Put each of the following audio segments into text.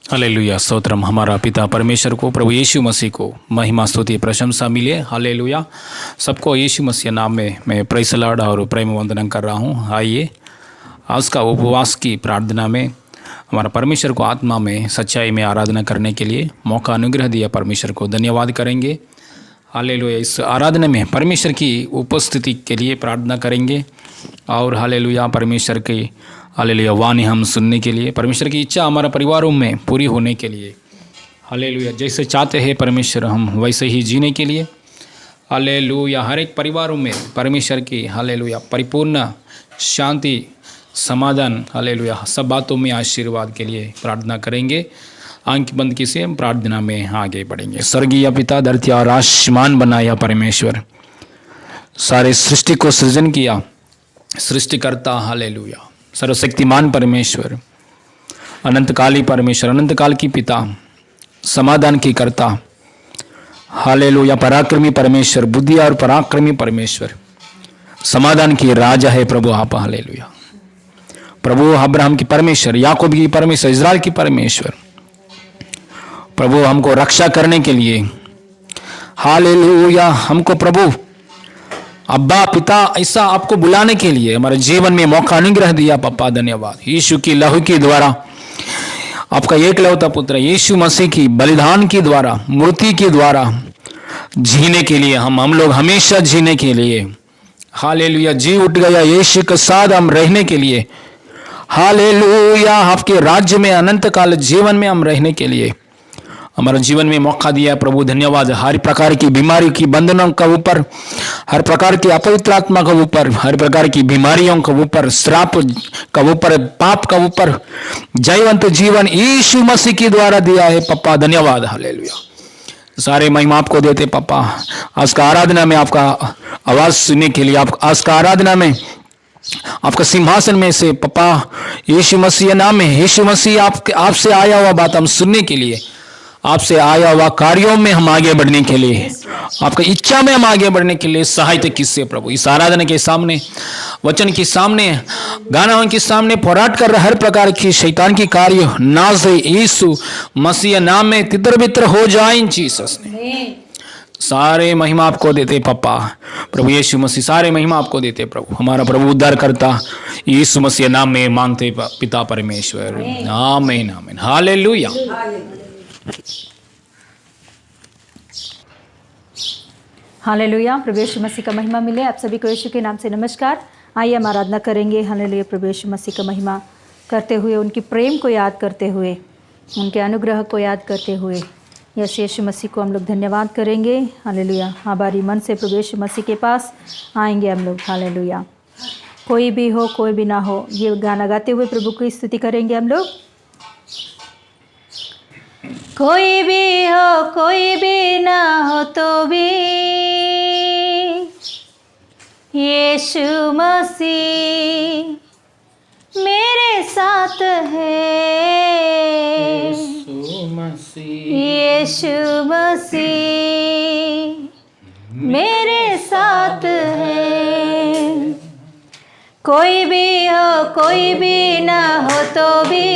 Hallelujah. Stotram हमारा पिता परमेश्वर को, प्रभु यीशु मसीह को महिमा स्तुति प्रशंसा मिले। हालेलुया। सबको यीशु मसीह नाम में मैं प्रेज़ द लॉर्ड और प्रेम वंदन कर रहा हूँ। आइए आज का उपवास की प्रार्थना में हमारा परमेश्वर को आत्मा में सच्चाई में आराधना करने के लिए मौका अनुग्रह दिया परमेश्वर को धन्यवाद करेंगे। हालेलुया। इस आराधना में परमेश्वर की उपस्थिति के लिए प्रार्थना करेंगे और हालेलुया परमेश्वर की हालेलुया वाणी हम सुनने के लिए, परमेश्वर की इच्छा हमारा परिवारों में पूरी होने के लिए, हालेलुया जैसे चाहते हैं परमेश्वर हम वैसे ही जीने के लिए, हालेलुया हर एक परिवारों में परमेश्वर की हालेलुया परिपूर्ण शांति समाधान, हालेलुया सब बातों में आशीर्वाद के लिए प्रार्थना करेंगे। आंख बंद की से हम प्रार्थना में आगे बढ़ेंगे। स्वर्गीय पिता, धरती और आसमान बनाया परमेश्वर, सारे सृष्टि को सृजन किया सृष्टिकर्ता, हालेलुया सर्वशक्तिमान परमेश्वर, अनंतकाली परमेश्वर, अनंतकाल की पिता, समाधान की कर्ता, हालेलुया पराक्रमी परमेश्वर, बुद्धि और पराक्रमी परमेश्वर, समाधान की राजा है प्रभु आप। हालेलुया प्रभु अब्राहम की परमेश्वर, याकूब की परमेश्वर, इज़राइल की परमेश्वर, प्रभु हमको रक्षा करने के लिए, हालेलुया हमको प्रभु अब्बा पिता ऐसा आपको बुलाने के लिए हमारे जीवन में मौका अनुग्रह दिया पप्पा, धन्यवाद। यीशु की लहू के द्वारा, आपका एकलौता पुत्र यीशु मसीह की बलिदान के द्वारा, मूर्ति के द्वारा जीने के लिए हम लोग हमेशा जीने के लिए, हालेलुया जी उठ गया यीशु के साथ हम रहने के लिए, हालेलुया आपके राज्य में अनंत काल जीवन में हम रहने के लिए हमारे जीवन में मौका दिया प्रभु, धन्यवाद। हर प्रकार की बीमारी की बंधनों का ऊपर, हर प्रकार की अपवित्र आत्मा का ऊपर, हर प्रकार की बीमारियों का ऊपर, श्राप का ऊपर, पाप का ऊपर जयवंत जीवन यीशु मसीह के द्वारा दिया है पप्पा, धन्यवाद। हालेलुया सारे महिमा आपको देते पप्पा। आज का आराधना में आपका आवाज सुनने के लिए, आप आज का आराधना में आपका सिंहासन में से पप्पा यीशु मसीह नाम में, यीशु मसीह आपसे आया हुआ बात हम सुनने के लिए, आपसे आया हुआ कार्यों में हम आगे बढ़ने के लिए, आपका इच्छा में हम आगे बढ़ने के लिए सहायता किससे प्रभु। इस आराधना के सामने, वचन के सामने, गाना के सामने पोराट कर रहे हर प्रकार की शैतान की कार्य नाज यीशु मसीह नाम में तितर बितर हो जाए इन जीसस ने। सारे महिमा आपको देते पप्पा, प्रभु यीशु मसीह सारे महिमा आपको देते प्रभु। हमारा प्रभु उद्धार करता यीशु मसीह नाम में मांगते पिता परमेश्वर, आमीन आमीन हालेलुया। हालेलुया प्रभु यीशु मसीह का महिमा मिले। आप सभी को यीशु के नाम से नमस्कार। आइए हम आराधना करेंगे। हालेलुया प्रभु यीशु मसीह का महिमा करते हुए, उनकी प्रेम को याद करते हुए, उनके अनुग्रह को याद करते हुए यस यीशु मसीह को हम लोग धन्यवाद करेंगे। हालेलुया आभारी मन से प्रभु यीशु मसीह के पास आएंगे हम लोग। हालेलुया कोई भी हो कोई भी ना हो, ये गाना गाते हुए प्रभु की स्तुति करेंगे हम लोग। कोई भी हो कोई भी ना हो तो भी यीशु मसीह मेरे साथ है, यीशु मसीह मेरे साथ है। कोई भी हो कोई भी ना हो तो भी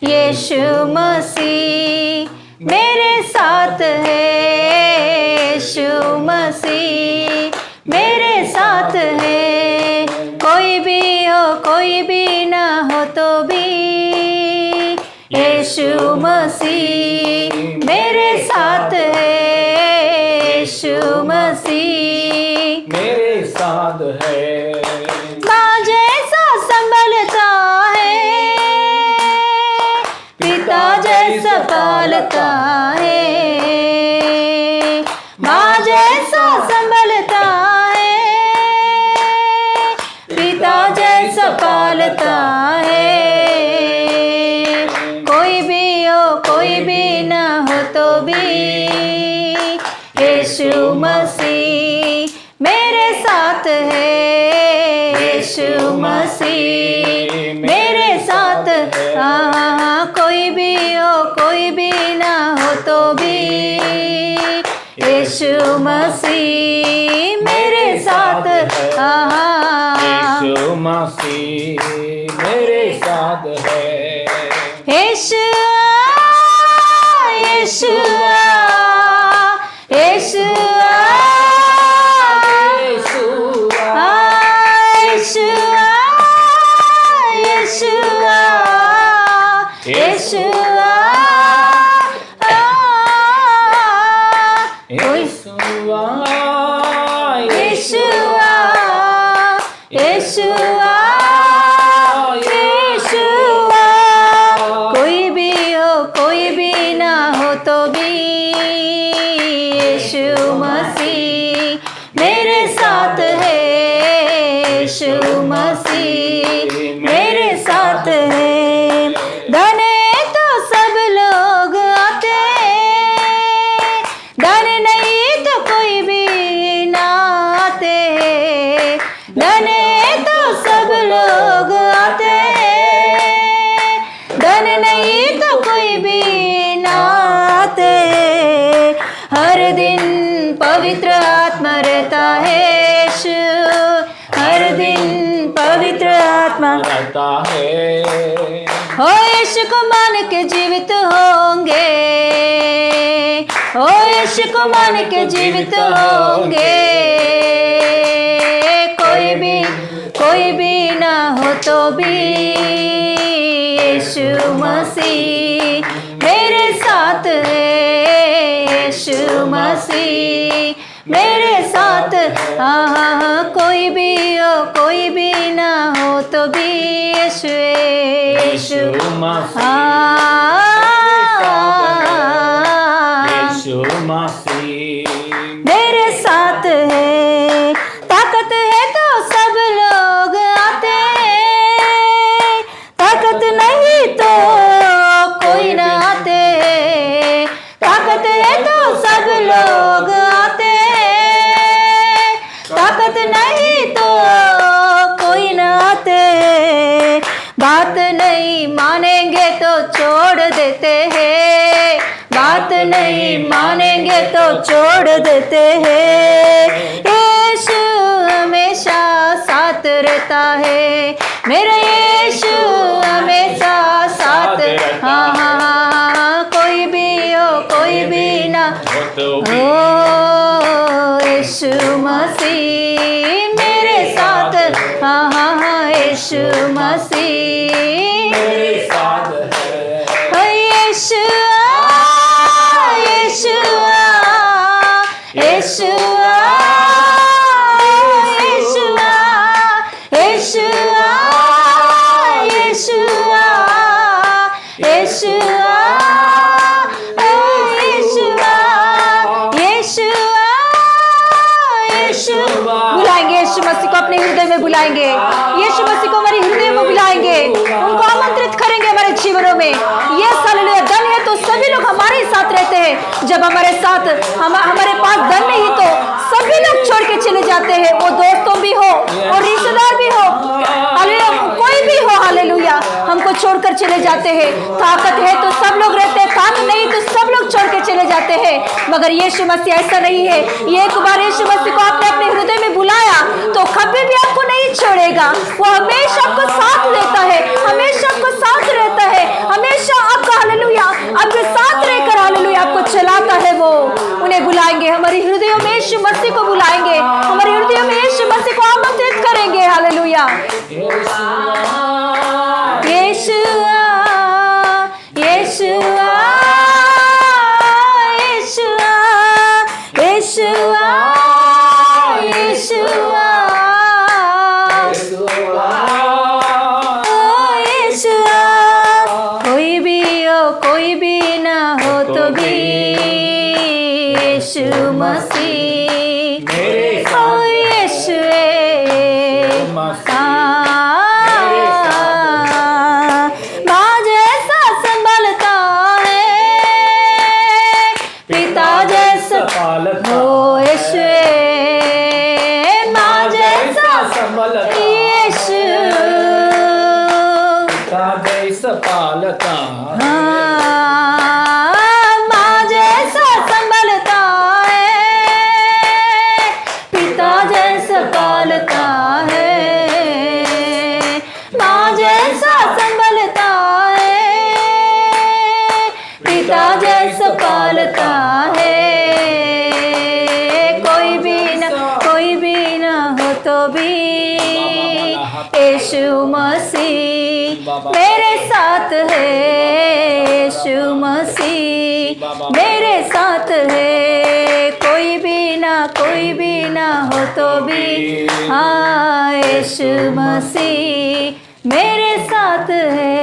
यीशु मसीह मेरे साथ है, यीशु मसीह मेरे साथ है। कोई भी हो कोई भी ना हो तो भी यीशु मसीह मेरे साथ है, यीशु मसीह मेरे साथ है। माँ जैसा संभलता है, पिता जैसा पालता है, माँ जैसा संभलता है, पिता जैसा पालता है। कोई भी हो कोई भी ना हो तो भी यीशु मसीह मेरे साथ है, यीशु मसीह मेरे साथ। कोई भी हो कोई भी ना हो तो भी मसीह मेरे साथ यीशु मसीह मेरे साथ है। यीशुआ Yeshua Yeshua Yeshua Yeshua Yeshua Yeshua Yeshua यीशुआ कोई भी हो कोई भी ना हो तो भी यीशु मसीह मेरे साथ है। यीशु मसीह मेरे साथ है। धने तो सब लोग आते, धन नहीं तो कोई भी ना आते। धने तो सब लोग आते, धन नहीं तो कोई भी ना आते। हर दिन पवित्र आत्मा रहता है यीशु, हर दिन पवित्र आत्मा रहता है। हो यीशु को मान के जीवित होंगे, हो यीशु को मान के जीवित होंगे। कोई भी ना हो तो भी यीशु मसीह मेरे साथ है। यीशु मसीह मेरे साथ कोई भी हो कोई भी ना हो तो भी यीशु यीशु मसीह यीशु मसीह मेरे साथ है। ताकत है तो सब लोग आते, ताकत नहीं तो कोई ना आते। ताकत है तो सब लोग आते, ताकत नहीं तो कोई ना आते। बात नहीं मानेंगे तो छोड़ देते हैं, बात नहीं मानेंगे तो छोड़ देते हैं। यीशु हमेशा साथ रहता है, मेरा यीशु हमेशा साथ। कोई भी हो कोई भी ना तो ओ यीशु मसीह मेरे साथ। यीशु मसीह मेरे साथ है। यीशुआ Yeshua Yeshua Yeshua Yeshua Yeshua यीशुआ बुलाएंगे यीशु मसीह को अपने हृदय में, बुलाएंगे यीशु मसीह को हमारे हृदय में बुलाएंगे, उनको आमंत्रित करेंगे हमारे जीवनों में। ये हालेलुया धन है तो सभी लोग हमारे साथ रहते हैं, जब हमारे साथ हमारे पास धन नहीं तो सभी लोग छोड़ के चले जाते हैं, वो दोस्तों भी हो और रिश्तेदार भी हो, हालेलुया कोई भी हो, हालेलुया हमको छोड़कर चले जाते हैं। ताकत है तो सब लोग रहते हैं, ताकत नहीं तो सब लोग छोड़ के चले जाते हैं। मगर यीशु मसीह ऐसा नहीं है। ये एक बार यीशु मसीह को आपने अपने हृदय में बुलाया तो कभी भी आपको नहीं छोड़ेगा, वो हमेशा आपको साथ देता है, हमेशा आपको साथ रहता है, हमेशा आपका हालेलुया आपके साथ रहकर हालेलुया आपको चलाता है। वो उन्हें बुलाएंगे, हमारे हृदयों में यीशु मसीह को बुलाएंगे, हमारे हृदयों में यीशु मसीह को आमंत्रित करेंगे। Hallelujah यीशुआ Yeshua Yeshua Yeshua Yeshua यीशुआ कोई भी हो कोई भी ना हो तो भी यीशु मसीह ओ यीशु माँ जैसा संभलता है, पिता जैसा हो यीशु, माँ जैसा यीशु, जैसा पालता माँ जैसा संभलता है, बस पालता है, कोई भी ना हो तो भी यीशु मसीह मेरे साथ है, यीशु मसीह मेरे साथ है, कोई भी ना हो तो भी हाँ यीशु मसीह मेरे साथ है,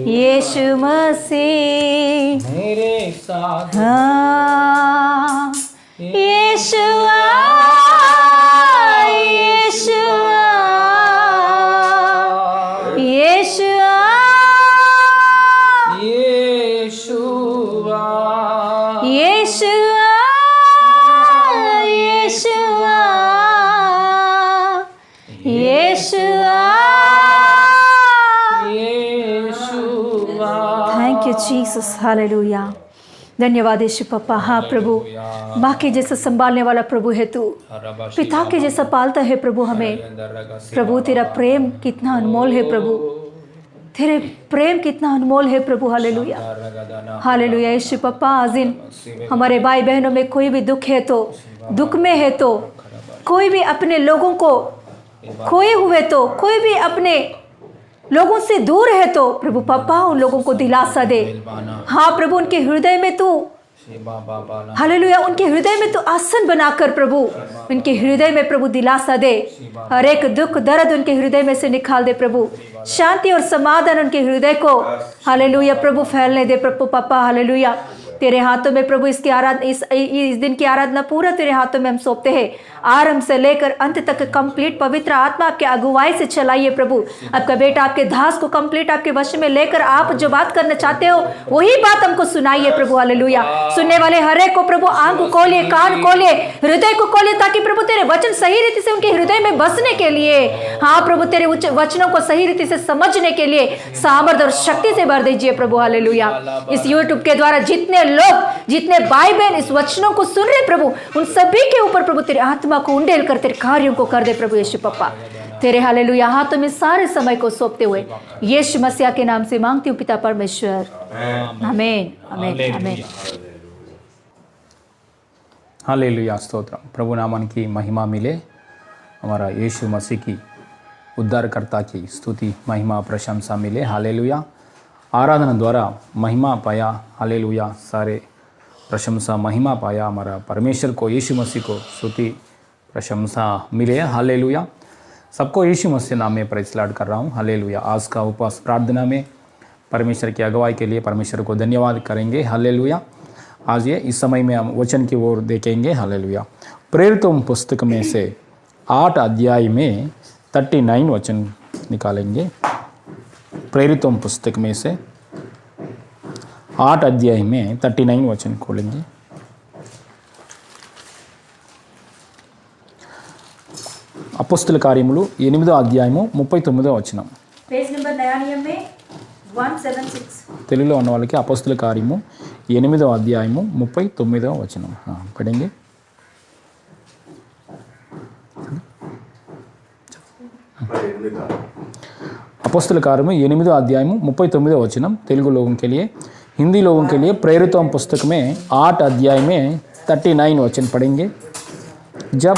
यीशु मसीह मेरे साथ हाँ Yeshua Yeshua Yeshua Yeshua Yeshua Yeshua Yeshua Yeshua. Thank you Jesus, hallelujah. धन्यवाद यीशु पप्पा। हाँ प्रभु, माँ के जैसा संभालने वाला प्रभु है तू, पिता के जैसा पालता है प्रभु हमें। प्रभु तेरा प्रेम कितना अनमोल है प्रभु, तेरे प्रेम कितना अनमोल है प्रभु। Hallelujah hallelujah. यीशु पप्पा, आज दिन हमारे भाई बहनों में कोई भी दुख है तो, दुख में है तो, कोई भी अपने लोगों को खोए हुए तो, कोई भी अपने लोगों से दूर है तो प्रभु पप्पा उन लोगों को दिलासा दे। हाँ प्रभु, उनके हृदय में तू हालेलुया, उनके हृदय में तू आसन बनाकर प्रभु उनके हृदय में प्रभु दिलासा दे। हर एक दुख दर्द उनके हृदय में से निकाल दे प्रभु, शांति और समाधान उनके हृदय को हालेलुया प्रभु फैलने दे प्रभु पप्पा। हालेलुया, तेरे हाथों में प्रभु इसकी आराधना, इस दिन की आराधना पूरा तेरे हाथों में हम सौंपते हैं। आरंभ से लेकर अंत तक कंप्लीट पवित्र आत्मा आपके अगुवाई से चलाइए प्रभु। आपका बेटा आपके दास को कंप्लीट आपके वश में लेकर आप जो बात करना चाहते हो वही बात हमको सुनाइए प्रभु। हालेलुया, सुनने वाले हर एक को प्रभु आंख खोलिए, कान खोलिए, हृदय को खोलिए, ताकि प्रभु तेरे वचन सही रीति से उनके हृदय में बसने के लिए, हाँ प्रभु तेरे वचनों को सही रीति से समझने के लिए सामर्थ और शक्ति से भर दीजिए प्रभु। हालेलुया, इस यूट्यूब के द्वारा जितने लोग, जितने भाई बहन इस वचनों को सुन रहे प्रभु, उन सभी के ऊपर प्रभु तेरे आत्मा को उंडेल कर तेरे कार्यों को कर दे प्रभु यीशु पप्पा। तेरे हालेलुया हाथों में सारे समय को सौंपते हुए यीशु मसीह के नाम से मांगती हूँ पिता परमेश्वर, आमीन आमीन आमीन। हालेलुया, स्तोत्रम। प्रभु नामन की महिमा मिले। हमारा यीशु मसीह की उद्धारकर्ता की स्तुति महिमा प्रशंसा मिले। हालेलुया, आराधना द्वारा महिमा पाया। हालेलुया, सारे प्रशंसा महिमा पाया हमारा परमेश्वर को, यीशु मसीह को स्तुति प्रशंसा मिले। हालेलुया, सबको यीशु मसीह नाम में प्रेज़ लॉर्ड कर रहा हूँ। हालेलुया, आज का उपवास प्रार्थना में परमेश्वर की अगुवाई के लिए परमेश्वर को धन्यवाद करेंगे। हालेलुया, आज ये इस समय में हम वचन की ओर देखेंगे। हालेलुया, प्रेरितों पुस्तक में से 8 अध्याय में 39 वचन निकालेंगे। प्रेरितों पुस्तक में से 8 अध्याय में 39 वचन खोलेंगे। అపోస్తల కార్యములు 8వ అధ్యాయము 39వ వచనం. పేజ్ నంబర్ నయా నియम में 176 తెలుగులో ఉన్న వాళ్ళకి అపోస్తల కార్యము 8వ అధ్యాయము 39వ వచనం పढ़ेंगे. అపోస్తల కార్యము 8వ అధ్యాయము 39వ వచనం తెలుగు लोगों के लिए, हिंदी लोगों के लिए प्रेरितों पुस्तक में 8 अध्याय में 39 वचन पढ़ेंगे. जब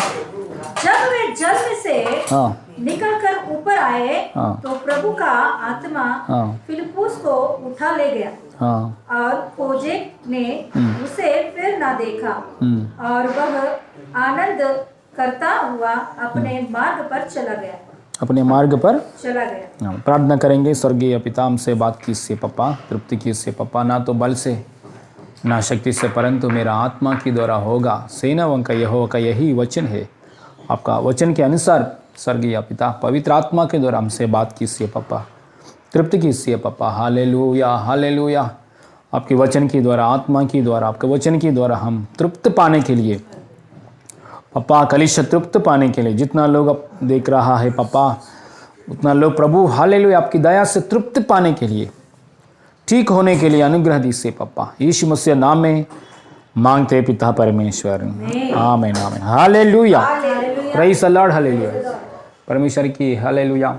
वे जल में से निकलकर ऊपर आए तो प्रभु का आत्मा फिलिप्पुस को उठा ले गया और खोजे ने उसे फिर ना देखा और वह आनंद करता हुआ अपने मार्ग पर चला गया. अपने मार्ग पर चला गया. प्रार्थना करेंगे. स्वर्गीय पिता, हमसे बात कीजिए पप्पा, तृप्ति कीजिए पप्पा. ना तो बल से ना शक्ति से, परंतु मेरा आत्मा की द्वारा होगा. सेनाओं का यहोवा का यही वचन है. आपका वचन के अनुसार स्वर्गीय पिता पवित्र आत्मा के द्वारा हमसे बात कीजिए पप्पा, तृप्ति कीजिए पप्पा. Hallelujah hallelujah. आपके वचन के द्वारा, आत्मा की द्वारा, आपके वचन के द्वारा हम तृप्त पाने के लिए पप्पा, कलिशा तृप्त पाने के लिए जितना लोग अब देख रहा है पप्पा, उतना लोग प्रभु हालेलुया आपकी दया से तृप्त पाने के लिए, ठीक होने के लिए अनुग्रह दीजिए पप्पा. यीशु मसीह नाम में मांगते पिता परमेश्वर, आमीन आमीन. Hallelujah, praise the Lord. Hallelujah, परमेश्वर की हालेलुया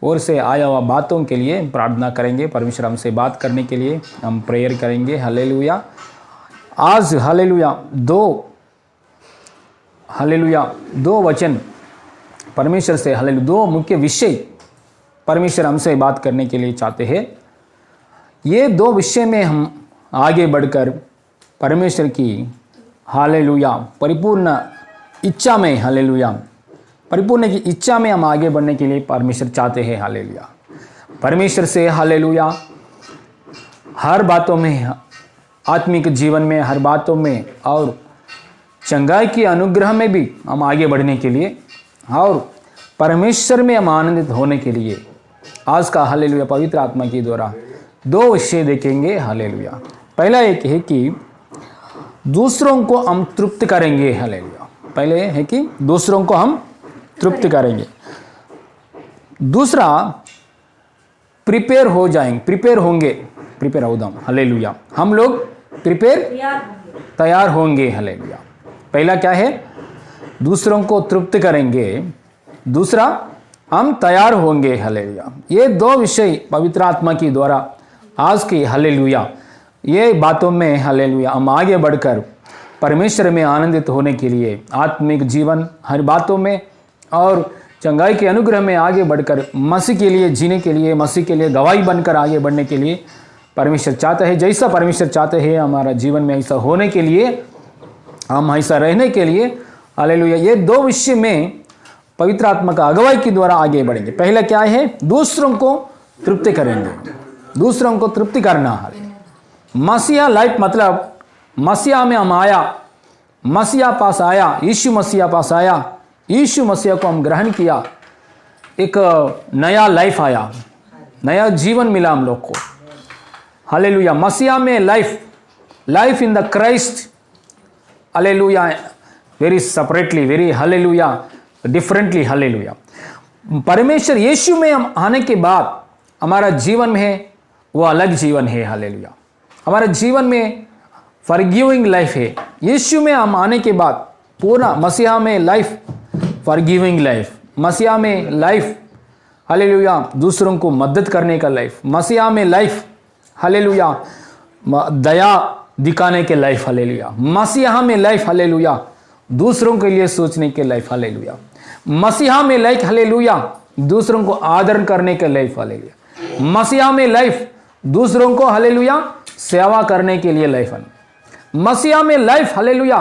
ओर से आया हुआ बातों के लिए प्रार्थना करेंगे। परमेश्वर हमसे बात करने के लिए हम प्रेयर करेंगे। हालेलुया। आज हालेलुया दो वचन परमेश्वर से, हालेलुया, दो मुख्य विषय परमेश्वर हमसे बात करने के लिए चाहते हैं। ये दो विषय में हम आगे बढ़कर परमेश्वर की हालेलुया परिपूर्ण इच्छा में, हालेलुया परिपूर्ण की इच्छा में हम आगे बढ़ने के लिए परमेश्वर चाहते हैं। हालेलुया। परमेश्वर से हालेलुया हर बातों में, आत्मिक जीवन में, हर बातों में और चंगाई के अनुग्रह में भी हम आगे बढ़ने के लिए और परमेश्वर में हम आनंदित होने के लिए आज का हालेलुया पवित्र आत्मा के द्वारा दो विषय देखेंगे। हालेलुया। पहला एक है कि दूसरों को हम तृप्त करेंगे। हालेलुया। पहले है कि दूसरों को हम तृप्त करेंगे। दूसरा प्रिपेयर होंगे। हालेलुया। हम लोग तैयार होंगे। हालेलुया। पहला क्या है? दूसरों को तृप्त करेंगे। दूसरा हम तैयार होंगे। हालेलुया। ये दो विषय पवित्र आत्मा की द्वारा आज की हालेलुया ये बातों में हालेलुया हम आगे बढ़कर परमेश्वर में आनंदित होने के लिए, आत्मिक जीवन हर बातों में और चंगाई के अनुग्रह में आगे बढ़कर मसीह के लिए जीने के लिए, मसीह के लिए गवाही बनकर आगे बढ़ने के लिए परमेश्वर चाहता है। जैसा परमेश्वर चाहते हैं हमारा जीवन में ऐसा होने के लिए, हम ऐसा रहने के लिए हालेलुया ये दो विषय में पवित्र आत्मा का अगुवाई के द्वारा आगे बढ़ेंगे। पहला क्या है? दूसरों को तृप्ति करेंगे। दूसरों को तृप्ति करना। मसीहा लाइफ मतलब मसीहा में हम आया, मसीहा पास आया, यीशु मसीहा पास आया, यीशु मसीहा को हम ग्रहण किया, एक नया लाइफ आया, नया जीवन मिला हम लोग को। हालेलुया। मसीहा में life in the Christ, hallelujah, very separately, very hallelujah differently. Hallelujah. परमेश्वर यीशु में हम आने के बाद हमारा जीवन में है वो अलग जीवन है। हालेलुया। हमारा जीवन में फॉरगिविंग लाइफ है। यीशु में हम आने के बाद पूरा मसीहा में लाइफ, फॉरगिविंग लाइफ, मसीहा में लाइफ, हालेलुया दूसरों को मदद करने का लाइफ, मसीहा में लाइफ, हालेलुया दया दिखाने के लाइफ, हालेलुया मसीहा में लाइफ, हालेलुया दूसरों के लिए सोचने के लाइफ, हालेलुया मसीहा में लाइफ, हालेलुया दूसरों को आदर करने के लाइफ, हालेलुया मसीहा में लाइफ, दूसरों को हालेलुया सेवा करने के लिए लाइफ, मसीहा में लाइफ, हालेलुया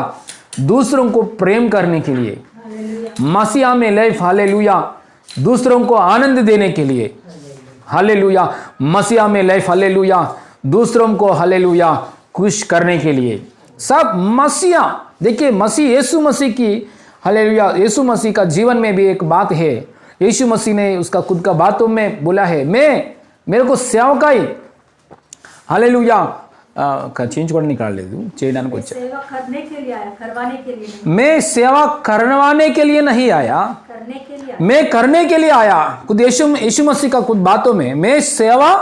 दूसरों को प्रेम करने के लिए, मसीहा में लाइफ, हालेलुया दूसरों को आनंद देने के लिए, हालेलुया मसीहा में लाइफ, हालेलुया दूसरों को हालेलुया खुश करने के लिए। सब मसीहा, देखिए मसीह यीशु मसीह की हालेलुया, यीशु मसीह का जीवन में भी एक बात है। यीशु मसीह ने उसका खुद का बातों में बोला है, मेरे को सेवकाई हालेलुया का चेंज कर निकाल ले दूं चेनान को सेवा करने के लिए आया, करवाने के लिए नहीं। मैं सेवा करवाने के लिए नहीं आया, करने के लिए मैं करने के लिए आया। खुद यीशु मसीह का खुद बातों में मैं सेवा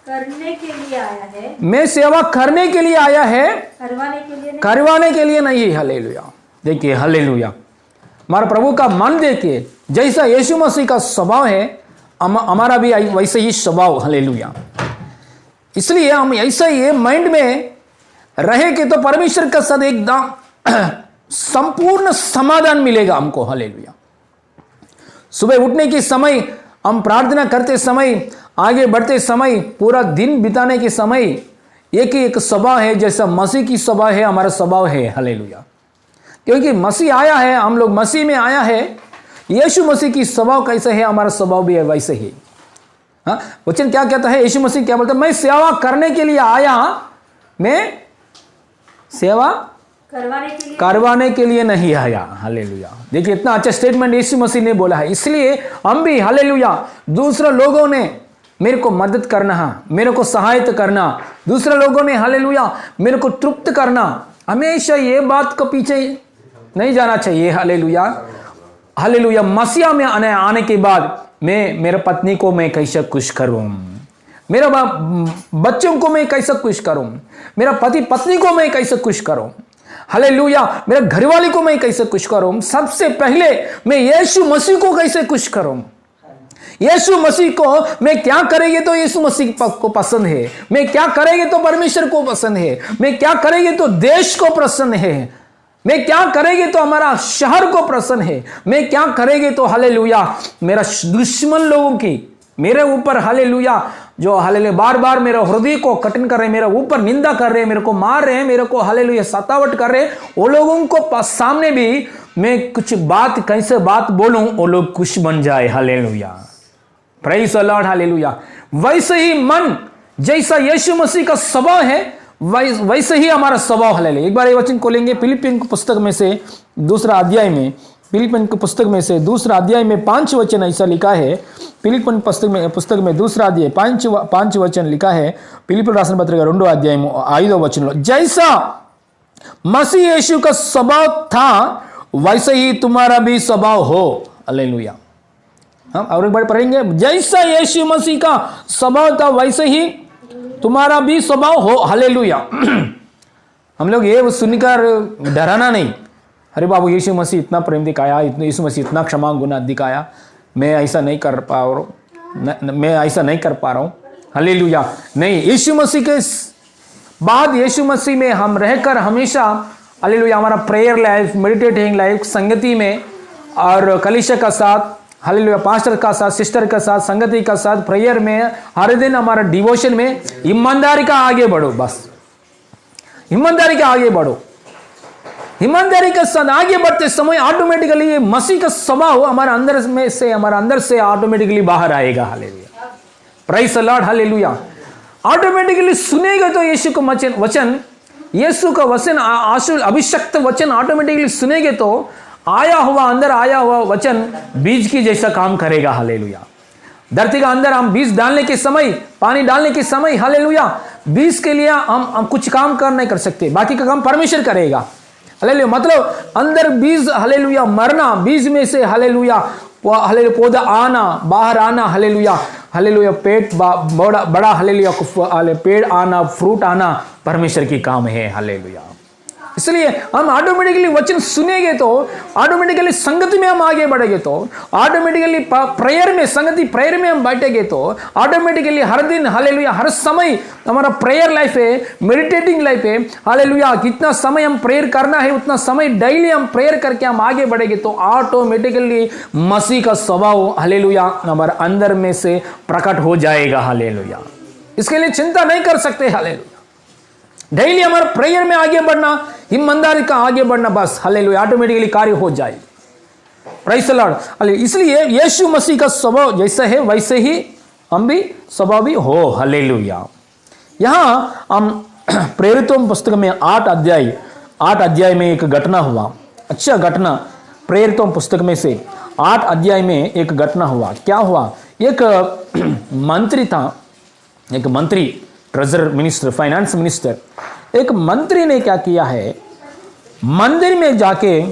करने के लिए आया है, मैं सेवा करने के लिए आया है, करवाने के लिए नहीं। करवाने के लिए नहीं। हालेलुया। देखिए हालेलुया हमारा प्रभु का मन देखिए, जैसा यीशु मसीह का स्वभाव है हमारा भी वैसे ही स्वभाव। हालेलुया। इसलिए हम ऐसा ही माइंड में रहे कि तो परमेश्वर का साथ एकदम संपूर्ण समाधान मिलेगा हमको। हालेलुया। सुबह उठने के समय, हम प्रार्थना करते समय, आगे बढ़ते समय, पूरा दिन बिताने के समय एक ही एक स्वभाव है, जैसा मसीह की स्वभाव है हमारा स्वभाव है। हालेलुया। क्योंकि मसीह आया है, हम लोग मसीह में आया है, यीशु मसीह की स्वभाव कैसे है हमारा स्वभाव भी है वैसे ही। हाँ, वचन क्या कहता है? यीशु मसीह क्या बोलता है? मैं सेवा करने के लिए आया, मैं सेवा करवाने के लिए नहीं आया। हालेलुया। देखिए इतना अच्छा स्टेटमेंट यीशु मसीह ने बोला है। इसलिए हम भी हालेलुया दूसरे लोगों ने मेरे को मदद करना, मेरे को सहायता करना, दूसरे लोगों ने हालेलुया मेरे को तृप्त करना, हमेशा ये बात को पीछे नहीं जाना चाहिए। हालेलुया। हालेलुया मसीहा में आने के बाद मेरे पत्नी को मैं कैसे खुश करूं, मेरे बच्चों को मैं कैसे खुश करूं, मेरा पति पत्नी को मैं कैसे खुश करूं, हालेलुया मेरे घरवाले को मैं कैसे खुश करूं, सबसे पहले मैं यीशु मसीह को कैसे खुश करूं, यीशु मसीह को मैं क्या करेंगे तो यीशु मसीह को पसंद है, मैं क्या करेंगे तो परमेश्वर को पसंद है, मैं क्या करेंगे तो देश को प्रसन्न है, मैं क्या करेंगे तो हमारा शहर को प्रसन्न है, मैं क्या करेंगे तो हालेलुया मेरा दुश्मन लोगों की मेरे ऊपर हालेलुया जो हालेलुया बार बार मेरे हृदय को कठिन कर रहे हैं, मेरे ऊपर निंदा कर रहे हैं, मेरे को मार रहे हैं, मेरे को हालेलुया सतावट कर रहे हैं, वो लोगों को सामने भी मैं कुछ बात कैसे बात बोलूं वो लोग खुश बन जाए। Hallelujah, praise the Lord, hallelujah. वैसे ही मन जैसा यीशु मसीह का स्वभाव है वैसे ही हमारा स्वभाव। हालेलुया। एक बार ये वचन खोलेंगे फिलिपियन की पुस्तक में से दूसरा अध्याय में, फिलिपियन की पुस्तक में से दूसरा अध्याय में 5 वचन ऐसा लिखा है। फिलिपियन पुस्तक में दूसरा अध्याय 5 वचन लिखा है। फिलिपियन रासन पत्रिका 2వ అధ్యాయం 5వ वचन, जैसा मसीह यीशु का स्वभाव था वैसे ही तुम्हारा भी स्वभाव हो। हालेलुया। हम और एक बार पढ़ेंगे, जैसा यीशु मसीह का स्वभाव था वैसे ही तुम्हारा भी स्वभाव हो। हालेलुया। हम लोग ये सुनकर डराना नहीं, अरे बाबू यीशु मसीह इतना प्रेम दिखाया, यीशु मसीह इतना क्षमा गुना दिखाया, मैं ऐसा नहीं कर पा रहा हूँ, मैं ऐसा नहीं कर पा रहा हूँ। हालेलुया। नहीं, यीशु मसीह के बाद यीशु मसीह में हम रहकर हमेशा हालेलुया हमारा प्रेयर लाइफ, मेडिटेटिंग लाइफ, संगति में और कलीसिया का साथ, हालेलुया पास्टर का साथ, सिस्टर का साथ, संगति का साथ, प्रेयर में हर दिन हमारा डिवोशन में ईमानदारी का आगे बढ़ो। बस ईमानदारी का आगे बढ़ो। ईमानदारी के साथ आगे बढ़ते समय ऑटोमेटिकली ये मसीह का स्वभाव हमारे अंदर से ऑटोमेटिकली बाहर आएगा। Hallelujah, praise the Lord, hallelujah. Automatically सुनेगा तो यीशु का वचन, यीशु का वचन, अभिषक्त वचन ऑटोमेटिकली सुनेंगे तो अंदर आया हुआ वचन बीज की जैसा काम करेगा। हालेलुया। धरती का अंदर हम बीज डालने के समय, पानी डालने के समय, हालेलुया बीज के लिए हम कुछ काम कर नहीं कर सकते, बाकी का काम परमेश्वर करेगा। हालेलुया। मतलब अंदर बीज हालेलुया मरना, बीज में से हालेलुया पौधा आना, बाहर आना, हालेलुया हालेलुया पेट बड़ा हालेलुया पेड़ आना, फ्रूट आना परमेश्वर की काम है। हालेलुया। इसलिए हम ऑटोमेटिकली वचन सुनेंगे तो ऑटोमेटिकली संगति में हम आगे बढ़ेंगे, तो ऑटोमेटिकली प्रेयर में, संगति प्रेयर में हम बैठेंगे तो ऑटोमेटिकली हर दिन हालेलुया हर समय हमारा प्रेयर लाइफ है, मेडिटेटिंग लाइफ है। हालेलुया कितना समय हम प्रेयर करना है उतना समय डेली हम प्रेयर करके हम आगे बढ़ेंगे तो ऑटोमेटिकली मसीह का स्वभाव हालेलुया हमारे अंदर में से प्रकट हो जाएगा। हालेलुया। इसके लिए चिंता नहीं कर सकते। हालेलुया। डेली हमारे प्रेयर में आगे बढ़ना, ईमानदारी का आगे बढ़ना, बस हालेलुया ऑटोमेटिकली कार्य हो जाए। Praise the Lord. इसलिए यीशु मसीह का स्वभाव जैसा है वैसे ही हम भी स्वभाव भी हो। हालेलुया। यहां हम प्रेरितों पुस्तक में 8 अध्याय में एक घटना हुआ, अच्छा घटना। प्रेरितों पुस्तक में से 8 अध्याय में एक घटना हुआ। क्या हुआ? एक मंत्री था, एक मंत्री, ट्रेजर मिनिस्टर, फाइनेंस मिनिस्टर। एक मंत्री ने क्या किया है, मंदिर में जाके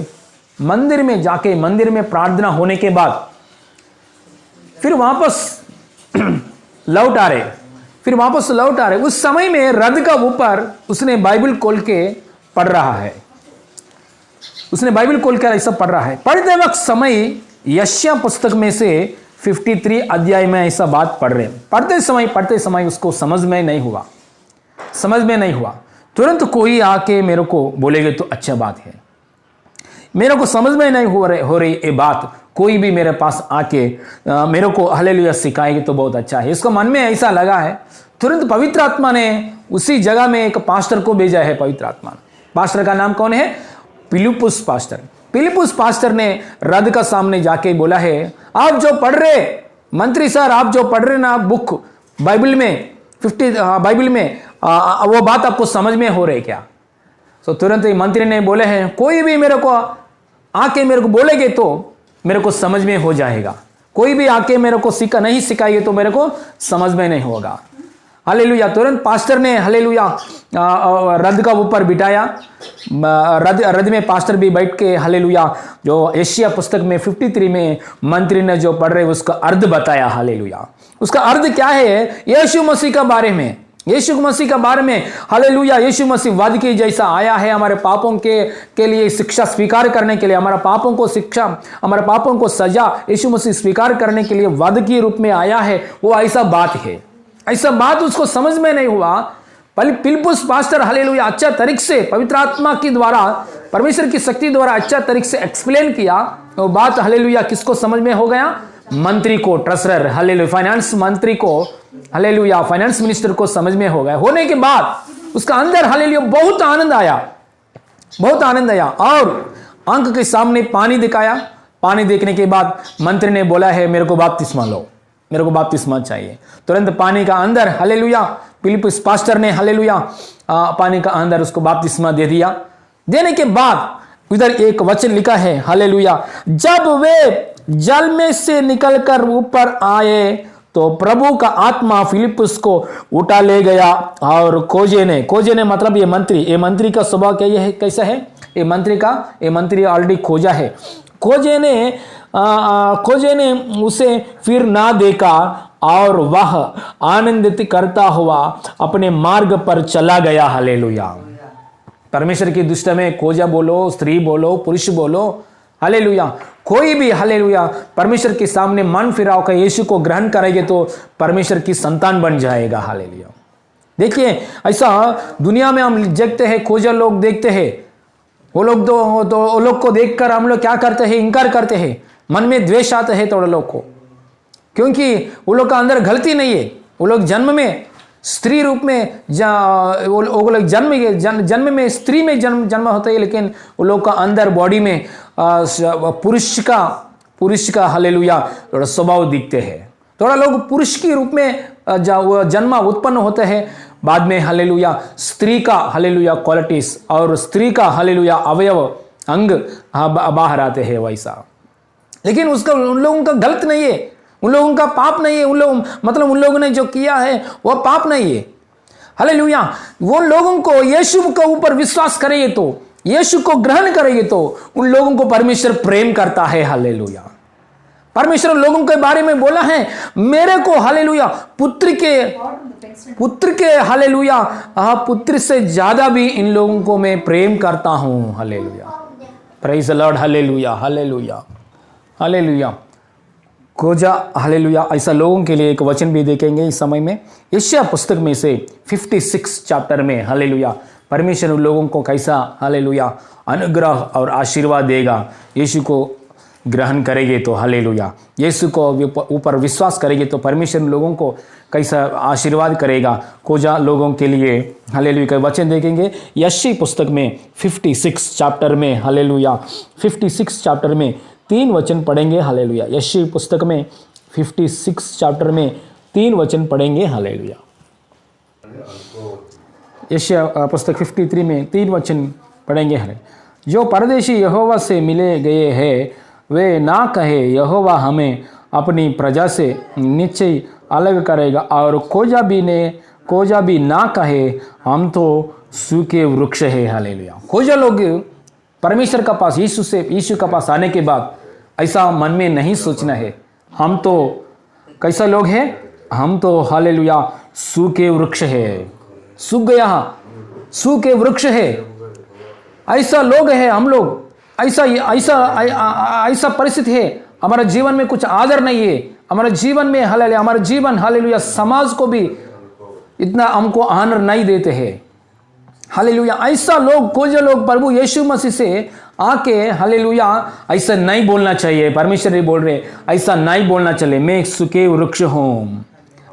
मंदिर में प्रार्थना होने के बाद फिर वापस लौट आ रहे, उस समय में रथ का ऊपर उसने बाइबल खोल के पढ़ रहा है, ऐसा पढ़ रहा है। पढ़ते वक्त समय यशायाह पुस्तक में से 53 अध्याय में ऐसा बात पढ़ रहे, पढ़ते समय उसको समझ में नहीं हुआ। तुरंत कोई आके मेरे को बोलेगे तो अच्छा बात है, मेरे को समझ में नहीं हो रही ये बात, कोई भी मेरे पास आके मेरे को हालेलुया सिखाएगी तो बहुत अच्छा है। इसको मन में ऐसा लगा है, तुरंत पवित्र आत्मा ने उसी जगह में एक पास्टर को भेजा है। पवित्र आत्मा, पास्टर का नाम कौन है? फिलिपुस पास्टर ने रथ का सामने जाके बोला है, आप जो पढ़ रहे मंत्री सर, आप जो पढ़ रहे ना बुक बाइबल में 50 बाइबल में वो बात आपको समझ में हो रही क्या? तो तुरंत ही मंत्री ने बोले हैं, कोई भी मेरे को आके मेरे को बोलेगे तो मेरे को समझ में हो जाएगा, कोई भी आके मेरे को नहीं सिखाएगी तो मेरे को समझ में नहीं होगा। हालेलुया। तुरंत पास्टर ने हालेलुया रथ का ऊपर बिठाया, रथ में पास्टर भी बैठ के हालेलुया जो यशायाह पुस्तक में 53 में मंत्री ने जो पढ़ रहे उसका अर्थ बताया। हालेलुया। उसका अर्थ क्या है? यीशु मसीह के बारे में, यीशु मसीह के बारे में हालेलुया, यीशु मसीह वध के जैसा आया है हमारे पापों के लिए शिक्षा स्वीकार करने के लिए, हमारे पापों को शिक्षा, हमारे पापों को सजा यीशु मसीह स्वीकार करने के लिए वध के रूप में आया है। वो ऐसा बात है, ऐसा बात उसको समझ में नहीं हुआ। फिलिप्पुस पास्टर हालेलुया अच्छा तरीके से पवित्र आत्मा के द्वारा, परमेश्वर की शक्ति द्वारा अच्छा तरीके से एक्सप्लेन किया। वो बात हालेलुया किसको समझ में हो गया? मंत्री को, ट्रेजरर हालेलुया, फाइनेंस मंत्री को हालेलुया, फाइनेंस मिनिस्टर को समझ में हो गया। होने के बाद उसका अंदर हालेलुया बहुत आनंद आया, बहुत आनंद आया और आंख के सामने पानी दिखाया। पानी देखने के बाद मंत्री ने बोला है मेरे को बपतिस्मा लो, मेरे को बपतिस्मा चाहिए। तुरंत पानी का अंदर हालेलुया फिलिप्पुस पास्टर ने हालेलुया पानी का अंदर उसको बपतिस्मा दे दिया। देने के बाद इधर एक वचन लिखा है हालेलुया, जब वे जल में से निकलकर ऊपर आए तो प्रभु का आत्मा फिलिप्पुस को उठा ले गया और खोजे ने मतलब ये मंत्री का स्वभाव क्या ये है, कैसा है? ये मंत्री ऑलरेडी खोजा है। खोजे ने उसे फिर ना देखा और वह आनंदित करता हुआ अपने मार्ग पर चला गया। हालेलुया। परमेश्वर की दृष्टि में खोजा बोलो, स्त्री बोलो, पुरुष बोलो, हालेलुया, कोई भी हालेलुया परमेश्वर के सामने मन फिराव का यीशु को ग्रहण करेंगे तो परमेश्वर की संतान बन जाएगा। हालेलुया। देखिए ऐसा दुनिया में हम देखते हैं, खोजा लोग देखते हैं, वो लोग को देखकर हम लोग क्या करते हैं? इनकार करते हैं, मन में द्वेष आता है थोड़े लोग को, क्योंकि वो लोग का अंदर गलती नहीं है। वो लोग जन्म में स्त्री रूप में वो लोग जन्म में स्त्री में जन्म होता है, लेकिन वो लोग का अंदर बॉडी में पुरुष का हालेलुया थोड़ा स्वभाव दिखते हैं। थोड़ा लोग पुरुष के रूप में जन्म उत्पन्न होते हैं, बाद में हालेलुया स्त्री का हालेलुया क्वालिटीज और स्त्री का हालेलुया अवयव अंग बाहर आते हैं वैसा। लेकिन उसका उन लोगों का गलत नहीं है, उन लोगों का पाप नहीं है। उन लोगों ने जो किया है वह पाप नहीं है। हालेलुया। वो लोगों को यीशु के ऊपर विश्वास करेंगे तो, यीशु को ग्रहण करेंगे तो उन लोगों को परमेश्वर प्रेम करता है। हालेलुया। परमेश्वर लोगों के बारे में बोला है, मेरे को हालेलुया पुत्र के हालेलुया पुत्र से ज्यादा भी इन लोगों को मैं प्रेम करता हूं। Hallelujah. Praise the Lord. Hallelujah, hallelujah, hallelujah. खोजा हालेलुया ऐसा लोगों के लिए एक वचन भी देखेंगे इस समय में। यशायाह पुस्तक में से 56 चैप्टर में हालेलुया परमेश्वर उन लोगों को कैसा हालेलुया अनुग्रह और आशीर्वाद देगा। यीशु को ग्रहण करेंगे तो हालेलुया, यीशु को ऊपर विश्वास करेंगे तो परमेश्वर लोगों को कैसा आशीर्वाद करेगा। खोजा लोगों के लिए हालेलुया का वचन देखेंगे यशायाह पुस्तक में 56 चैप्टर में हालेलुया 56 चैप्टर में 3 वचन पढ़ेंगे। हालेलुया। यशायाह पुस्तक में 56 चैप्टर में 3 वचन पढ़ेंगे। हालेलुया। यशायाह पुस्तक 53 में 3 वचन पढ़ेंगे। जो परदेशी यहोवा से मिले गए हैं वे ना कहे यहोवा हमें अपनी प्रजा से निश्चय अलग करेगा, और खोजा भी ना कहे हम तो सूखे वृक्ष है। हालेलुया। खोजा लोग परमेश्वर का पास यीशु का पास आने के बाद ऐसा मन में नहीं सोचना है हम तो कैसा लोग हैं, हम तो हालेलुया सूखे वृक्ष है, सूख गया सूखे वृक्ष है, ऐसा लोग है हम लोग। ऐसा परिस्थिति है, हमारा जीवन में कुछ आदर नहीं है, हमारे जीवन में हमारा जीवन हालेलुया समाज को भी इतना हमको आनर नहीं देते हैं। हालेलुया। ऐसा लोग खोजे लोग प्रभु यीशु मसीह से आके हालेलुया ऐसा नहीं बोलना चाहिए। परमेश्वर ही बोल रहे ऐसा नहीं बोलना चाहिए, मैं एक सूखे वृक्ष हूं,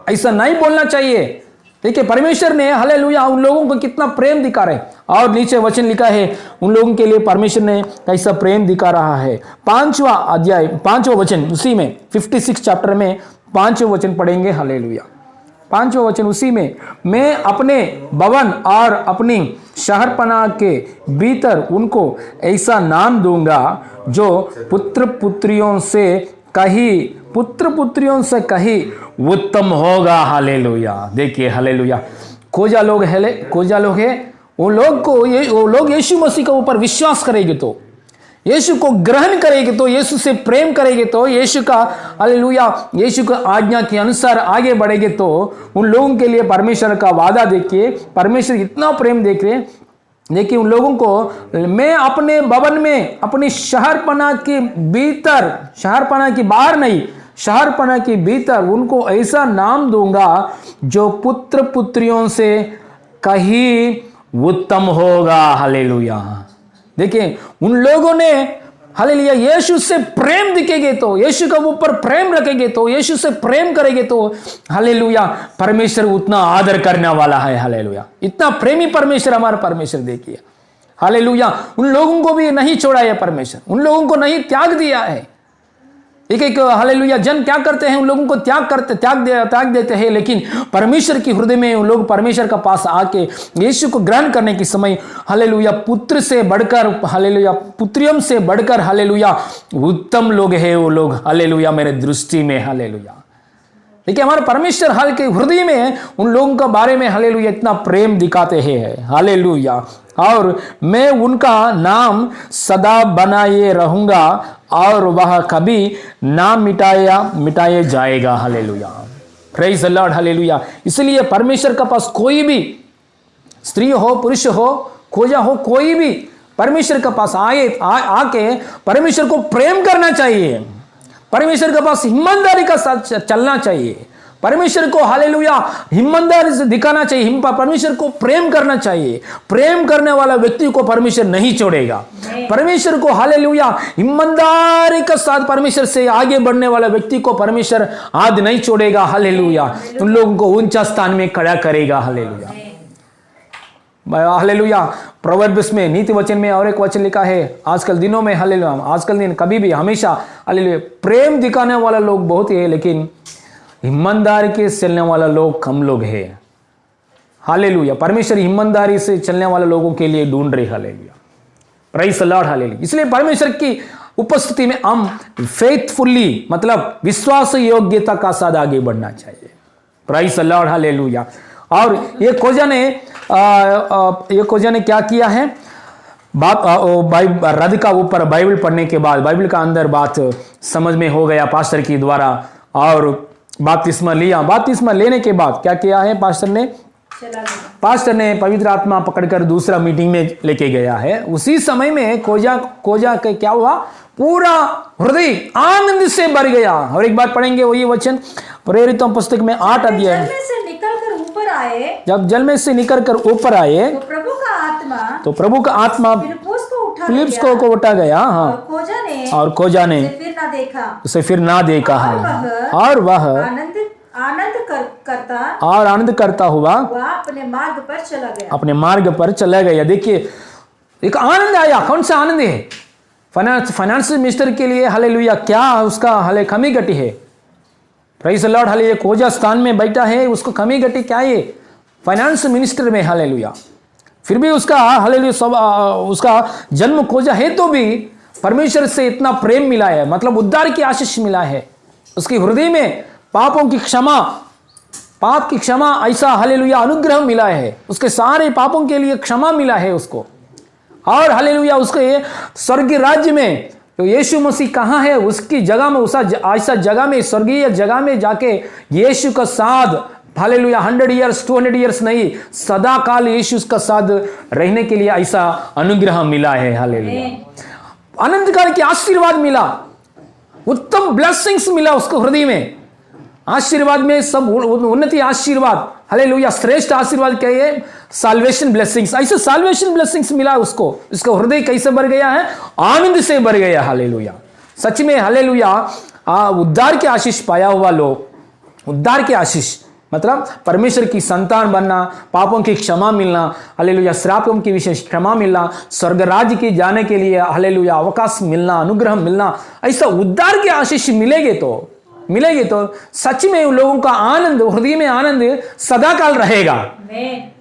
ऐसा नहीं बोलना चाहिए। देखिए परमेश्वर ने हालेलुया उन लोगों को कितना प्रेम दिखा रहे, और नीचे वचन लिखा है उन लोगों के लिए परमेश्वर ने कैसा प्रेम दिखा रहा है। 5वां अध्याय 5वां वचन उसी में 56 चैप्टर में 5वां वचन पढ़ेंगे। हालेलुया। 5वां वचन उसी में, मैं अपने भवन और अपनी शहरपनाह के भीतर उनको ऐसा नाम दूंगा जो पुत्र पुत्रियों से कहीं उत्तम होगा। हालेलुया। देखिए हालेलुया खोजा लोग है वो लोग यीशु मसीह के ऊपर विश्वास करेंगे तो, यीशु को ग्रहण करेंगे तो, यीशु से प्रेम करेंगे तो, यीशु का हालेलुया यीशु का आज्ञा के अनुसार आगे बढ़ेंगे तो उन लोगों के लिए परमेश्वर का वादा देखिए, परमेश्वर इतना प्रेम देखिए उन लोगों को मैं अपने भवन में, अपनी शहरपना के भीतर, शहरपना के बाहर नहीं, शहरपना के भीतर उनको ऐसा नाम दूंगा जो पुत्र पुत्रियों से कहीं उत्तम होगा। हालेलुया। देखिए उन लोगों ने हालेलुया यीशु से प्रेम दिखेंगे तो, यीशु के ऊपर प्रेम रखेंगे तो, यीशु से प्रेम करेंगे तो हालेलुया परमेश्वर उतना आदर करने वाला है। हालेलुया इतना प्रेमी परमेश्वर हमारा परमेश्वर देखिए। हालेलुया उन लोगों को भी नहीं छोड़ा है परमेश्वर, उन लोगों को नहीं त्याग दिया है। एक हालेलुया जन क्या करते हैं, उन लोगों को त्याग देते हैं, लेकिन परमेश्वर की हृदय में उन लोग परमेश्वर का पास आके यीशु को ग्रहण करने के समय हालेलुया पुत्र से बढ़कर, हालेलुया पुत्रियों से बढ़कर हालेलुया उत्तम लोग हैं वो लोग। हालेलुया मेरे दृष्टि में। हालेलुया देखिए हमारे परमेश्वर हाल के हृदय में उन लोगों का बारे में हालेलुया इतना प्रेम दिखाते हैं। हालेलुया और मैं उनका नाम सदा बनाए रहूंगा और वह कभी ना मिटाया जाएगा। Hallelujah praise the Lord. Hallelujah इसलिए परमेश्वर के पास कोई भी स्त्री हो, पुरुष हो, खोजा हो, कोई भी परमेश्वर के पास आके परमेश्वर को प्रेम करना चाहिए, परमेश्वर के पास ईमानदारी का साथ चलना चाहिए, परमेश्वर को हालेलुया ईमानदारी से दिखाना चाहिए, परमेश्वर को प्रेम करना चाहिए। प्रेम करने वाला व्यक्ति को परमेश्वर नहीं छोड़ेगा। परमेश्वर को हालेलुया ईमानदारी के साथ परमेश्वर से आगे बढ़ने वाला व्यक्ति को परमेश्वर आद नहीं छोड़ेगा। हालेलुया उन लोगों को ऊंचा स्थान में खड़ा करेगा। हालेलुया हालेलुया प्रोवर्ब्स में, नीति वचन में और एक वचन लिखा है, आजकल दिनों में हालेलुया, आजकल दिन कभी भी हमेशा हालेलुया प्रेम दिखाने वाला लोग बहुत है, लेकिन ईमानदारी के चलने वाला लोग कम लोग हैं। हालेलुया परमेश्वर ईमानदारी से चलने वाले लोगों के लिए ढूंढ रहे। Hallelujah praise the Lord. Hallelujah इसलिए परमेश्वर की उपस्थिति में हम फेथफुली मतलब विश्वास योग्यता का साथ आगे बढ़ना चाहिए। Praise the Lord. हालेलुया और ये खोजा ने क्या किया है, रद का ऊपर बाइबल पढ़ने के बाद बाइबल का अंदर बात समझ में हो गया पास्टर के द्वारा, और बपतिस्मा लिया। बपतिस्मा लेने के बाद क्या किया है पास्टर ने पवित्र आत्मा पकड़कर दूसरा मीटिंग में लेके गया है। उसी समय में खोजा के क्या हुआ, पूरा हृदय आनंद से भर गया। और एक बात पढ़ेंगे वही वचन प्रेरितों पुस्तक में 8 अध्याय, जब जल में से निकल कर ऊपर आए तो प्रभु का आत्मा फिलिप्स को उठा गया। हाँ और खोजा ने उसे फिर ना देखा। हाँ और वह आनंद करता हुआ अपने मार्ग पर चला गया। देखिए एक आनंद आया। कौन सा आनंद है? फाइनेंस मिनिस्टर के लिए हालेलुया क्या उसका कमी घटी है? Praise the Lord. हालेलुया खोजा स्थान में बैठा है, उसको कमी घटी क्या है? फाइनेंस मिनिस्टर में। हालेलुया फिर भी उसका हालेलुया उसका जन्म खोजा है तो भी परमेश्वर से इतना प्रेम मिला है, मतलब उद्धार की आशीष मिला है। उसके हृदय में पाप की क्षमा ऐसा हालेलुया अनुग्रह मिला है। उसके सारे पापों के लिए क्षमा मिला है उसको। और हालेलुया उसके स्वर्गीय राज्य में तो यीशु मसीह कहाँ है, उसकी जगह में ऐसा जगह में स्वर्गीय जगह में जाके यीशु का साथ हालेलुया 100 ईयर्स 200 ईयर्स नहीं, सदा काल यीशु का साथ रहने के लिए ऐसा अनुग्रह मिला है। हालेलुया अनंत काल की आशीर्वाद मिला, उत्तम ब्लेसिंग्स मिला उसको हृदय में। आशीर्वाद में सब उन्नति आशीर्वाद हालेलुया श्रेष्ठ आशीर्वाद क्या है? Salvation blessings. ऐसे साल्वेशन ब्लेसिंग्स मिला उसको। इसका हृदय कैसे भर गया है? आनंद से भर गया। हालेलुया सच में हालेलुया उद्धार की आशीष पाया हुआ लोग, उद्धार की आशीष मतलब परमेश्वर की संतान बनना, पापों की क्षमा मिलना, हालेलुया श्रापों की विशेष क्षमा मिलना, स्वर्ग राज्य की जाने के लिए हालेलुया अवकाश मिलना, अनुग्रह मिलना, ऐसा उद्धार की आशीष मिलेगी तो सच में उन लोगों का आनंद, हृदय में आनंद सदा काल रहेगा।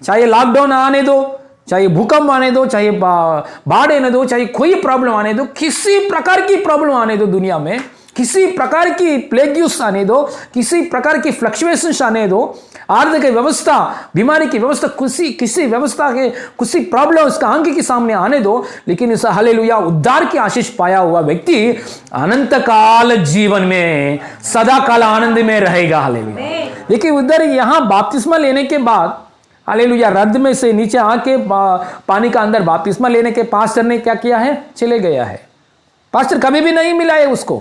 चाहे लॉकडाउन आने दो, चाहे भूकंप आने दो, चाहे बाढ़ आने दो, चाहे कोई प्रॉब्लम आने दो, किसी प्रकार की प्रॉब्लम आने दो दुनिया में, किसी प्रकार की प्लेग्यूस आने दो, किसी प्रकार की फ्लक्चुएशंस आने दो, आर्थिक व्यवस्था, बीमारी की व्यवस्था, किसी व्यवस्था के किसी प्रॉब्लम उसका आंख के सामने आने दो, लेकिन इस हालेलुया उद्धार की आशीष पाया हुआ व्यक्ति अनंत काल जीवन में सदा काल आनंद में रहेगा। हालेलुया। देखिए उधर यहां बपतिस्मा लेने के बाद हालेलुया रद्द में से नीचे आके पानी का अंदर बपतिस्मा लेने के पास्टर ने क्या किया है, चले गया है। पास्टर कभी भी नहीं मिला है उसको,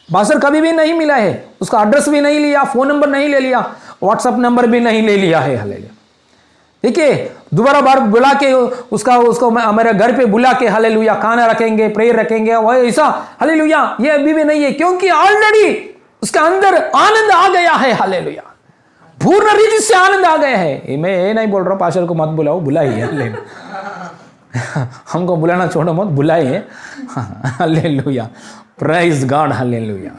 पास्टर कभी भी नहीं मिला है, उसका एड्रेस भी नहीं लिया, फोन नंबर नहीं ले लिया, व्हाट्सएप नंबर भी नहीं ले लिया है। हालेलुया। देखिए दोबारा बार बुला के उसको हमारे घर पे बुला के हालेलुया खाना रखेंगे, प्रेयर रखेंगे, वह ऐसा हालेलुया ये अभी भी नहीं है, क्योंकि ऑलरेडी उसके अंदर आनंद आ गया है। हालेलुया। पूर्ण रीति से आनंद आ गया है। मैं ये नहीं बोल रहा हूं पास्टर को मत बुलाओ, बुलाइए, हमको बुलाना छोड़ो मत, बुलाइए। Hallelujah, praise God, hallelujah.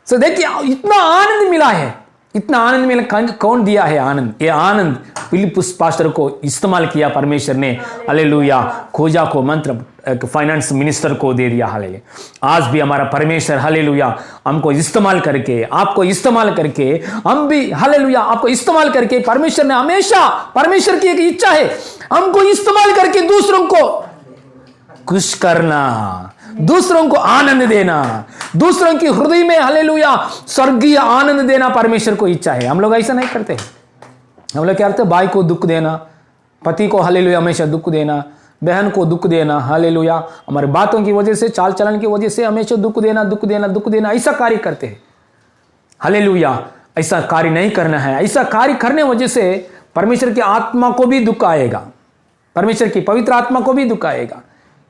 So देखिए इतना आनंद मिला है, इतना आनंद मिला, कौन दिया है आनंद? ये आनंद फिलिप्पुस पास्टर को इस्तेमाल किया परमेश्वर ने। हालेलुया। खोजा को मंत्र फाइनेंस मिनिस्टर को दे दिया। हालेलुया। आज भी हमारा परमेश्वर हालेलुया हमको इस्तेमाल करके, आपको इस्तेमाल करके, हम भी हालेलुया आपको इस्तेमाल करके, परमेश्वर ने हमेशा, परमेश्वर की एक इच्छा है हमको इस्तेमाल करके दूसरों को खुश करना, दूसरों को आनंद देना, दूसरों की हृदय में हालेलुया स्वर्गीय आनंद देना परमेश्वर को इच्छा है। हम लोग ऐसा नहीं करते। हम लोग क्या करते? भाई को दुख देना, पति को हालेलुया हमेशा दुख देना, बहन को दुख देना, हालेलुया हमारे बातों की वजह से, चाल चलन की वजह से हमेशा दुख देना, दुख देना, दुख देना, ऐसा कार्य करते हैं। हालेलुया ऐसा कार्य नहीं करना है। ऐसा कार्य करने वजह से परमेश्वर की आत्मा को भी दुख आएगा, परमेश्वर की पवित्र आत्मा को भी दुख आएगा।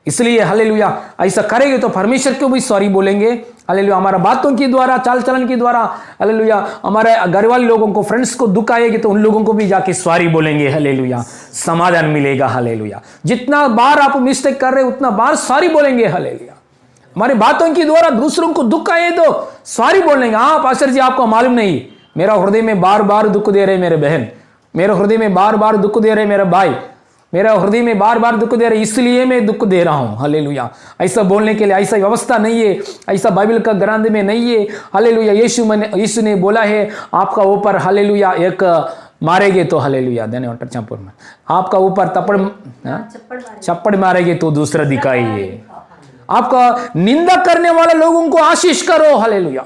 इसलिए हालेलुया ऐसा करेंगे तो परमेश्वर को भी सॉरी बोलेंगे। हालेलुया हमारा बातों के द्वारा, चाल चलन के द्वारा हालेलुया हमारे घर वाले लोगों को, फ्रेंड्स को दुख आएगी तो उन लोगों को भी जाके सॉरी बोलेंगे। हालेलुया समाधान मिलेगा। हालेलुया जितना बार आप मिस्टेक कर रहे उतना बार सॉरी बोलेंगे। हालेलुया हमारी बातों के द्वारा दूसरों को दुख आए तो सॉरी बोलेंगे। हाँ पास्टर जी आपको मालूम नहीं, मेरा हृदय में बार बार दुख दे रहे मेरे बहन, मेरे हृदय में बार बार दुख दे रहे मेरा भाई, मेरा हृदय में बार बार दुख दे रहे, इसलिए मैं दुख दे रहा हूं। हालेलुया ऐसा बोलने के लिए ऐसा व्यवस्था नहीं है, ऐसा बाइबल का ग्रंथ में नहीं है। हालेलुया यीशु ने बोला है आपका ऊपर हालेलुया एक मारेंगे तो हालेलुया धन्यवाद चंपुर में आपका ऊपर चप्पड़ मारेंगे तो दूसरा दिखाइए, आपका निंदा करने वाले लोगों को आशीष करो। हालेलुया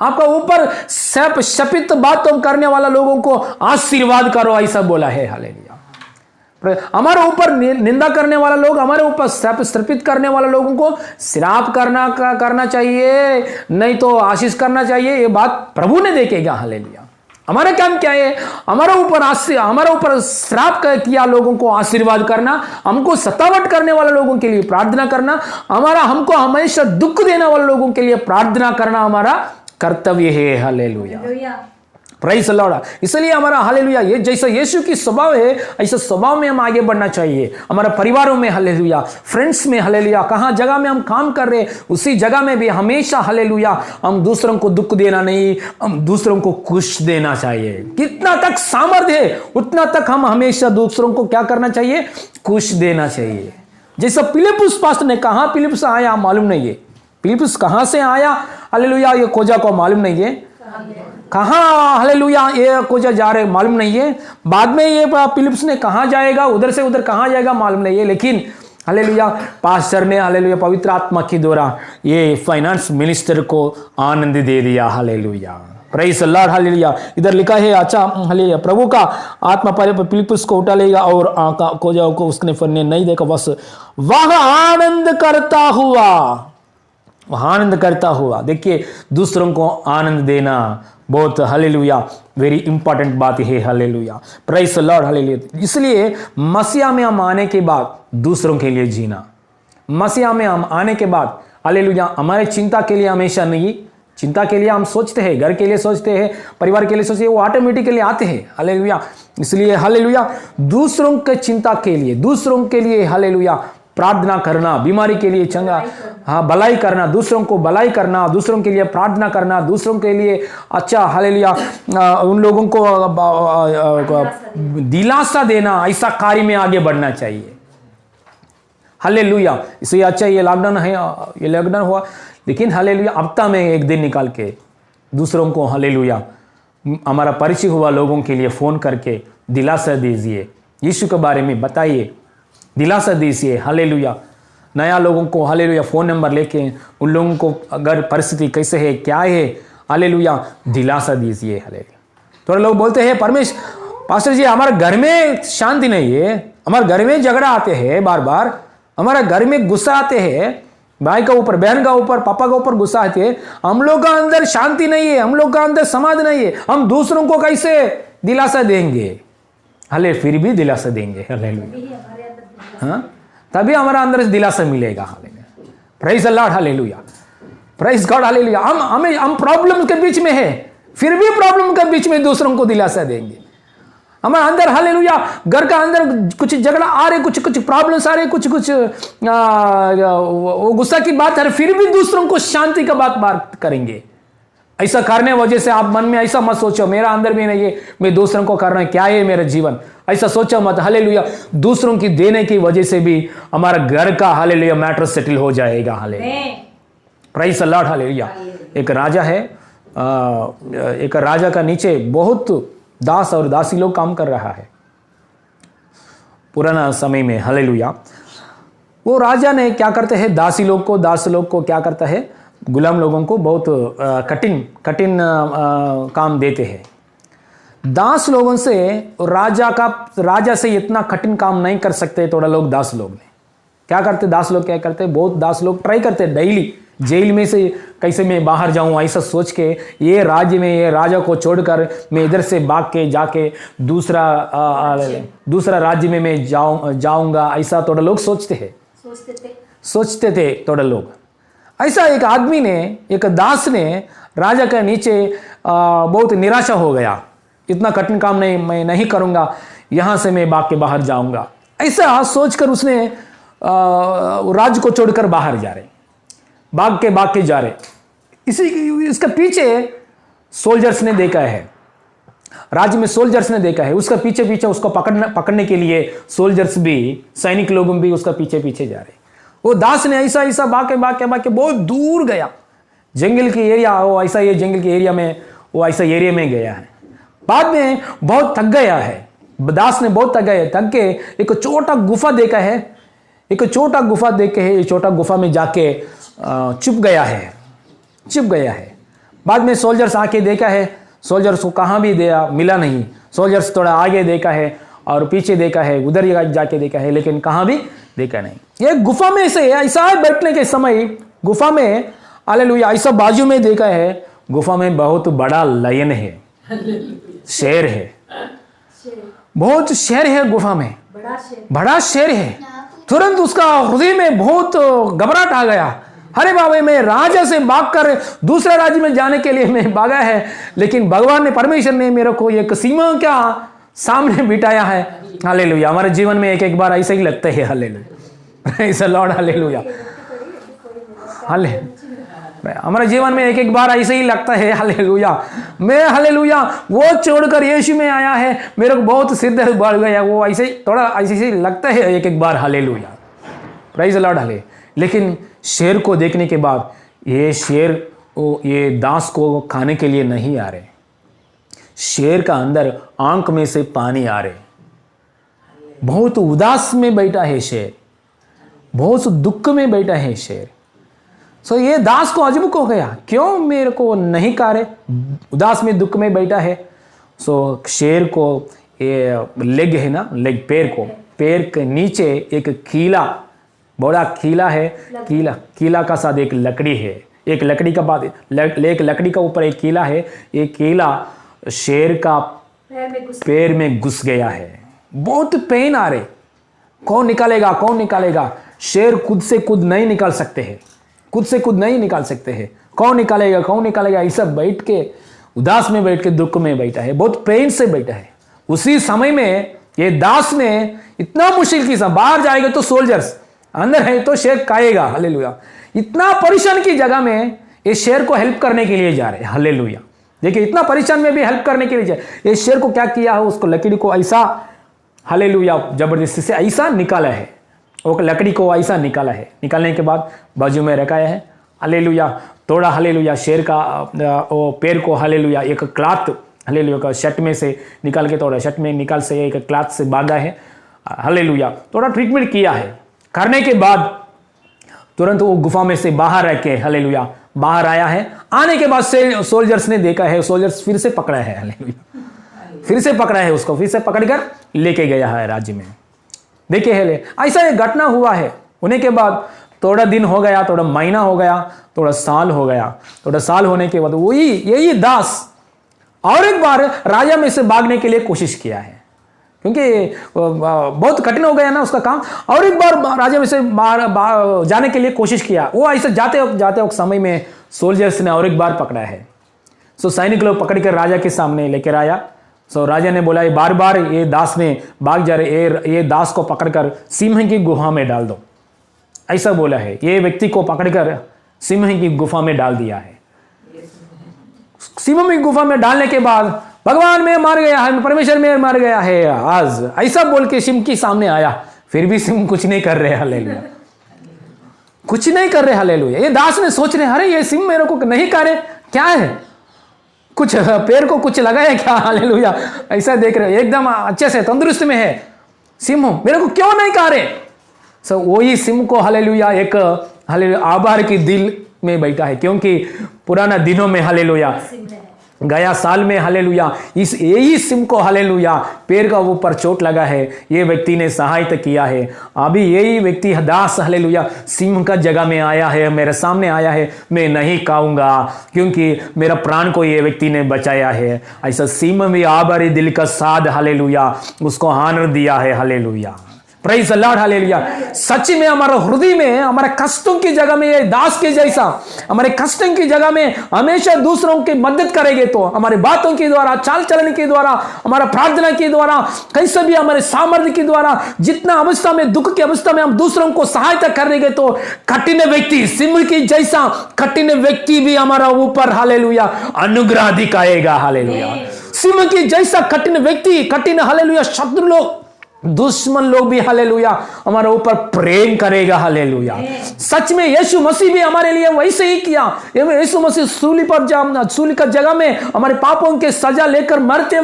आपका ऊपर शपित बातों करने वाला लोगों को आशीर्वाद करो, ऐसा बोला है। हालेलुया हमारे ऊपर निंदा करने वाला लोग, हमारे ऊपर श्रापित करने वाले लोगों को श्राप करना चाहिए, नहीं तो आशीष करना चाहिए। ये बात प्रभु ने देखेगा। हालेलुया हमारा काम क्या है? हमारे ऊपर श्राप किया लोगों को आशीर्वाद करना, हमको सतावट करने वाले लोगों के लिए प्रार्थना करना, हमको हमेशा दुख देने वाले लोगों के लिए प्रार्थना करना हमारा कर्तव्य है। Hallelujah praise the Lord. इसलिए हमारा हालेलुया ये जैसा यीशु की स्वभाव है ऐसा स्वभाव में हम आगे बढ़ना चाहिए। हमारा परिवारों में हालेलुया, फ्रेंड्स में हालेलुया, कहाँ जगह में हम काम कर रहे उसी जगह में भी हमेशा हालेलुया हम दूसरों को दुख देना नहीं, हम दूसरों को खुश देना चाहिए। कितना तक सामर्थ्य है उतना तक हम हमेशा दूसरों को क्या करना चाहिए? खुश देना चाहिए। जैसा फिलिप्पुस पास्टर ने कहा, फिलिप्पुस आया मालूम नहीं है, फिलिप्पुस कहाँ से आया हालेलुया ये खोजा को मालूम नहीं है, कहाँ हालेलुया ये खोजा जा रहे मालूम नहीं है, बाद में ये फिलिप्पुस ने कहाँ जाएगा, उधर से उधर कहाँ जाएगा मालूम नहीं है, लेकिन हालेलुया पास्टर ने हालेलुया पवित्र आत्मा के द्वारा ये फाइनेंस मिनिस्टर को आनंद दे दिया। Hallelujah praise the Lord. Hallelujah इधर लिखा है अच्छा हालेलुया प्रभु का आत्मा पर फिलिप्पुस को उठा लेगा और खोजा को उसने फरने नहीं देखा, बस वह आनंद करता हुआ। देखिए दूसरों को आनंद देना बहुत हालेलुया वेरी इंपॉर्टेंट बात है। Hallelujah praise the Lord. Hallelujah इसलिए मसीहा में हम आने के बाद दूसरों के लिए जीना, मसीहा में हम आने के बाद हालेलुया हमारे चिंता के लिए हमेशा नहीं, चिंता के लिए हम सोचते हैं, घर के लिए सोचते हैं, परिवार के लिए सोचते हैं, वो ऑटोमेटिकली आते हैं। हालेलुया इसलिए हालेलुया दूसरों के चिंता के लिए, दूसरों के लिए हालेलुया प्रार्थना करना, बीमारी के लिए चंगा भलाई करना, दूसरों को भलाई करना, दूसरों के लिए प्रार्थना करना, दूसरों के लिए अच्छा हालेलुया उन लोगों को दिलासा देना, ऐसा कार्य में आगे बढ़ना चाहिए। हालेलुया। इससे अच्छा ये लॉकडाउन है, ये लॉकडाउन हुआ, लेकिन हालेलुया हफ्ता में एक दिन निकाल के दूसरों को हालेलुया हमारा परिचय हुआ लोगों के लिए फ़ोन करके दिलासा दीजिए, यीशु के बारे में बताइए, दिलासा दीजिए। हालेलुया नया लोगों को हालेलुया फ़ोन नंबर लेके उन लोगों को अगर परिस्थिति कैसे है क्या है हालेलुया दिलासा दीजिए। हालेलुया। थोड़े लोग बोलते हैं पास्टर जी हमारे घर में शांति नहीं है, हमारे घर में झगड़ा आते हैं, बार बार हमारे घर में गुस्सा आते हैं, भाई का ऊपर, बहन का ऊपर, पापा का ऊपर गुस्सा आते हैं, हम लोग का अंदर शांति नहीं है, हम लोग का अंदर समाध नहीं है, हम दूसरों को कैसे दिलासा देंगे? हले फिर भी दिलासा देंगे। हालेलुया। हाँ तभी हमारा अंदर दिलासा मिलेगा। Hallelujah. Praise the Lord. Hallelujah. Praise God. Hallelujah. हम प्रॉब्लम के बीच में है, फिर भी प्रॉब्लम के बीच में दूसरों को दिलासा देंगे। हमारे अंदर हालेलुया घर का अंदर कुछ झगड़ा आ रहे, कुछ प्रॉब्लम्स आ रहे, कुछ वो गुस्सा की बात है, फिर भी दूसरों को शांति का बात करेंगे। ऐसा करने वजह से आप मन में ऐसा मत सोचो मेरा अंदर भी नहीं है, मैं दूसरों को करना है, क्या है मेरा जीवन, ऐसा सोचो मत। हालेलुया। दूसरों की देने की वजह से भी हमारा घर का हालेलुया मैटर सेटल हो जाएगा। Hallelujah. Praise the Lord. Hallelujah. एक राजा है, एक राजा का नीचे बहुत दास और दासी लोग काम कर रहा है पुराना समय में। हालेलुया। वो राजा ने क्या करते हैं, दास लोग को क्या करता है, गुलाम लोगों को बहुत कठिन काम देते हैं। दास लोगों से राजा से इतना कठिन काम नहीं कर सकते थोड़ा लोग। दास लोग ने क्या करते, बहुत दास लोग ट्राई करते डेली, जेल में से कैसे मैं बाहर जाऊं, ऐसा सोच के ये राज्य में ये राजा को छोड़कर मैं इधर से भाग के जाके दूसरा राज्य में मैं जाऊंगा, ऐसा थोड़ा लोग सोचते थे थोड़ा लोग। ऐसा एक आदमी ने, एक दास ने राजा के नीचे बहुत निराशा हो गया, इतना कठिन काम मैं नहीं करूंगा, यहां से मैं भाग के बाहर जाऊंगा, ऐसा सोचकर उसने राज्य को छोड़कर बाहर भाग के जा रहे। इसका पीछे सोल्जर्स ने देखा है, राज्य में सोल्जर्स ने देखा है, उसका पीछे उसको पकड़ने के लिए सोल्जर्स भी, सैनिक लोग भी उसका पीछे जा रहे। वो दास ने ऐसा भाग के बहुत दूर गया, जंगल की एरिया, वो ऐसा ये जंगल के एरिया में, वो ऐसा एरिया में गया है। बाद में बहुत थक गया है, दास ने बहुत थक के एक छोटा गुफा देखा है, छोटा गुफा में जाके चुप गया है। बाद में सोल्जर्स आके देखा है, सोल्जर्स को कहाँ भी मिला नहीं। सोल्जर्स थोड़ा आगे देखा है और पीछे देखा है, उधर जाके देखा है, लेकिन कहाँ भी देखा नहीं। ये गुफा में से ऐसा बैठने के समय गुफा में हालेलुया ऐसा बाजू में देखा है, गुफा में बहुत बड़ा लायन है, शेर है, बहुत शेर है गुफा में, बड़ा शेर है। तुरंत उसका हृदय में बहुत घबराहट आ गया। अरे बाबा, मैं राजा से भागकर दूसरे राज्य में जाने के लिए मैं भागा है, लेकिन भगवान ने, परमेश्वर ने मेरे को एक सीमा क्या सामने बिठाया है। हालेलुया। हमारे जीवन में एक बार ऐसा ही लगता है। Hallelujah. Praise the Lord. Hallelujah. हमारे जीवन में एक बार ऐसे ही लगता है। हालेलुया। मैं हालेलुया वो छोड़कर यीशु में आया है, मेरे को बहुत सिर दर्द बढ़ गया, वो ऐसे ही लगता है एक बार। Hallelujah. Praise the Lord. Hallelujah. लेकिन शेर को देखने के बाद ये दास को खाने के लिए नहीं आ रहे, शेर का अंदर आंख में से पानी आ रहे, बहुत उदास में बैठा है शेर, बहुत दुख में बैठा है शेर। सो ये दास को अजब हो गया, क्यों मेरे को नहीं खा रहे, उदास में दुख में बैठा है। सो शेर को ये लेग है ना, लेग, पैर के नीचे एक कीला, बड़ा कीला है, कीला का साथ एक लकड़ी है, एक लकड़ी का बाद एक लकड़ी का ऊपर एक कीला है, ये कीला शेर का पैर में घुस गया है, बहुत पेन आ रहे। कौन निकालेगा? शेर खुद से खुद नहीं निकाल सकते हैं, कौन निकालेगा? ऐसा बैठ के उदास में बैठ के दुख में बैठा है, बहुत पेन से बैठा है। उसी समय में ये दास ने इतना मुश्किल की बाहर जाएगा तो सोल्जर्स, अंदर है तो शेर खाएगा। हालेलुया। इतना परेशान की जगह में ये शेर को हेल्प करने के लिए जा रहे हैं। हालेलुया। देखिए, इतना परेशान में भी हेल्प करने के लिए जा रहे। ये शेर को क्या किया है, उसको लकड़ी को ऐसा हालेलुया जबरदस्ती से ऐसा निकाला है, वो लकड़ी को ऐसा निकाला है, निकालने के बाद बाजू में रखाया है। हालेलुया। थोड़ा हालेलुया शेर का वो पैर को हालेलुया एक क्लॉथ हालेलुया का शर्ट में से निकाल के, थोड़ा शर्ट में निकाल से एक क्लॉथ से बांधा है। हालेलुया। थोड़ा ट्रीटमेंट किया है, करने के बाद तुरंत वो गुफा में से बाहर रह के हालेलुया बाहर आया है। आने के बाद से सोल्जर्स ने देखा है, सोल्जर्स फिर से पकड़ा है, हालेलुया फिर से पकड़ा है उसको, फिर से पकड़कर लेके गया है राज्य में। देखिए हेले ऐसा एक घटना हुआ है। होने के बाद थोड़ा दिन हो गया, थोड़ा महीना हो गया, थोड़ा साल हो गया। थोड़ा साल होने के बाद वही यही दास और एक बार राजा में से भागने के लिए कोशिश किया है, क्योंकि बहुत कठिन हो गया ना उसका काम। और एक बार राजा में से जाने के लिए कोशिश किया। वो ऐसे जाते वक्त समय में सोल्जर्स ने और एक बार पकड़ा है। सो सैनिक लोग पकड़कर राजा के सामने लेकर आया। सो राजा ने बोला बार बार ये दास में भाग जा रहे, ये दास को पकड़कर सिंह की गुफा में डाल दो, ऐसा बोला है। ये व्यक्ति को पकड़कर सिंह की गुफा में डाल दिया है। सिंह की गुफा में डालने के बाद भगवान में मार गया है, परमेश्वर में मार गया है आज, ऐसा बोल के सिंह के सामने आया। फिर भी सिंह कुछ नहीं कर रहे, हालेलुया कुछ नहीं कर रहे, हालेलुया। ये दास ने सोच रहे अरे ये सिंह मेरे को नहीं करे, क्या है कुछ पैर को कुछ लगाया क्या, हालेलुया ऐसा देख रहे एकदम अच्छे से तंदुरुस्त में है सिंह, मेरे को क्यों नहीं खा रहे। सो वही सिंह को हालेलुया एक हालेलुया आभार की दिल में बैठा है, क्योंकि पुराना दिनों में हालेलुया गया साल में हालेलुया इस यही सिंह को हालेलुया पैर का ऊपर चोट लगा है, ये व्यक्ति ने सहायता किया है। अभी यही व्यक्ति दास हालेलुया सिंह का जगह में आया है, मेरे सामने आया है, मैं नहीं खाऊंगा क्योंकि मेरा प्राण को ये व्यक्ति ने बचाया है। ऐसा सिंह भी आभारी दिल का साथ हालेलुया उसको आनंद दिया है, hallelujah praise the Lord, hallelujah. सच में हमारा हृदय में हमारे कष्टों की जगह में ये दास के जैसा हमारे कष्टों की जगह में हमेशा दूसरों की मदद करेंगे तो हमारे बातों के द्वारा, चाल चलन के द्वारा, हमारा प्रार्थना के द्वारा, कैसे भी हमारे सामर्थ्य के द्वारा, जितना अवस्था में दुख की अवस्था में हम दूसरों को सहायता करेंगे तो कठिन व्यक्ति सिंह की जैसा कठिन व्यक्ति भी हमारा ऊपर हालेलुया अनुग्रह दिखाएगा, हालेलुया। सिंह की जैसा कठिन व्यक्ति, कठिन हालेलुया शत्रु लोग, दुश्मन लोग भी हालेलुया हमारे ऊपर प्रेम करेगा, हालेलुया। सच में यीशु मसीह भी हमारे लिए वैसे ही किया। यीशु मसीह सूली का जगह में हमारे पापों के सजा लेकर मरते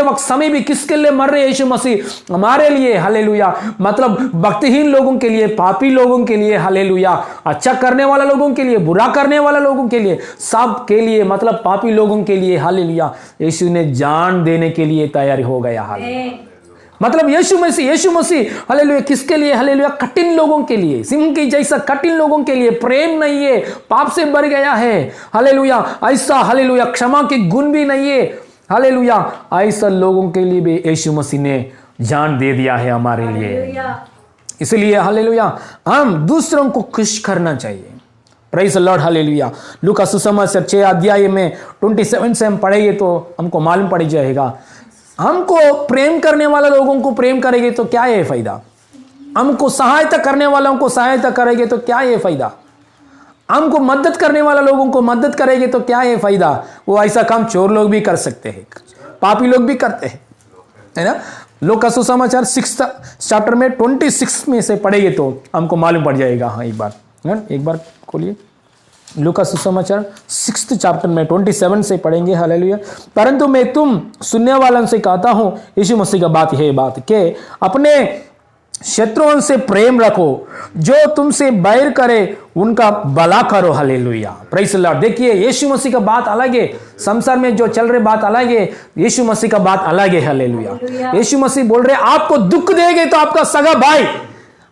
वक्त समय भी किसके लिए मर रहे यीशु मसीह हमारे लिए, हालेलुया। मतलब भक्तिहीन लोगों के लिए, पापी लोगों के लिए, हालेलुया। अच्छा करने वाला लोगों के लिए, बुरा करने वाला लोगों के लिए, सब के लिए, मतलब पापी लोगों के लिए, हालेलुया यीशु ने जान देने के लिए तैयार हो गया, हालेलुया। मतलब यीशु मसीह हालेलुया किसके लिए, हालेलुया कठिन लोगों के लिए, सिंह की जैसा कठिन लोगों के लिए। प्रेम नहीं है, पाप से भर गया है, हालेलुया ऐसा, हालेलुया क्षमा के गुण भी नहीं है, हालेलुया ऐसा लोगों के लिए भी यीशु मसीह ने जान दे दिया है हमारे लिए। इसलिए हालेलुया हम दूसरों को खुश करना चाहिए। Praise the Lord, hallelujah. लूका सुसमाचार 6 अध्याय में 27 से हम पढ़ेंगे तो हमको मालूम पड़ जाएगा। हमको प्रेम करने वाले लोगों को प्रेम करेंगे तो क्या है फायदा, हमको सहायता करने वालों को सहायता करेंगे तो क्या है फायदा, हमको मदद करने वाले लोगों को मदद करेंगे तो क्या है फायदा। वो ऐसा काम चोर लोग भी कर सकते हैं, पापी लोग भी करते हैं, है ना। लूका सुसमाचार 6 चैप्टर में 26 में से पढ़ेंगे तो हमको मालूम पड़ जाएगा। हाँ एक बार खोलिए लूका सुसमाचार 6 चैप्टर में 27 से पढ़ेंगे, हालेलुया। परंतु मैं तुम सुनने वालों से कहता हूं, यीशु मसीह का बात है बात के अपने शत्रुओं से प्रेम रखो, जो तुमसे बैर करे उनका भला करो, हालेलुया प्रेज़ द लॉर्ड। देखिए यीशु मसीह का बात अलग है, संसार में जो चल रहे बात अलग है, यीशु मसीह का बात अलग है, हालेलुया। यीशु मसीह बोल रहे आपको दुख देंगे तो आपका सगा भाई,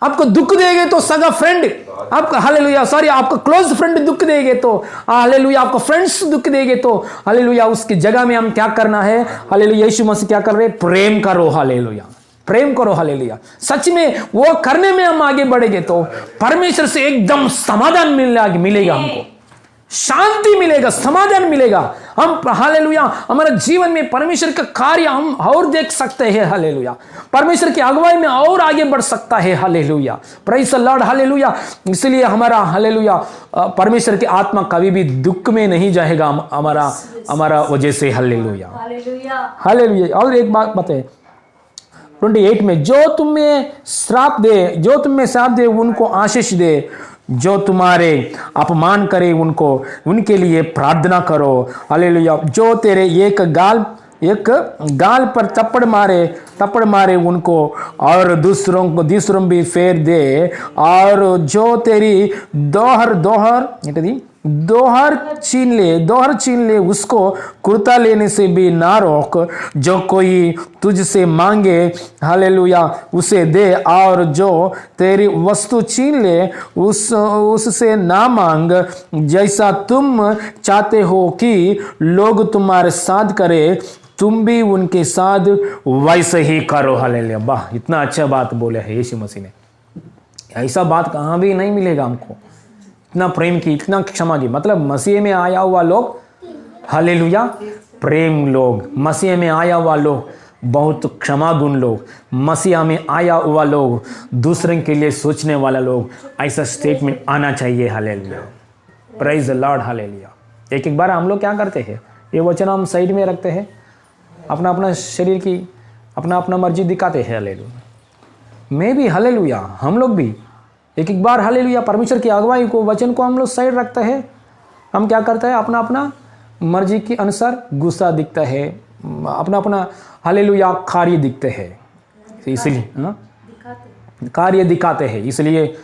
आपको दुख देंगे तो सगा फ्रेंड, आपका हालेलुया आपका क्लोज फ्रेंड दुख देंगे तो हालेलुया, आपका फ्रेंड्स दुख देंगे तो हालेलुया उसकी जगह में हम क्या करना है, हालेलुया यीशु मसीह क्या कर रहे हैं, प्रेम करो, हालेलुया प्रेम करो, हालेलुया। सच में वो करने में हम आगे बढ़ेंगे तो परमेश्वर से एकदम समाधान मिलेगा, हमको शांति मिलेगा, समाधान मिलेगा। हम हालेलुया हमारे जीवन में परमेश्वर का कार्य हम और देख सकते हैं, हालेलुया परमेश्वर की अगुवाई में और आगे बढ़ सकता है, hallelujah praise the Lord, hallelujah. इसलिए हमारा हालेलुया परमेश्वर की आत्मा कभी भी दुख में नहीं जाएगा हमारा वजह से, हालेलुया हालेलुया। और एक बात बताए 28 में, जो तुम्हें श्राप दे उनको आशीष दे, जो तुम्हारे अपमान करे उनके लिए प्रार्थना करो। हालेलुया। जो तेरे एक गाल पर थप्पड़ मारे उनको और दूसरों भी फेर दे, और जो तेरी दोहर छीन ले उसको कुर्ता लेने से भी ना रोक। जो कोई तुझसे मांगे हालेलुया उसे दे, और जो तेरी वस्तु छीन ले उससे ना मांग। जैसा तुम चाहते हो कि लोग तुम्हारे साथ करे, तुम भी उनके साथ वैसे ही करो। हालेलुया। वाह, इतना अच्छा बात बोले है यीशु मसीह ने। ऐसा बात कहाँ भी नहीं मिलेगा हमको। इतना प्रेम की, इतना क्षमा की, मतलब मसीह में आया हुआ लोग, हालेलुया, प्रेम लोग, मसीह में आया हुआ लोग, बहुत क्षमा गुण लोग, मसीह में आया हुआ लोग, दूसरे के लिए सोचने वाला लोग, ऐसा स्टेटमेंट आना चाहिए। Hallelujah, praise the Lord. Hallelujah. एक बार हम लोग क्या करते हैं, ये वचन हम साइड में रखते हैं, अपना शरीर की अपना मर्जी दिखाते हैं। हालेलुया। मैं भी, हालेलुया, हम लोग भी एक बार, हालेलुया, परमेश्वर की अगुवाई को, वचन को हम लोग साइड रखते हैं। हम क्या करते हैं, अपना मर्जी के अनुसार गुस्सा दिखता है, अपना हालेलुया कार्य दिखते हैं, इसलिए कार्य दिखाते हैं। इसलिए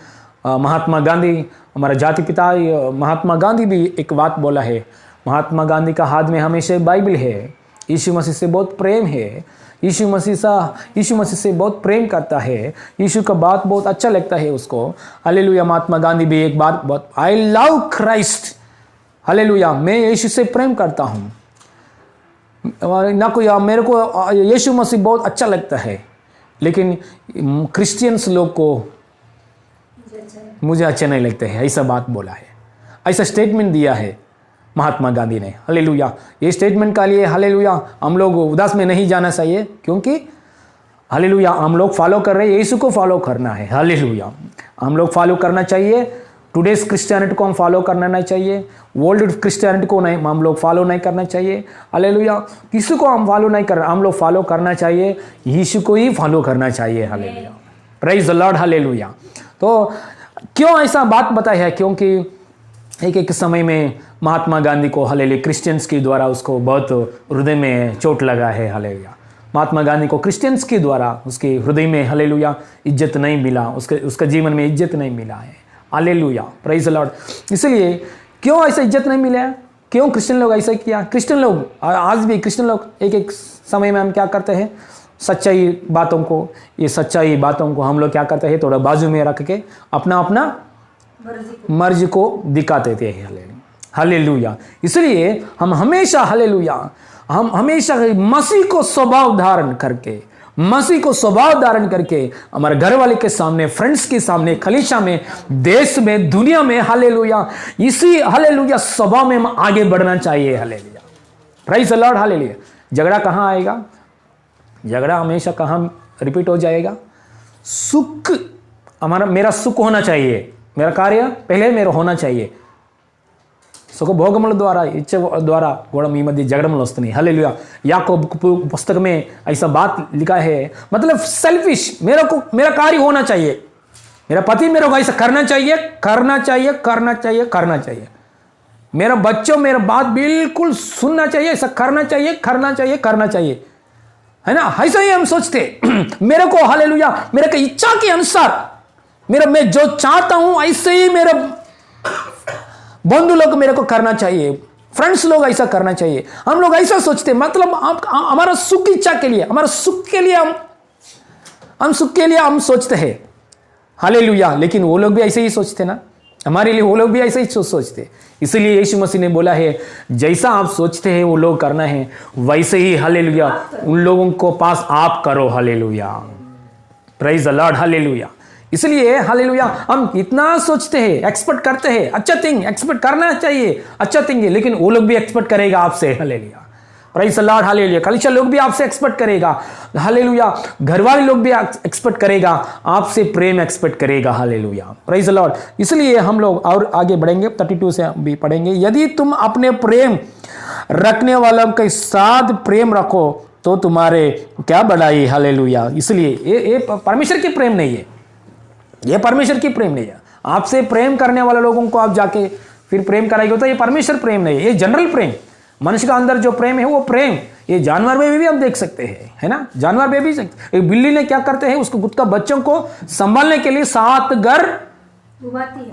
महात्मा गांधी, हमारा जाति पिता महात्मा गांधी भी एक बात बोला है। महात्मा गांधी का हाथ में हमेशा बाइबल है। यीशु मसीह से बहुत प्रेम है, यीशु मसीह से बहुत प्रेम करता है, यीशु का बात बहुत अच्छा लगता है उसको। हालेलुया। महात्मा गांधी भी एक बात बहुत, आई लव क्राइस्ट, हालेलुया, मैं यीशु से प्रेम करता हूँ ना, कोई मेरे को यीशु मसीह बहुत अच्छा लगता है, लेकिन क्रिश्चियंस लोग को मुझे अच्छे नहीं लगते हैं, ऐसा बात बोला है, ऐसा स्टेटमेंट दिया है महात्मा गांधी ने। हालेलुया। ये स्टेटमेंट का लिए, हालेलुया, हम लोग उदास में नहीं जाना चाहिए, क्योंकि हालेलुया हम लोग फॉलो कर रहे हैं, यीशु को फॉलो करना है। हालेलुया। हम लोग फॉलो करना चाहिए, टुडेस क्रिश्चियनिटी को हम फॉलो करना नहीं चाहिए, वर्ल्ड क्रिश्चियनिटी को नहीं हम लोग फॉलो नहीं करना चाहिए। हालेलुया। किसी को हम फॉलो नहीं कर रहे, हम लोग फॉलो करना चाहिए, यीशु को ही फॉलो करना चाहिए। Hallelujah. Praise the Lord. Hallelujah. तो क्यों ऐसा बात बताई है, क्योंकि एक समय में महात्मा गांधी को, हालेलुया, क्रिश्चियंस के द्वारा उसको बहुत हृदय में चोट लगा है। हालेलुया। महात्मा गांधी को क्रिश्चियंस के द्वारा उसके हृदय में, हालेलुया, इज्जत नहीं मिला, उसका जीवन में इज्जत नहीं मिला है। हालेलुया। Praise the Lord. इसलिए क्यों ऐसा इज्जत नहीं मिला, क्यों क्रिश्चियन लोग ऐसा किया? क्रिश्चियन लोग आज भी, क्रिश्चियन लोग एक समय में हम क्या करते हैं, सच्चाई बातों को हम लोग क्या करते हैं, थोड़ा बाजू में रख के अपना मर्जी को दिखाते थे। हालेलुया। इसलिए हम हमेशा, हालेलुया, हम हमेशा मसीह को स्वभाव धारण करके हमारे घर वाले के सामने, फ्रेंड्स के सामने, कलीसिया में, देश में, दुनिया में, हालेलुया, इसी हालेलुया स्वभाव में हम आगे बढ़ना चाहिए। Hallelujah. Praise the Lord. Hallelujah. झगड़ा कहाँ आएगा? झगड़ा हमेशा कहाँ रिपीट हो जाएगा? सुख, मेरा सुख होना चाहिए, मेरा कार्य पहले मेरा होना चाहिए. సుఖభోగముల ద్వారా ఇచ్చ ద్వారా కూడా మీ మధ్య జగడములు వస్తున్నాయి. హల్లెలూయా. याकूब पुस्तक में ऐसा बात लिखा है, मतलब सेल्फिश, मेरा कार्य होना चाहिए, मेरा पति मेरे को ऐसा करना चाहिए, मेरा बच्चों मेरा बात बिल्कुल सुनना चाहिए, ऐसा करना चाहिए, है ना. ऐसा ही हम सोचते मेरे को, हालेलुया, मेरे को इच्छा के अनुसार मैं जो चाहता हूं ऐसे ही मेरे बंधु लोग मेरे को करना चाहिए, फ्रेंड्स लोग ऐसा करना चाहिए. हम लोग ऐसा सोचते, मतलब हमारा सुख की इच्छा के लिए, हमारा सुख के लिए हम सोचते हैं. हालेलुया. लेकिन वो लोग भी ऐसे ही सोचते ना, हमारे लिए वो लोग भी ऐसे ही सोचते. इसलिए यीशु मसीह ने बोला है, जैसा आप सोचते हैं वो लोग करना है, वैसे ही हालेलुया उन लोगों को पास आप करो. Hallelujah. Praise the Lord. Hallelujah. इसलिए हालेलुया हम इतना सोचते हैं, एक्सपेक्ट करते हैं, अच्छा थिंग एक्सपेक्ट करना चाहिए, अच्छा थिंग है, लेकिन वो लोग भी एक्सपेक्ट करेगा आपसे. Hallelujah. Praise the Lord. Hallelujah. कलीसिया लोग भी आपसे एक्सपेक्ट करेगा. हालेलुया. घरवाले लोग भी एक्सपेक्ट करेगा, आपसे प्रेम एक्सपेक्ट करेगा. हालेलुया. Praise the Lord. इसलिए हम लोग और आगे बढ़ेंगे, 32 से भी पढ़ेंगे. यदि तुम अपने प्रेम रखने वालों के साथ प्रेम रखो तो तुम्हारे क्या बढ़ाई। हालेलुया। इसलिए ये परमेश्वर की प्रेम नहीं है, ये परमेश्वर की प्रेम नहीं है। आपसे प्रेम करने वाले लोगों को आप जाके फिर प्रेम कराएंगे तो ये परमेश्वर प्रेम नहीं है, ये जनरल प्रेम। मनुष्य का अंदर जो प्रेम है वो प्रेम ये जानवर में भी हम देख सकते हैं, है ना। जानवर में भी एक बिल्ली ने क्या करते हैं, उसको खुद का बच्चों को संभालने के लिए 7 घर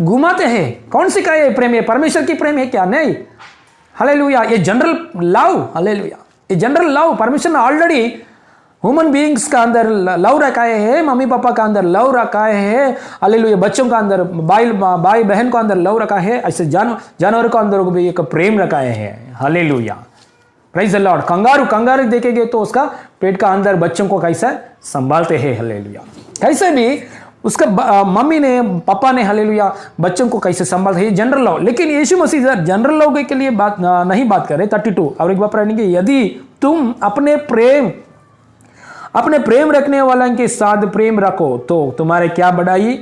घुमाते हैं। कौन सी का ये प्रेम है, परमेश्वर की प्रेम है क्या? नहीं। हालेलुया। ये जनरल लव, हालेलुया, ये जनरल लव। परमेश्वर ने ऑलरेडी ह्यूमन बीइंग्स का अंदर लव रखाए है, मम्मी पापा का अंदर लव रखा है, हालेलुया, बच्चों का अंदर भाई बहन को अंदर लव रखा है, ऐसे जानवर को अंदर को भी एक प्रेम रखाए है। Hallelujah, praise the Lord. Kangaroo देखेंगे तो उसका पेट का अंदर बच्चों को कैसा संभालते हैं। हालेलुया। कैसे भी उसका मम्मी ने पापा ने, हालेलुया, बच्चों को कैसे संभालते हैं, जनरल लव। लेकिन यीशु मसीह जनरल लव के लिए नहीं बात कर रहे। 32 और एक बार पढ़ेंगे, यदि तुम अपने प्रेम रखने वाला के साथ प्रेम रखो तो तुम्हारे क्या बढ़ाई,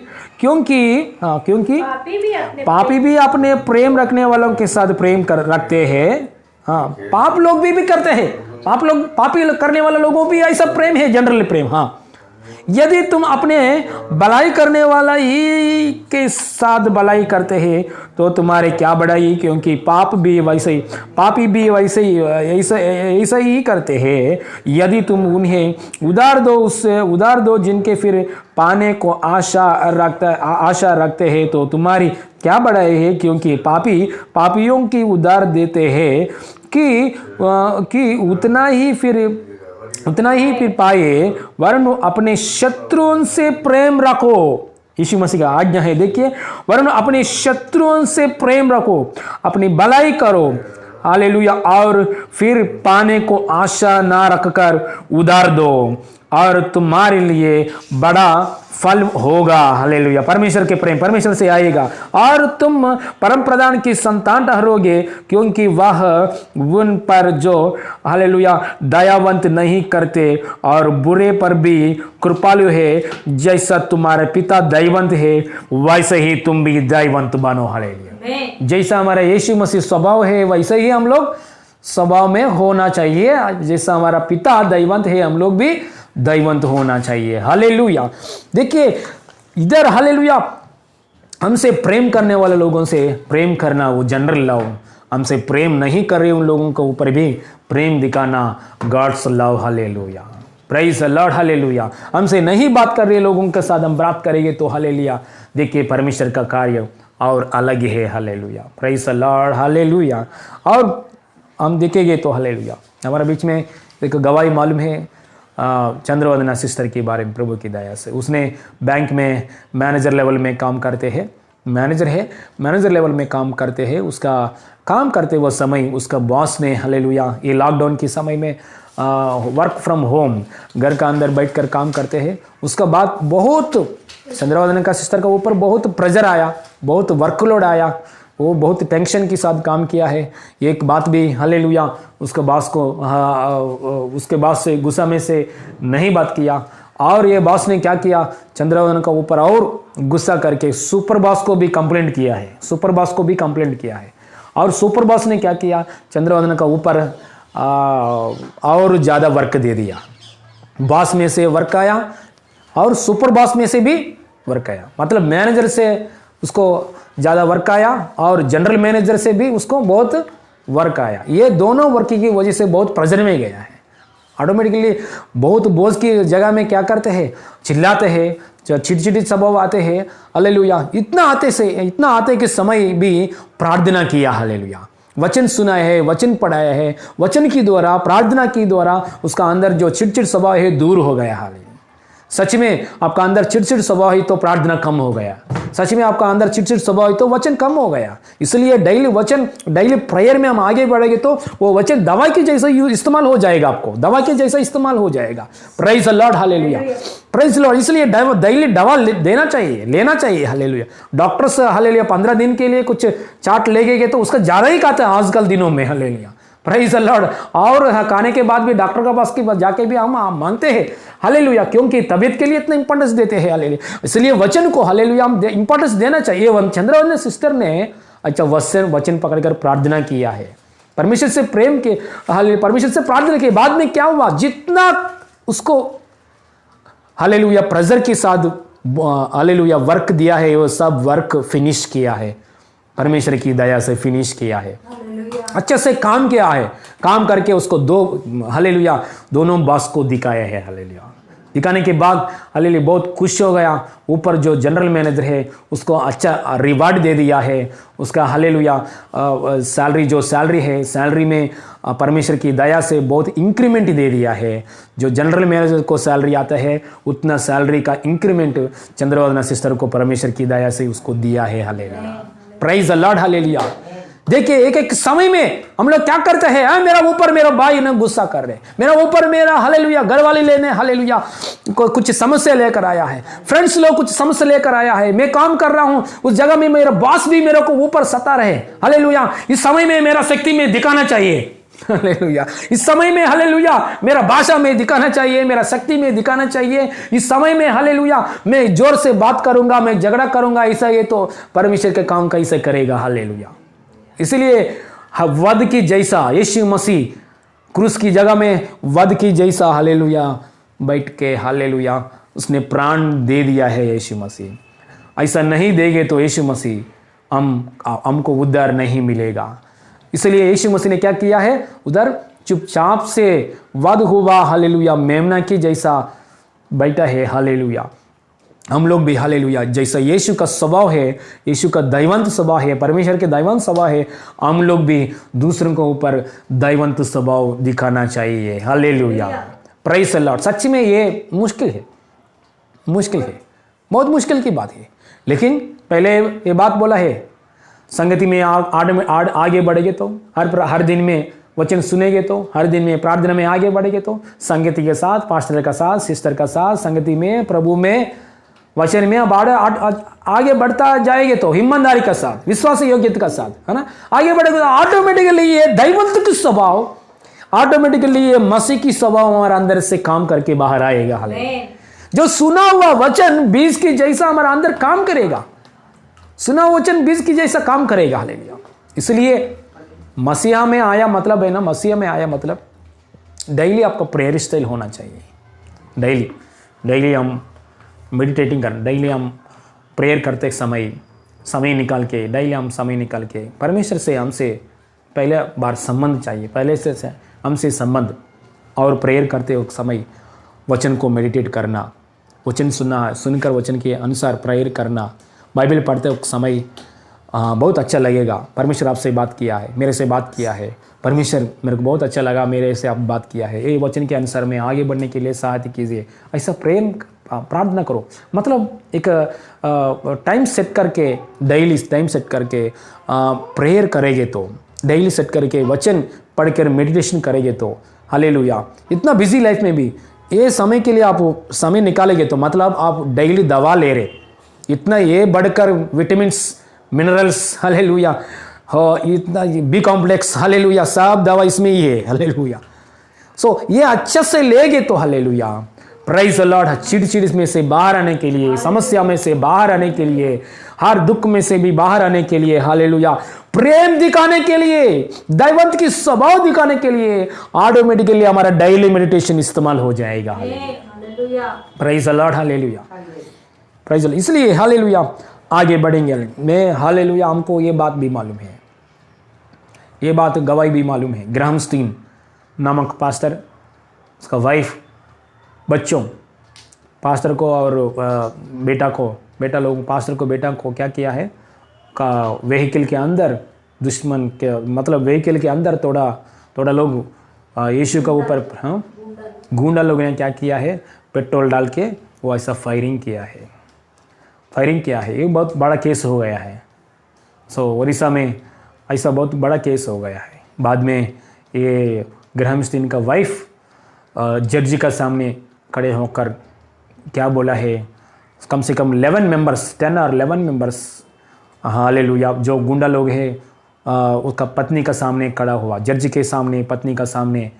क्योंकि पापी भी अपने प्रेम रखने वालों के साथ प्रेम रखते हैं। हाँ, पाप लोग भी करते हैं, पापी करने वाले लोगों भी ऐसा प्रेम है, जनरल प्रेम। हाँ, यदि तुम अपने भलाई करने वाला ही के साथ भलाई करते हैं तो तुम्हारे क्या बढ़ाई, क्योंकि पापी भी वैसे ही ऐसा ही करते हैं। यदि तुम उन्हें उधार दो जिनके फिर पाने को आशा रखते हैं तो तुम्हारी क्या बढ़ाई है, क्योंकि पापियों की उधार देते हैं कि उतना ही फिर पाए, वरन अपने शत्रुओं से प्रेम रखो। यीशु मसीह का आज्ञा है, देखिए, वरन अपने शत्रुओं से प्रेम रखो, अपनी भलाई करो, हालेलुया, और फिर पाने को आशा ना रखकर उधार दो और तुम्हारे लिए बड़ा फल होगा। हालेलुया। परमेश्वर के प्रेम परमेश्वर से आएगा और तुम परम प्रधान की संतान ठहरोगे, क्योंकि वह उन पर जो, हालेलुया, दयावंत नहीं करते और बुरे पर भी कृपालु है। जैसा तुम्हारे पिता दयावंत है वैसे ही तुम भी दयावंत बनो। हालेलुया। जैसा हमारा यीशु मसीह स्वभाव है वैसे ही हम लोग स्वभाव में होना चाहिए। जैसा हमारा पिता दयावंत है हम लोग भी दयावंत होना चाहिए। हालेलुया। देखिए इधर, हालेलुया, हमसे प्रेम करने वाले लोगों से प्रेम करना वो जनरल लव। हमसे प्रेम नहीं कर रहे उन लोगों के ऊपर भी प्रेम दिखाना God's love. Hallelujah, praise the Lord. Hallelujah. हमसे नहीं बात कर रहे लोगों के साथ हम बात करेंगे तो हालेलुया, देखिए परमेश्वर का कार्य और अलग है। Hallelujah, praise the Lord. Hallelujah. और हम देखेंगे तो हालेलुया, हमारे बीच में एक गवाही मालूम है चंद्रवदना सिस्टर के बारे में। प्रभु की दया से उसने बैंक में मैनेजर लेवल में काम करते हैं, मैनेजर लेवल में काम करते हैं। उसका काम करते वो समय उसका बॉस ने, हालेलुया, ये लॉकडाउन के समय में वर्क फ्रॉम होम, घर का अंदर बैठकर काम करते हैं। उसका बाद बहुत चंद्रवदना का सिस्टर का ऊपर बहुत प्रेशर आया, बहुत वर्कलोड आया, वो बहुत टेंशन के साथ काम किया है। एक बात भी, हालेलुया, उसके बॉस को उसके बॉस से गुस्सा में से नहीं बात किया और ये बॉस ने क्या किया, चंद्रवदना का ऊपर और गुस्सा करके सुपर बॉस को भी कंप्लेंट किया है। और सुपर बॉस ने क्या किया, चंद्रवदना का ऊपर और ज़्यादा वर्क दे दिया। बॉस में से वर्क आया और सुपर बॉस में से भी वर्क आया, मतलब मैनेजर से उसको ज़्यादा वर्क आया और जनरल मैनेजर से भी उसको बहुत वर्क आया। ये दोनों वर्क की वजह से बहुत प्रेशर में गया है। ऑटोमेटिकली बहुत बोझ की जगह में क्या करते हैं, चिल्लाते हैं, चिड़चिड़ी स्वभाव आते हैं। हालेलुया। इतना आते के समय भी प्रार्थना किया। हालेलुया। वचन सुना है, वचन पढ़ाया है, वचन की द्वारा, प्रार्थना की द्वारा उसका अंदर जो चिड़चिड़ स्वभाव है दूर हो गया। हालेलुया। सच में आपका अंदर चिड़चिड़ स्वभाव है तो प्रार्थना कम हो गया। सच में आपका अंदर चिड़चिड़ स्वभाव है तो वचन कम हो गया। इसलिए डेली प्रेयर में हम आगे बढ़ेंगे तो वो वचन दवा के जैसा इस्तेमाल हो जाएगा, आपको दवा के जैसा इस्तेमाल हो जाएगा। Praise the Lord. Hallelujah, praise the Lord. इसलिए डेली दवा लेना चाहिए। हालेलुया। डॉक्टर से, हालेलुया, 15 दिन के लिए कुछ चार्ट ले गए तो उसका ज़्यादा ही खाता है आजकल दिनों में। Hallelujah, praise the Lord. और खाने के बाद भी डॉक्टर के पास जाके भी हम मांगते हैं। हालेलुया, क्योंकि तबीयत के लिए इतना इंपॉर्टेंस देते हैं। हालेलुया। इसलिए वचन को, हालेलुया, हम इंपॉर्टेंस देना चाहिए। चंद्रवदना सिस्टर ने अच्छा वचन पकड़कर प्रार्थना किया है। परमेश्वर से प्रेम के, परमेश्वर से प्रार्थना के बाद में क्या हुआ, जितना उसको हालेलुया प्रेजर के साथ हालेलुया वर्क दिया है, वो सब वर्क फिनिश किया है, परमेश्वर की दया से फिनिश किया है, अच्छे से काम किया है। काम करके उसको हालेलुया दोनों बॉस को दिखाया है। हालेलुया दिखाने के बाद हालेलुया बहुत खुश हो गया। ऊपर जो जनरल मैनेजर है उसको अच्छा रिवार्ड दे दिया है। उसका हालेलुया सैलरी है, सैलरी में परमेश्वर की दया से बहुत इंक्रीमेंट दे दिया है। जो जनरल मैनेजर को सैलरी आता है उतना सैलरी का इंक्रीमेंट चंद्रवदना सिस्टर को परमेश्वर की दया से उसको दिया है। Hallelujah, praise the Lord. Hallelujah. देखिए एक एक समय में हम लोग क्या करते हैं, मेरा ऊपर मेरा भाई ने गुस्सा कर रहे, मेरा ऊपर मेरा हालेलुया घर वाले लेने हालेलुया कुछ समस्या लेकर आया है, फ्रेंड्स लोग कुछ समस्या लेकर आया है, मैं काम कर रहा हूं उस जगह में मेरा बॉस भी मेरे को ऊपर सता रहे। हालेलुया इस समय में मेरा शक्ति में दिखाना चाहिए। हालेलुया इस समय में हालेलुया मेरा भाषा में दिखाना चाहिए, मेरा शक्ति में दिखाना चाहिए। इस समय में हालेलुया मैं जोर से बात करूंगा, मैं झगड़ा करूंगा, ऐसा ये तो परमेश्वर के काम कैसे करेगा। हालेलुया इसलिए वध की जैसा यीशु मसीह क्रूस की जगह में वध की जैसा हालेलुया बैठ के हालेलुया उसने प्राण दे दिया है। यीशु मसीह ऐसा नहीं देंगे तो यीशु मसीह हमको उद्धार नहीं मिलेगा। इसलिए यीशु मसीह ने क्या किया है, उधर चुपचाप से वध हुआ हालेलुया मेमना की जैसा बैठा है। हालेलुया हम लोग भी हालेलुया जैसा यीशु का स्वभाव है, यीशु का दैवंत स्वभाव है, परमेश्वर के दैवंत स्वभाव है, हम लोग भी दूसरों को ऊपर दैवंत स्वभाव दिखाना चाहिए। Hallelujah praise the Lord. सच में ये मुश्किल है, बहुत मुश्किल की बात है। लेकिन पहले ये बात बोला है, संगति में आगे बढ़ेंगे तो हर दिन में वचन सुनेंगे तो हर दिन में प्रार्थना में आगे बढ़ेंगे तो संगति के साथ, पास्टर का साथ, सिस्टर का साथ, संगति में, प्रभु में, वचन में आगे बढ़ता जाएंगे तो ईमानदारी का साथ, विश्वास योग्यता का साथ, है ना, आगे बढ़ेगा तो ऑटोमेटिकली ये दैवत्व की स्वभाव, ऑटोमेटिकली ये मसीह की स्वभाव हमारे अंदर से काम करके बाहर आएगा। हालेलुया जो सुना हुआ वचन बीज की जैसा हमारे अंदर काम करेगा, सुना हुआ वचन बीज की जैसा काम करेगा। हालेलुया इसलिए मसीहा में आया मतलब है ना, मसीहा में आया मतलब डेली आपका प्रेयर स्टाइल होना चाहिए। डेली हम मेडिटेटिंग करना, डेली हम प्रेयर करते समय निकाल के, डेली हम समय निकाल के परमेश्वर से हमसे पहले बार संबंध चाहिए, पहले से हमसे संबंध, और प्रेयर करते वक्त समय वचन को मेडिटेट करना, वचन सुनकर वचन के अनुसार प्रेयर करना, बाइबल पढ़ते वक्त समय बहुत अच्छा लगेगा। परमेश्वर आपसे बात किया है, मेरे से बात किया है, परमेश्वर मेरे को बहुत अच्छा लगा, मेरे से आप बात किया है, ये वचन के अनुसार में आगे बढ़ने के लिए सहायता कीजिए। ऐसा प्रेम प्रार्थना करो, मतलब एक टाइम सेट करके, डेली टाइम सेट करके प्रेयर करेंगे तो, डेली सेट करके वचन पढ़कर मेडिटेशन करेंगे तो हालेलुया इतना बिजी लाइफ में भी ये समय के लिए आप समय निकालेंगे तो मतलब आप डेली दवा ले रहे, इतना ये बढ़कर विटामिन्स मिनरल्स हालेलुया हो, इतना बी कॉम्प्लेक्स हालेलुया सब दवा इसमें ही है। हालेलुया सो ये अच्छे से लेंगे तो हालेलुया प्राइज द लॉर्ड। चिड़चिड़ में से बाहर आने के लिए, समस्या में से बाहर आने के लिए, हर दुख में से भी बाहर आने के लिए हालेलुया प्रेम दिखाने के लिए, दैवत्व की स्वभाव दिखाने के लिए ऑटोमेटिकली हमारा डेली मेडिटेशन इस्तेमाल हो जाएगा। Hallelujah praise the Lord. Hallelujah praise the Lord. इसलिए हालेलुया आगे बढ़ेंगे मैं हालेलुया। हमको ये बात भी मालूम है, ये बात गवाही भी मालूम है। ग्राहम स्टीन नामक पास्टर, उसका वाइफ, बच्चों, पास्टर को और बेटा लोग पास्टर को, बेटा को क्या किया है का व्हीकल के अंदर दुश्मन के मतलब व्हीकल के अंदर थोड़ा लोग यीशु का ऊपर गुंडा लोगों ने क्या किया है, पेट्रोल डाल के वो ऐसा फायरिंग किया है। ये बहुत बड़ा केस हो गया है। उड़ीसा में ऐसा बहुत बड़ा केस हो गया है। बाद में ये ग्राहम स्टीन का वाइफ जज का सामने खड़े होकर क्या बोला है, कम से कम 10 और 11 मेंबर्स हालेलुया जो गुंडा लोग हैं उसका पत्नी का सामने खड़ा हुआ, जज के सामने, पत्नी का सामने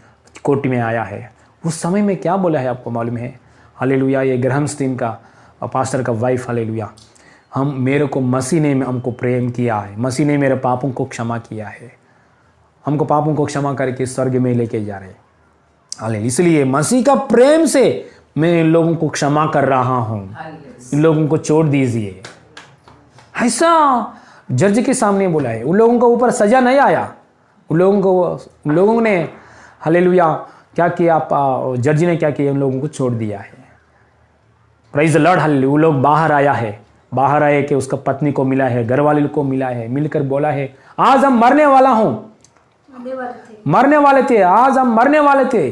कोर्ट में आया है। उस समय में क्या बोला है आपको मालूम है? हालेलुया ये ग्राहम स्टीन का पास्टर का वाइफ हालेलुया, मेरे को मसीह ने हमको प्रेम किया है, मसीह ने मेरे पापों को क्षमा किया है। हमको पापों को क्षमा करके स्वर्ग में लेके जा रहे हैं। हालेलुया। इसलिए मसीह का प्रेम से मैं इन लोगों को क्षमा कर रहा हूं, इन लोगों को छोड़ दीजिए। ऐसा जज के सामने बोला है। उन लोगों के ऊपर सजा नहीं आया, उन लोगों ने हालेलुया क्या किया, जज ने क्या किया, उन लोगों को छोड़ दिया है। Praise the Lord hallelujah. वो लोग बाहर आए कि उसका पत्नी को मिला है, घर वाले को मिला है, मिलकर बोला है आज हम मरने वाले थे, आज हम मरने वाले थे,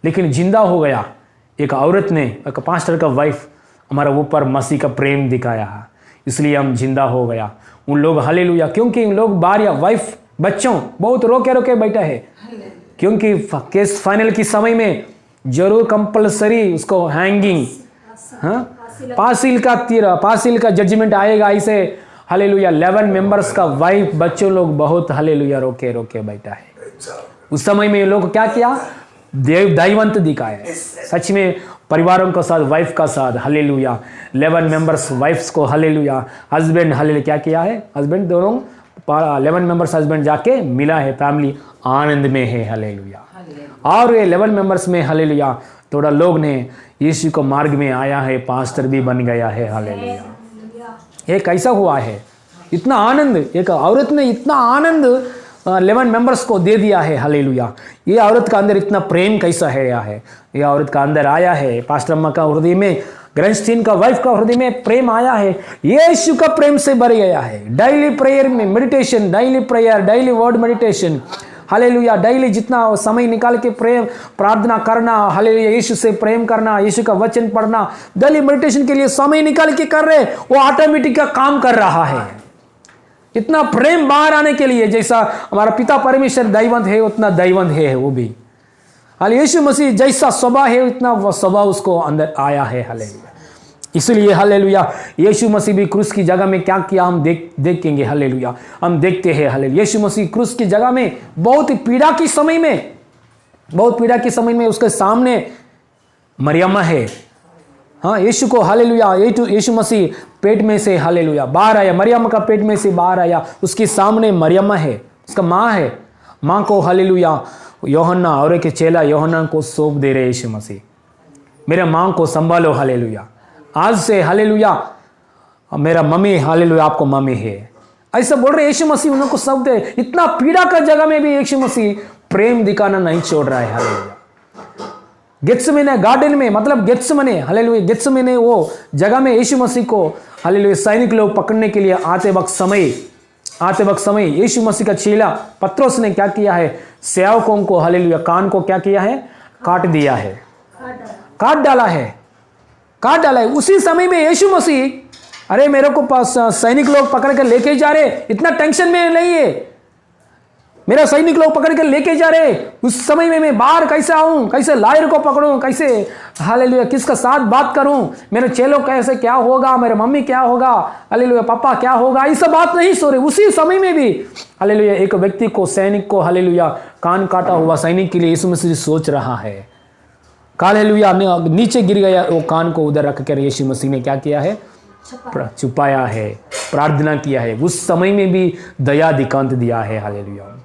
लेकिन जिंदा हो गया। एक औरत ने, एक पास्टर का वाइफ हमारा ऊपर मसीह का प्रेम दिखाया, इसलिए हम जिंदा हो गया। उन लोग हालेलुया, क्योंकि उन लोग बाहर या वाइफ बच्चों बहुत रोके बैठा है, क्योंकि केस फाइनल की समय में जरूर कंपलसरी उसको हैंगिंग, पासिल का जजमेंट आएगा। ऐसे हालेलुया 11 मेंबर्स का वाइफ बच्चों लोग बहुत हालेलुया रोके बैठा है। उस समय में लोग क्या किया, दैवंत दिखाया। सच में परिवारों के साथ, वाइफ का साथ हालेलुया 11 मेंबर्स वाइफ्स को हालेलुया, हस्बैंड हालेलुया क्या किया है, हस्बैंड दोनों 11 मेंबर्स हस्बैंड जाके मिला है, फैमिली आनंद में है हालेलुया। और ये 11 मेंबर्स में हालेलुया थोड़ा लोग ने यीशु को मार्ग में आया है, पास्टर भी बन गया है हालेलुया। ये कैसा हुआ है, इतना आनंद, एक औरत ने इतना आनंद 11 मेंबर्स को दे दिया है हालेलुया। ये औरत का अंदर इतना प्रेम कैसा है ये औरत का अंदर आया है। पास्टर अम्मा का हृदय में, ग्रैंडस्टीन का वाइफ का हृदय में प्रेम आया है, यीशु का प्रेम से भर गया है। डेली प्रेयर में meditation, daily prayer, daily word meditation hallelujah, daily जितना समय निकाल के प्रेम प्रार्थना करना हालेलुया, यीशु से प्रेम करना, यीशु का वचन पढ़ना, डेली मेडिटेशन के लिए समय निकाल के कर रहे, वो ऑटोमेटिक का काम कर रहा है। इतना प्रेम बाहर आने के लिए, जैसा हमारा पिता परमेश्वर दैवंत है उतना दैवंत है वो भी। हालेलुया यीशु मसीह जैसा स्वभाव है उतना वह स्वभाव उसको अंदर आया है हालेलुया। इसलिए हालेलुया यीशु मसीह भी क्रूस की जगह में क्या किया हम देखेंगे हालेलुया। हम देखते हैं हालेलुया यीशु मसीह क्रूस की जगह में बहुत पीड़ा के समय में उसके सामने मरियमा है। हाँ, यीशु को हालेलुया, यीशु मसीह पेट में से हालेलुया बाहर आया, मरियम का पेट में से बाहर आया, उसके सामने मरियमा है, उसका माँ है। माँ को हालेलुया यूहन्ना और एक चेला यूहन्ना को सौंप दे रहे यीशु मसीह, मेरे माँ को संभालो हालेलुया, आज से हालेलुया मेरा मम्मी हालेलुया आपको मम्मी है, ऐसा बोल रहे यीशु मसीह उनको सौंप दे। इतना पीड़ा का जगह में भी यीशु मसीह प्रेम दिखाना नहीं छोड़ रहा है हालेलुया। गेत्सेमने गार्डन में, मतलब गेत्सेमने हालेलुया, गेत्सेमने वो जगह में यीशु मसीह को हालेलुया सैनिक लोग पकड़ने के लिए आते वक्त समय यीशु मसीह का चेला पत्रोस ने क्या किया है, सेवकों को हालेलुया कान को क्या किया है, काट दिया है, काट डाला है। उसी समय में यीशु मसीह, अरे मेरे को पास सैनिक लोग पकड़ कर लेके जा रहे, इतना टेंशन में नहीं है, मेरा सैनिक लोग पकड़ कर लेके जा रहे, उस समय में मैं बाहर कैसे आऊं, कैसे लायर को पकड़ूं, कैसे हालेलुया किसका साथ बात करूं, मेरे चेलों कैसे क्या होगा, मेरे मम्मी क्या होगा, हालेलुया पापा क्या होगा, ऐसा बात नहीं सो रहे। उसी समय में भी हालेलुया एक व्यक्ति को, सैनिक को हालेलुया कान काटा हुआ सैनिक के लिए यीशु मसीह सोच रहा है। हालेलुया नीचे गिर गया वो कान को, उधर रख कर यीशु मसीह ने क्या किया है, छुपाया है, प्रार्थना किया है। उस समय में भी दया दिखांत दिया है hallelujah.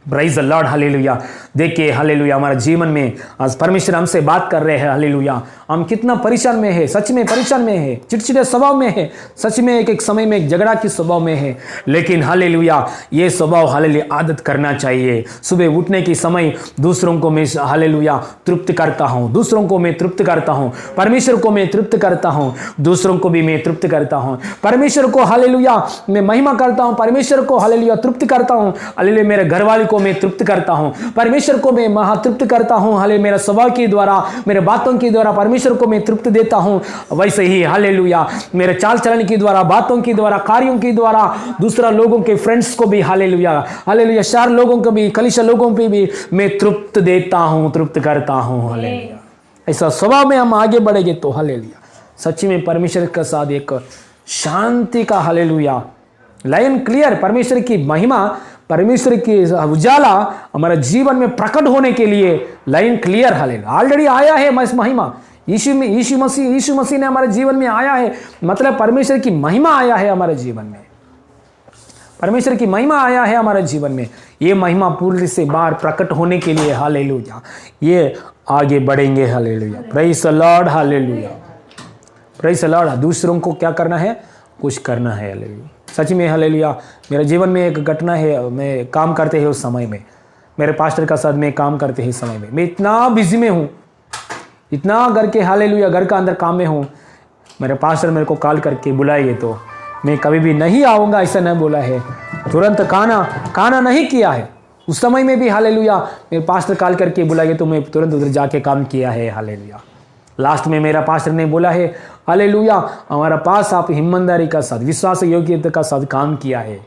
Praise the Lord hallelujah. देखिए हालेलुया हमारे जीवन में आज परमेश्वर हमसे बात कर रहे हैं हालेलुया। हम कितना परेशान में है, सच में परेशान में है, चिड़चिड़े स्वभाव में है, सच में एक समय में एक झगड़ा की स्वभाव में है, लेकिन हालेलुया ये स्वभाव हालेलुया आदत करना चाहिए। सुबह उठने के समय दूसरों को मैं हालेलुया तृप्त करता हूँ, दूसरों को मैं तृप्त करता हूँ, परमेश्वर को मैं तृप्त करता हूँ, दूसरों को भी मैं तृप्त करता हूँ, परमेश्वर को हालेलुया मैं महिमा करता हूँ, परमेश्वर को हालेलुया तृप्त करता हूँ, हालेलुया मेरे घर वाले को मैं तृप्त करता हूँ, परमेश्वर को मैं महातृप्त करता हूँ, हालेलुया मेरा स्वभाव के द्वारा, मेरे बातों के द्वारा परमेश्वर को मैं तृप्त देता हूँ। वैसे ही हालेलुया मेरे चाल चलन के द्वारा, बातों के द्वारा, कार्यों के द्वारा दूसरा लोगों के फ्रेंड्स को भी हालेलुया हालेलुया चार लोगों को भी, कलीसिया लोगों पे भी मैं तृप्त देता हूँ, तृप्त करता हूँ हालेलुया। ऐसा स्वभाव में हम आगे बढ़ेंगे तो हालेलुया सच्ची में परमेश्वर के साथ एक शांति का हालेलुया लाइन क्लियर, परमेश्वर की महिमा, परमेश्वर की उजाला हमारे जीवन में प्रकट होने के लिए लाइन क्लियर हालेलुया ऑलरेडी आया है। महिमा यीशु मसीह ने हमारे जीवन में आया है, मतलब परमेश्वर की महिमा आया है हमारे जीवन में, परमेश्वर की महिमा आया है हमारे जीवन में। ये महिमा पूर्ति से बाहर प्रकट होने के लिए हालेलुया ये आगे बढ़ेंगे। Hallelujah, praise the Lord, hallelujah, praise the Lord. दूसरों को क्या करना है? कुछ करना है। हालेलुया, सच में हालेलुया। मेरे जीवन में एक घटना है, मैं काम करते हैं उस समय में, मेरे पास्टर का साथ में काम करते हैं इस समय में, मैं इतना बिजी में हूँ, इतना घर के हालेलुया घर का अंदर काम में हूँ। मेरे पास्टर मेरे को कॉल करके बुलाइए तो मैं कभी भी नहीं आऊँगा ऐसा नहीं बोला है, तुरंत खाना नहीं किया है। उस समय में भी हालेलुया मेरे पास्टर कॉल करके बुलाइए तो मैं तुरंत उधर जाके काम किया है। हालेलुया, लास्ट में मेरा पास्टर ने बोला है हालेलुया हमारा पास आप ईमानदारी का साथ, विश्वास योग्यता का साथ काम किया है,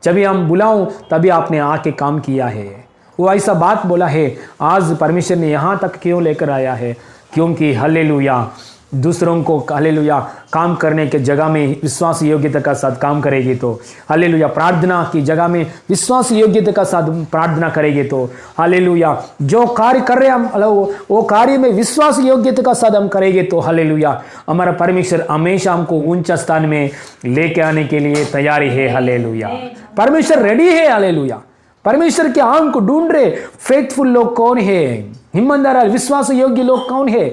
जब भी हम बुलाऊं तभी आपने आके काम किया है। वो ऐसा बात बोला है। आज परमेश्वर ने यहाँ तक क्यों लेकर आया है? क्योंकि हालेलुया दूसरों को हालेलुया काम करने के जगह में विश्वास योग्यता का साथ काम करेगी तो हालेलुया, प्रार्थना की जगह में विश्वास योग्यता का साथ प्रार्थना करेगी तो हालेलुया, जो कार्य कर रहे हम वो कार्य में विश्वास योग्यता का साथ हम करेंगे तो हालेलुया हमारा परमेश्वर हमेशा हमको ऊंचा स्थान में लेके आने के लिए तैयारी है। हालेलुया, परमेश्वर रेडी है। हालेलुया, परमेश्वर के आम को ढूंढ रहे फेथफुल लोग कौन है, ईमानदार विश्वास योग्य लोग कौन है।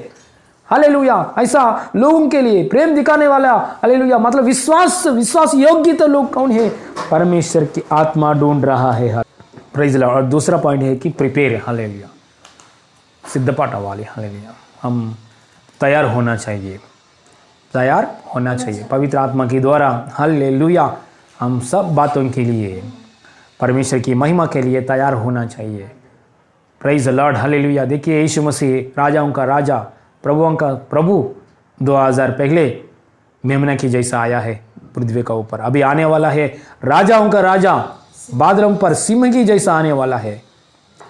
हालेलुया, ऐसा लोगों के लिए प्रेम दिखाने वाला हालेलुया मतलब विश्वास योग्य तो लोग कौन है? परमेश्वर की आत्मा ढूंढ रहा है। Praise the Lord. और दूसरा पॉइंट है कि प्रिपेयर, हालेलुया सिद्धपाठ वाले, हालेलुया हम तैयार होना चाहिए, तैयार होना चाहिए पवित्र आत्मा के द्वारा। हालेलुया, हम सब बातों के लिए परमेश्वर की महिमा के लिए तैयार होना चाहिए। Praise the Lord, hallelujah. देखिए यीशु मसीह राजाओं का राजा, प्रभुओं का प्रभु 2000 पहले मेमना की जैसा आया है पृथ्वी का ऊपर, अभी आने वाला है राजाओं का राजा, बादलों पर सिंह की जैसा आने वाला है।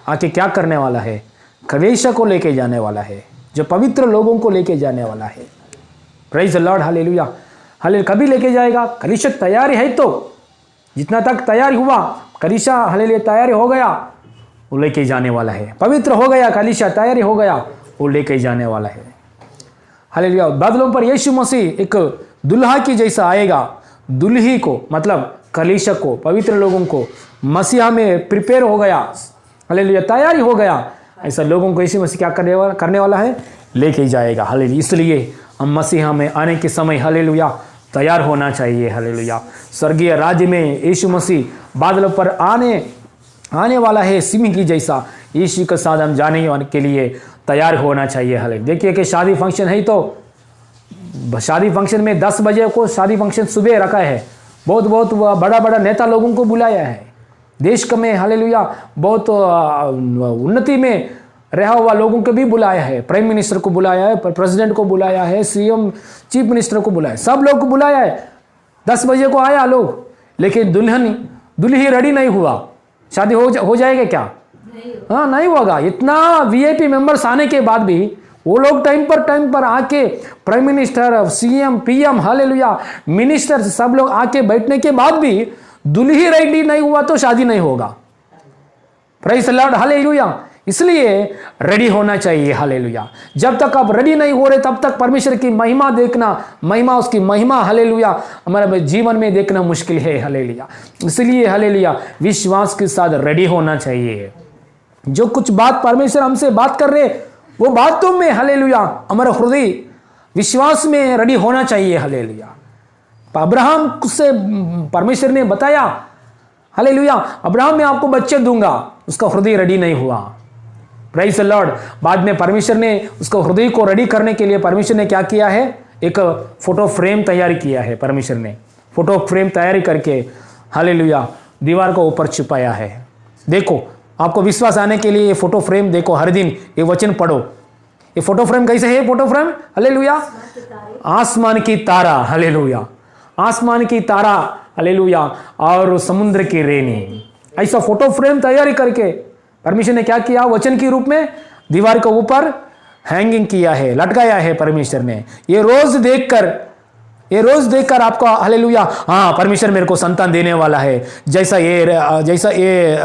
आके क्या करने वाला है? कलीसिया को लेके जाने वाला है, जो पवित्र लोगों को लेके जाने वाला है। Praise the Lord, hallelujah. Hallelujah, कभी लेके जाएगा? कलीसिया तैयारी है तो, जितना तक तैयारी हुआ कलीसिया हालेलुया तैयारी हो गया वो लेके जाने वाला है, पवित्र हो गया कलीसिया, तैयारी हो गया वो लेके जाने वाला है। हालेलुया, बादलों पर यीशु मसीह एक दुल्हा की जैसा आएगा, दुल्ही को मतलब कलीसिया को, पवित्र लोगों को मसीहा में प्रिपेयर हो गया, हालेलुया तैयारी हो गया, ऐसा लोगों को यीशु मसीह क्या करने वाला है? लेके जाएगा। हालेलुया, इसलिए हम मसीहा में आने के समय हालेलुया तैयार होना चाहिए। हालेलुया, स्वर्गीय राज्य में यीशु मसीह बादलों पर आने वाला है सिंह की जैसा, यीशु के साथ हम जाने के लिए तैयार होना चाहिए। हालेलुया, देखिए कि शादी फंक्शन है तो शादी फंक्शन में 10 बजे को शादी फंक्शन सुबह रखा है, बहुत बड़ा नेता लोगों को बुलाया है, देश में हालेलुया बहुत उन्नति में रहा हुआ लोगों को भी बुलाया है, प्राइम मिनिस्टर को बुलाया है, प्रेसिडेंट को बुलाया है, सीएम चीफ मिनिस्टर को बुलाया है, सब लोग को बुलाया है। 10 बजे को आया लोग, लेकिन दुल्ही रेडी नहीं हुआ, शादी हो जाएगा क्या? हाँ नहीं होगा। इतना वीआईपी मेंबर्स आने के बाद भी वो लोग टाइम पर आके prime minister, CM, PM, hallelujah minister सब लोग आके बैठने के बाद भी दुल्ही रेडी नहीं हुआ तो शादी नहीं होगा। Praise the Lord, hallelujah. इसलिए रेडी होना चाहिए। हालेलुया, जब तक आप रेडी नहीं हो रहे तब तक परमेश्वर की महिमा देखना, उसकी महिमा हालेलुया हमारे जीवन में देखना मुश्किल है। हालेलुया, इसलिए हालेलुया विश्वास के साथ रेडी होना चाहिए। जो कुछ बात परमेश्वर हमसे बात कर रहे वो बातों में हालेलुया हमारा हृदय विश्वास में रेडी होना चाहिए। हालेलुया, अब्राहम से परमेश्वर ने बताया हालेलुया अब्राहम मैं आपको बच्चे दूंगा, उसका हृदय रेडी नहीं हुआ। प्रेज़ द लॉर्ड, बाद में परमेश्वर ने उसको हृदय को रेडी करने के लिए परमेश्वर ने क्या किया है? एक फोटो फ्रेम तैयार किया है। परमेश्वर ने फोटो फ्रेम तैयारी करके हालेलुया दीवार को ऊपर छुपाया है। देखो, आपको विश्वास आने के लिए ये फोटो फ्रेम देखो, हर दिन ये वचन पढ़ो। ये फोटो फ्रेम कैसे है? फोटो फ्रेम हालेलुया आसमान की तारा, हालेलुया आसमान की तारा, हालेलुया और समुद्र की रेनी, ऐसा फोटो फ्रेम तैयारी करके परमेश्वर ने क्या किया? वचन के रूप में दीवार के ऊपर हैंगिंग किया है, लटकाया है परमेश्वर ने। ये रोज देखकर ये रोज देखकर आपको हालेलुया, हाँ परमेश्वर मेरे को संतान देने वाला है, जैसा ये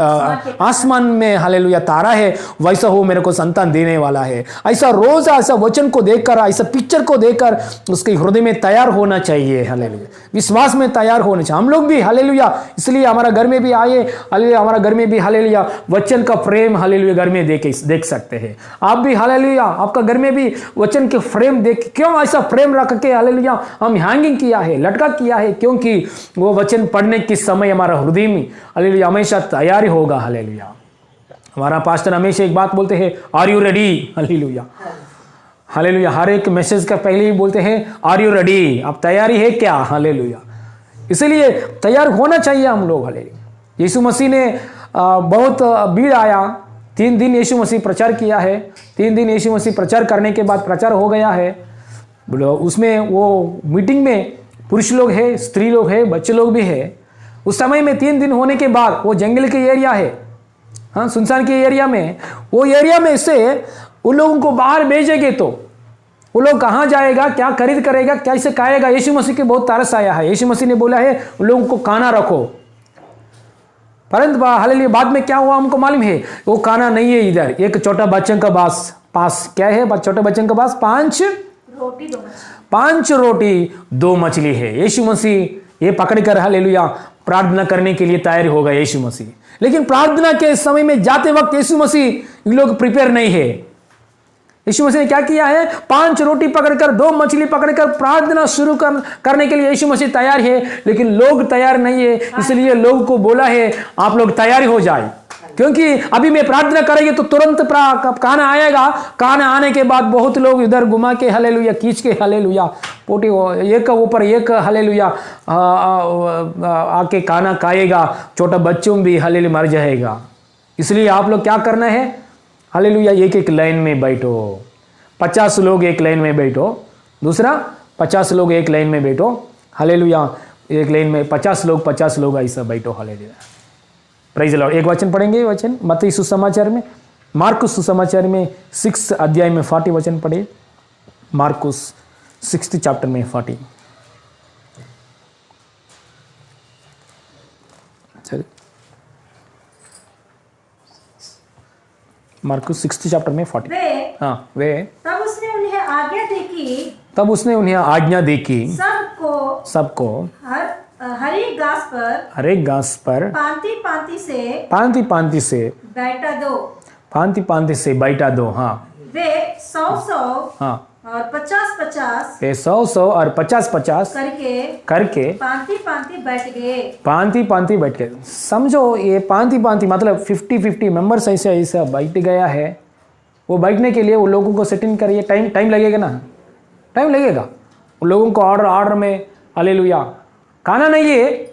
आसमान में हालेलुया तारा है वैसा वो मेरे को संतान देने वाला है। ऐसा रोज ऐसा वचन को देखकर, ऐसा पिक्चर को देखकर उसके हृदय में तैयार होना चाहिए। हालेलुया, विश्वास में तैयार होना चाहिए हम लोग भी। हालेलुया, इसलिए हमारा घर में भी आए, हालेलुया हमारा घर में भी हालेलुया वचन का फ्रेम हालेलुया घर में देख सकते हैं। आप भी हालेलुया आपका घर में भी वचन के फ्रेम देख, क्यों ऐसा फ्रेम रख के हालेलुया हम हैंगिंग किया है, लटका किया है, क्योंकि वो वचन पढ़ने के समय हमारा हृदय में हालेलुया हमेशा तैयारी होगा। हालेलुया, हमारा पास्टर हमेशा एक बात बोलते हैं, are you ready? Hallelujah, hallelujah, हर एक मैसेज का पहले ही बोलते हैं आर यू रेडी, आप तैयारी है क्या? हालेलुया, इसलिए तैयार होना चाहिए हम लोग। हालेलुया, यीशु मसीह ने बहुत भीड़ आया, 3 दिन यीशु मसीह प्रचार किया है। 3 दिन यीशु मसीह प्रचार करने के बाद प्रचार हो गया है, उसमें वो मीटिंग में पुरुष लोग है, स्त्री लोग है, बच्चे लोग भी है। उस समय में 3 दिन होने के बाद वो जंगल के एरिया है, हाँ सुनसान के एरिया में, वो एरिया में से उन लोगों को बाहर भेजेंगे तो वो लोग कहाँ जाएगा, क्या खरीद करेगा, कैसे खाएगा? यीशु मसीह के बहुत तरस आया है। यीशु मसीह ने बोला है उन लोगों को खाना रखो, परंतु हालेलुया बाद में क्या हुआ हमको मालूम है, वो खाना नहीं है इधर। एक छोटा बच्चों का पास क्या है, छोटे बच्चों के पास 5 रोटी 2 मछली है। यीशु मसीह ये पकड़कर हालेलुया प्रार्थना करने के लिए तैयार हो गए यीशु मसीह। लेकिन प्रार्थना के समय में जाते वक्त यीशु मसीह लोग प्रिपेयर नहीं है। यीशु मसीह ने क्या किया है, 5 रोटी पकड़कर 2 मछली पकड़कर प्रार्थना शुरू करने के लिए यीशु मसीह तैयार है, लेकिन लोग तैयार नहीं है। इसलिए लोग को बोला है आप लोग तैयार हो जाए, क्योंकि अभी मैं प्रार्थना करेंगे तो तुरंत खाना आएगा। खाना आने के बाद बहुत लोग इधर घुमा के हालेलुया खींच के हालेलुया पोटी एक ऊपर एक हालेलुया आके खाना खाएगा, छोटा बच्चों भी हालेलुया मर जाएगा। इसलिए आप लोग क्या करना है, हालेलुया एक लाइन में बैठो, 50 लोग एक लाइन में बैठो, दूसरा 50 लोग एक लाइन में बैठो, हालेलुया एक लाइन में 50 लोग ऐसा बैठो। Hallelujah, praise the Lord. एक वचन पढ़ेंगे, वचन मत्ती सुसमाचार में, मार्कुस सुसमाचार में 6 अध्याय में 40 वचन पढ़े। मार्कुस 6 चैप्टर में 40। चलिए मार्कुस 6 चैप्टर में 40। हाँ वे तब उसने उन्हें आज्ञा दी कि सबको हर एक घास पर पांति से बैठा दो। हाँ वे 100 हाँ और 50 वे 100 और 50 करके पांति बैठ गए। समझो ये पांति मतलब 50 मेंबर्स ऐसा बैठ गया है। वो बैठने के लिए वो लोगों को सेटिंग करिए, टाइम लगेगा ना, टाइम लगेगा। उन लोगों को ऑर्डर में हालेलुया खाना नहीं है,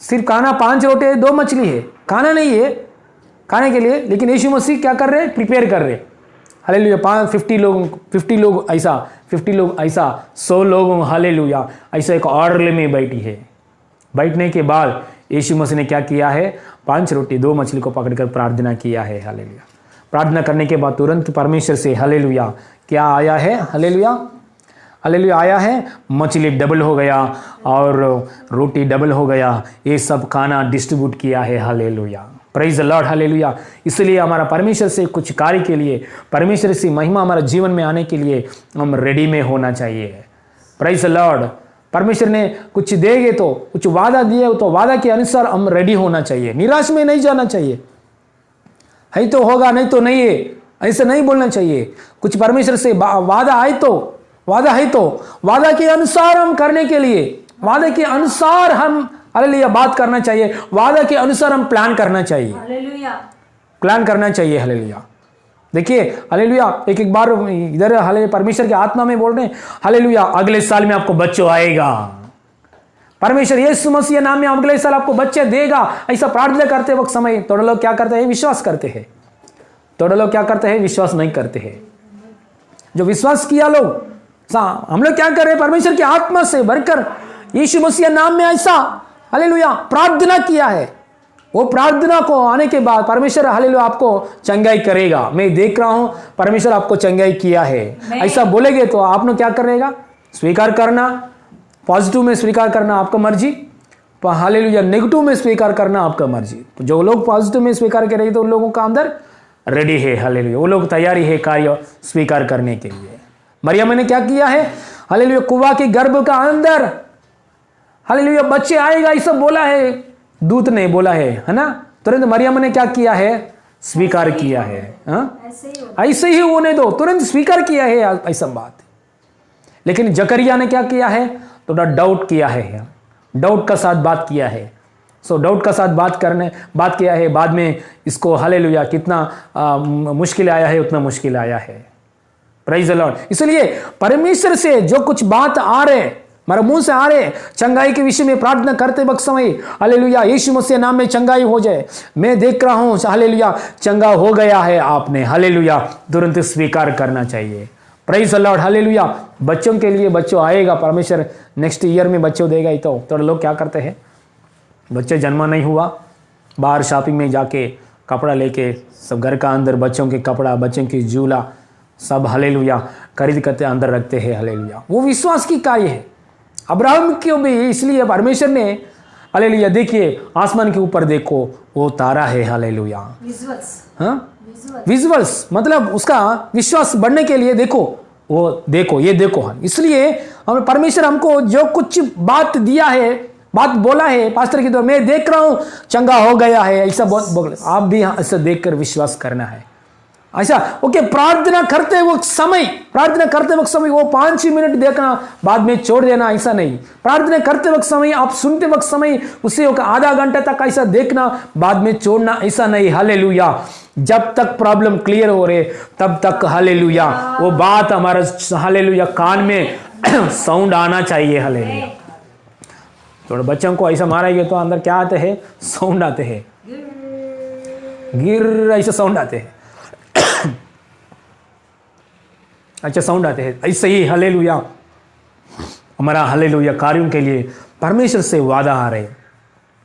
सिर्फ खाना 5 रोटी है 2 मछली है, खाना नहीं है खाने के लिए। लेकिन यीशु मसीह क्या कर रहे, प्रिपेयर कर रहे। हालेलुया 50 लोग ऐसा 100 लोग हालेलुया ऐसा एक ऑर्डर में बैठी है। बैठने के बाद यीशु मसीह ने क्या किया है, 5 रोटी 2 मछली को पकड़कर प्रार्थना किया है। हालेलुया प्रार्थना करने के बाद तुरंत परमेश्वर से हालेलुया क्या आया है, हालेलुया आया है, मछली डबल हो गया और रोटी डबल हो गया। ये सब खाना डिस्ट्रीब्यूट किया है। Hallelujah, praise the Lord, hallelujah. इसलिए हमारा परमेश्वर से कुछ कार्य के लिए, परमेश्वर से महिमा हमारा जीवन में आने के लिए हम रेडी में होना चाहिए। Praise the Lord. परमेश्वर ने कुछ देंगे तो, कुछ वादा दिए तो वादा के अनुसार हम रेडी होना चाहिए, निराश में नहीं जाना चाहिए। है तो होगा, नहीं तो नहीं है, ऐसे नहीं बोलना चाहिए। कुछ परमेश्वर से वादा है तो वादा के अनुसार हम करने के लिए, वादा के अनुसार हम हालेलुया बात करना चाहिए, वादा के अनुसार हम प्लान करना चाहिए, प्लान करना चाहिए। हालेलुया देखिए, हालेलुया एक बार इधर हालेलुया परमेश्वर के आत्मा में बोल रहे हैं, हालेलुया अगले साल में आपको बच्चों आएगा, परमेश्वर यीशु मसीह नाम में अगले साल आपको बच्चे देगा। ऐसा प्रार्थना करते वक्त समय थोड़े लोग क्या करते हैं, विश्वास करते हैं, थोड़े लोग क्या करते हैं, विश्वास नहीं करते हैं। जो विश्वास किया लोग, हम लोग क्या कर रहे हैं, परमेश्वर की आत्मा से भरकर यीशु मसीह नाम में ऐसा हालेलुया प्रार्थना किया है। वो प्रार्थना को आने के बाद परमेश्वर हालेलुया आपको चंगाई करेगा। मैं देख रहा हूं परमेश्वर आपको चंगाई किया है, ऐसा बोलेगे तो आपने क्या करेगा, स्वीकार करना, पॉजिटिव में स्वीकार करना आपका मर्जी, हालेलुया नेगेटिव में स्वीकार करना आपका मर्जी। जो लोग पॉजिटिव में स्वीकार करेंगे तो उन लोगों का अंदर रेडी है, हालेलुया, वो लोग तैयारी है कार्य स्वीकार करने के लिए। मरियम ने क्या किया है, हालेलुया, कुआं के गर्भ का अंदर हालेलुया बच्चे आएगा ये सब बोला है, दूत ने बोला है ना, तुरंत मरियम ने क्या किया है, स्वीकार किया है। ऐसे ही होने दो, तुरंत स्वीकार किया है ऐसा बात। लेकिन जकरिया ने क्या किया है, थोड़ा डाउट किया है, डाउट का साथ बात किया है। डाउट का साथ बात किया है, बाद में इसको हालेलुया कितना मुश्किल आया है, उतना मुश्किल आया है। Praise the Lord. इसलिए परमेश्वर से जो कुछ बात आ रहे, हमारे मुंह से आ रहे, चंगाई के विषय में प्रार्थना करते वक्त समय हालेलुया यीशु मसीह नाम में चंगाई हो जाए, मैं देख रहा हूं हालेलुया चंगा हो गया है, आपने हालेलुया तुरंत स्वीकार करना चाहिए। Praise the Lord, hallelujah. बच्चों के लिए बच्चों आएगा, परमेश्वर नेक्स्ट ईयर में बच्चों देगा ही तो लोग क्या करते हैं, बच्चे जन्मा नहीं हुआ, बाहर शॉपिंग में जाके कपड़ा लेके सब घर का अंदर बच्चों के कपड़ा, बच्चों की झूला सब हालेलुया खरीद करते अंदर रखते हैं, हालेलुया। वो विश्वास की कार्य है। अब्राहम क्यों भी, इसलिए परमेश्वर ने हालेलुया, देखिए आसमान के ऊपर देखो वो तारा है, हालेलुया, विजुअल्स मतलब उसका विश्वास बढ़ने के लिए देखो, वो देखो, ये देखो। इसलिए हम परमेश्वर हमको जो कुछ बात दिया है, बात बोला है पास्टर की, तो मैं देख रहा हूं चंगा हो गया है, ऐसा बोल, आप भी ऐसा देखकर विश्वास करना है। ऐसा ओके, प्रार्थना करते वक्त समय वो 5 मिनट देखना, बाद में छोड़ देना, ऐसा नहीं। प्रार्थना करते वक्त समय, आप सुनते वक्त समय, उसे आधा घंटा तक ऐसा देखना, बाद में छोड़ना, ऐसा नहीं। हालेलुया, जब तक प्रॉब्लम क्लियर हो रहे तब तक हालेलुया वो बात हमारा हालेलुया कान में साउंड आना चाहिए, हालेलुया। थोड़ा बच्चों को ऐसा मारेंगे तो अंदर क्या आते हैं, साउंड आते हैं, गिर ऐसे साउंड आते हैं, अच्छा साउंड आते हैं। ऐसे ही हालेलुया हमारा हालेलुया कार्यों के लिए परमेश्वर से वादा आ रहे,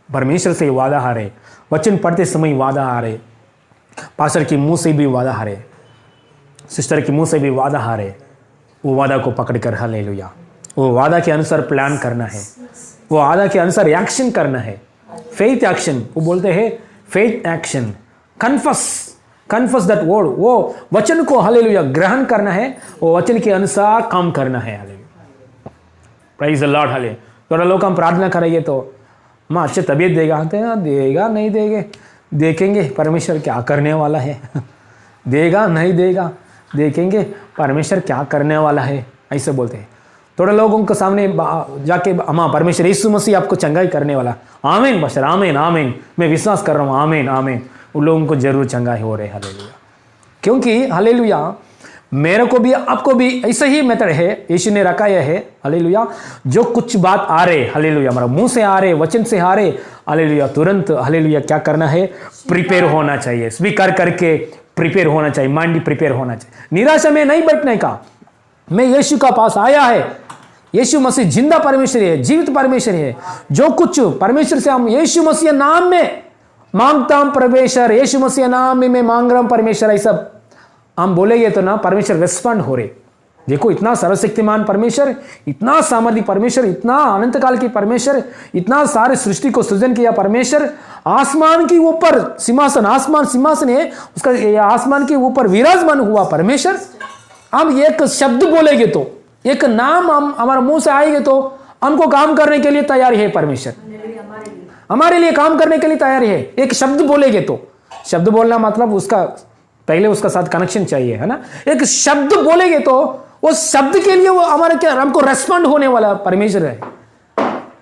परमेश्वर से वादा आ रहे, वचन पढ़ते समय वादा आ रहे, पास्टर के मुंह से भी वादा आ रहे, सिस्टर के मुंह से भी वादा आ रहे। वो वादा को पकड़कर हालेलुया वो वादा के अनुसार प्लान करना है, वो वादा के अनुसार एक्शन करना है, फेथ एक्शन, वो बोलते हैं फेथ एक्शन, कन्फस दैट वर्ड, वो वचन को हालेलुया ग्रहण करना है, वो वचन के अनुसार काम करना है, hallelujah. Praise the Lord, hallelujah. थोड़ा लोग हम प्रार्थना करेंगे तो माँ अच्छे तबीयत देगा, देगा नहीं देगा, देखेंगे परमेश्वर क्या करने वाला है, देगा नहीं देगा, देखेंगे परमेश्वर क्या करने वाला है, ऐसे बोलते हैं। थोड़े लोगों के सामने जाके माँ परमेश्वर यीशु मसीह आपको चंगाई करने वाला, आमीन पास्टर, आमीन आमीन, मैं विश्वास कर रहा हूँ, आमीन आमीन, उन लोगों को जरूर चंगाई हो रहे, हालेलुया। क्योंकि हालेलुया मेरे को भी आपको भी ऐसा ही मेथड है, यीशु ने रखाया है, हालेलुया। जो कुछ बात आ रहे, हालेलुया हमारा मुंह से आ रहे, वचन से आ रहे, हालेलुया तुरंत हालेलुया क्या करना है, प्रिपेयर होना चाहिए, स्वीकार करके प्रिपेयर होना चाहिए, माइंड प्रिपेयर होना चाहिए। निराशा में नहीं बैठने का, मैं यीशु का पास आया है, यीशु मसीह जिंदा परमेश्वर है, जीवित परमेश्वर है। जो कुछ परमेश्वर से हम यीशु मसीह नाम में मांगता हूं, परमेश्वर यीशु मसीह नाम में मैं मांग रहा हूं परमेश्वर, ऐसा हम बोलेंगे तो ना परमेश्वर रेस्पॉन्ड हो रहे। देखो इतना सर्वशक्तिमान परमेश्वर, इतना सामर्थ्य परमेश्वर, इतना अनंत काल की परमेश्वर, इतना सारे सृष्टि को सृजन किया परमेश्वर, आसमान के ऊपर सिंहासन, आसमान सिंहासन है उसका, आसमान के ऊपर विराजमान हुआ परमेश्वर। हम एक शब्द बोलेंगे तो, एक नाम हम हमारे मुंह से आएंगे तो हमको काम करने के लिए तैयार है परमेश्वर, हमारे लिए काम करने के लिए तैयार है। एक शब्द बोलेंगे तो, शब्द बोलना मतलब उसका पहले उसका साथ कनेक्शन चाहिए, है ना। एक शब्द बोलेंगे तो वो शब्द के लिए वो हमारे क्या, हमको रेस्पॉन्ड होने वाला परमेश्वर है।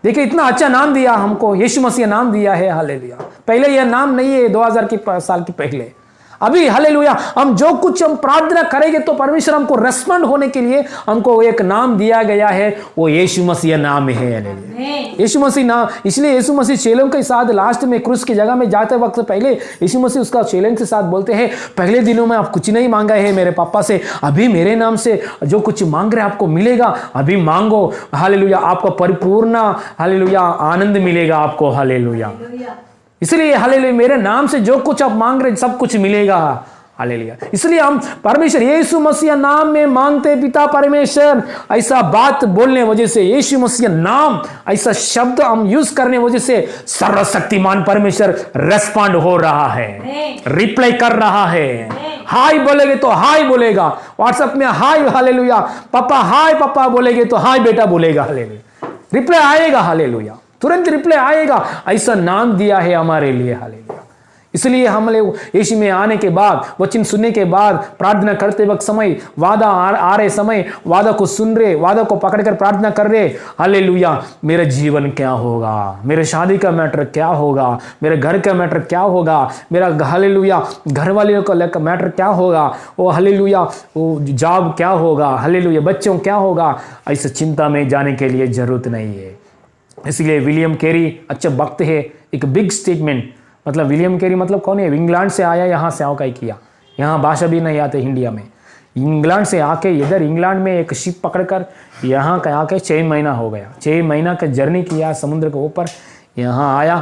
देखिए इतना अच्छा नाम दिया हमको, यीशु मसीह नाम दिया है, हालेलुया। पहले यह नाम नहीं है, 2000 की साल की पहले, अभी हालेलुया हम जो कुछ हम प्रार्थना करेंगे तो परमेश्वर हमको रेस्पॉन्ड होने के लिए हमको एक नाम दिया गया है, वो यीशु मसीह नाम है, हालेलुया यीशु मसीह नाम। इसलिए यीशु मसीह चेलों के साथ लास्ट में क्रूस की जगह में जाते वक्त पहले यीशु मसीह उसका चेलों के साथ बोलते हैं, पहले दिनों में आप कुछ नहीं मांगा है मेरे पापा से, अभी मेरे नाम से जो कुछ मांग रहे आपको मिलेगा, अभी मांगो, हालेलुया आपको परिपूर्ण हालेलुया आनंद मिलेगा आपको, हालेलुया। इसलिए हालेलुया मेरे नाम से जो कुछ आप मांग रहे सब कुछ मिलेगा, हालेलुया। इसलिए हम परमेश्वर यीशु मसीह नाम में मांगते पिता परमेश्वर, ऐसा बात बोलने वजह से, यीशु मसीह नाम ऐसा शब्द हम यूज करने वजह से सर्वशक्तिमान परमेश्वर रेस्पॉन्ड हो रहा है, रिप्लाई कर रहा है। हाय बोलेगे तो हाय बोलेगा, व्हाट्सएप में हाय हालेलुया, पापा हाय पापा बोलेगे तो हाय बेटा बोलेगा, हालेलुया, रिप्लाई आएगा, हालेलुया, तुरंत रिप्लाई आएगा। ऐसा नाम दिया है हमारे लिए, हालेलुया। इसलिए हम लोग यीशु में आने के बाद, वचन सुनने के बाद, प्रार्थना करते वक्त समय, वादा आ रहे समय, वादा को सुन रहे, वादा को पकड़कर प्रार्थना कर रहे, हालेलुया, मेरा जीवन क्या होगा, मेरे शादी का मैटर क्या होगा, मेरे घर का मैटर क्या होगा, मेरा हालेलुया घर वाले का मैटर क्या होगा, वो हालेलुया वो जॉब क्या होगा, हालेलुया बच्चों क्या होगा, ऐसा चिंता में जाने के लिए जरूरत नहीं है। इसलिए विलियम कैरी अच्छा वक्त है, एक बिग स्टेटमेंट, मतलब विलियम कैरी मतलब कौन है? इंग्लैंड से आया, यहाँ सेवकाई किया, यहाँ भाषा भी नहीं आते इंडिया में, इंग्लैंड से आके इधर इंग्लैंड में एक शिप पकड़कर यहाँ का आके 6 महीना हो गया, 6 महीना का जर्नी किया समुद्र के ऊपर, यहाँ आया,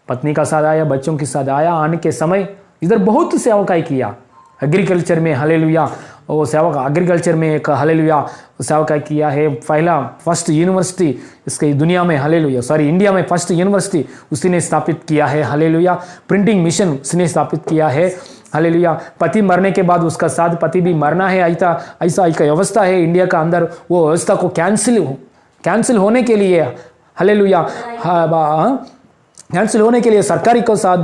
पत्नी का साथ आया, बच्चों के साथ आया, आने के समय इधर बहुत सेवकाई किया, एग्रीकल्चर में, हालेलुया, वो सेवक एग्रीकल्चर में एक हालेलुया सेवकाई किया है। फर्स्ट यूनिवर्सिटी इसके दुनिया में, हालेलुया सॉरी इंडिया में फर्स्ट यूनिवर्सिटी उसी ने स्थापित किया है, हालेलुया। प्रिंटिंग मिशन उसने स्थापित किया है, हालेलुया। पति मरने के बाद उसका साथ पति भी मरना है, ऐसा एक व्यवस्था है इंडिया का अंदर, वो व्यवस्था को कैंसिल होने के लिए, हालेलुया, कैंसिल होने के लिए सरकारी को साथ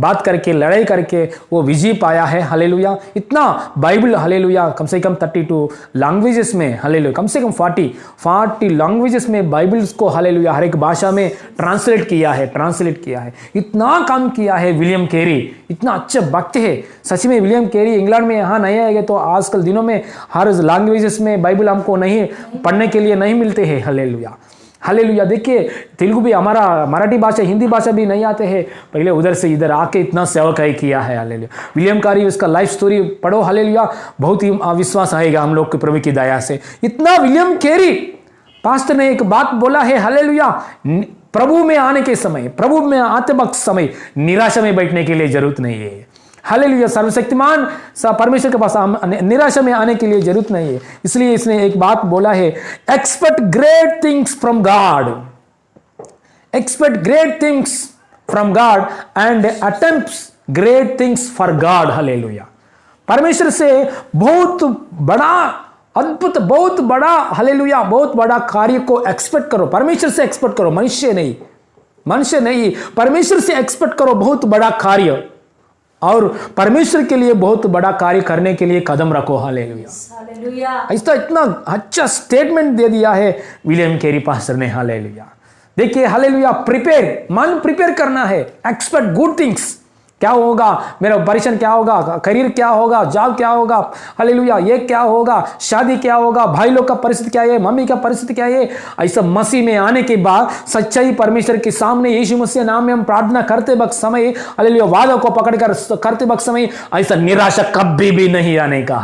बात करके, लड़ाई करके वो विजय पाया है, हालेलुया। इतना बाइबल, हालेलुया, कम से कम 32 लैंग्वेजेस में, हालेलुया, कम से कम 40 लैंग्वेजेस में बाइबल्स को, हालेलुया, हर एक भाषा में ट्रांसलेट किया है। इतना काम किया है विलियम कैरी, इतना अच्छा वक्त है सच में। विलियम कैरी इंग्लैंड में यहाँ नहीं आएंगे तो आजकल दिनों में हर लैंग्वेजेस में बाइबल हमको नहीं पढ़ने के लिए नहीं मिलते हैं, हालेलुया, हालेलुया। देखिए तेलुगु भी, हमारा मराठी भाषा, हिंदी भाषा भी नहीं आते हैं, पहले उधर से इधर आके इतना सेवकाई किया है, हालेलुया। विलियम कैरी, उसका लाइफ स्टोरी पढ़ो, हालेलुया, बहुत ही विश्वास आएगा हम लोग के प्रभु की दया से। इतना विलियम कैरी पास्टर ने एक बात बोला है, हालेलुया, प्रभु में आने के समय, प्रभु में आते वक्त समय निराशा में बैठने के लिए जरूरत नहीं है, हालेलुया। सर्वशक्तिमान परमेश्वर के पास निराशा में आने के लिए जरूरत नहीं है। इसलिए इसने एक बात बोला है, expect great things from God, expect great things from God and attempts great things for God, hallelujah. परमेश्वर से बहुत बड़ा अद्भुत, बहुत बड़ा, हालेलुया, बहुत बड़ा कार्य को एक्सपेक्ट करो, परमेश्वर से एक्सपेक्ट करो, मनुष्य नहीं, परमेश्वर से एक्सपेक्ट करो बहुत बड़ा कार्य, और परमेश्वर के लिए बहुत बड़ा कार्य करने के लिए कदम रखो, हालेलुया। ऐसा इतना अच्छा स्टेटमेंट दे दिया है विलियम कैरी पास्टर ने, हालेलुया। देखिए, हालेलुया, प्रिपेयर, मन प्रिपेयर करना है, एक्सपेक्ट गुड थिंग्स। क्या होगा, मेरा परीक्षण क्या होगा, करियर क्या होगा, जॉब क्या होगा, हालेलुया, ये क्या होगा, शादी क्या होगा, भाई लोग का परिस्थिति क्या है, मम्मी का परिस्थिति क्या है। ऐसा मसीह में आने के बाद सच्चाई परमेश्वर के सामने यीशु मसीह नाम में हम प्रार्थना करते वक्त समय, हालेलुया, वादा को पकड़कर करते वक्त समय ऐसा निराशा कभी भी नहीं आने का,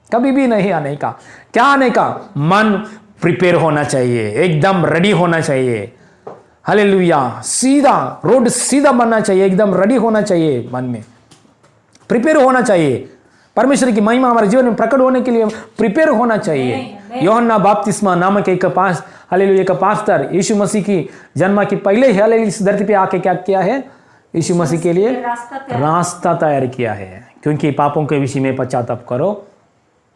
कभी भी नहीं आने का। क्या आने का? मन प्रिपेयर होना चाहिए, एकदम रेडी होना चाहिए, हालेलुया, सीधा रोड सीधा बनना चाहिए, एकदम रेडी होना चाहिए, मन में प्रिपेयर होना चाहिए। परमेश्वर की महिमा हमारे जीवन में प्रकट होने के लिए प्रिपेयर होना चाहिए। यूहन्ना बपतिस्मा नामक एक हालेलुया का पास्टर यीशु मसीह की जन्म के पहले ही, हालेलुया, इस धरती पे आके क्या किया है? यीशु मसीह के लिए रास्ता तैयार किया है। क्योंकि पापों के विषय में पश्चाताप करो,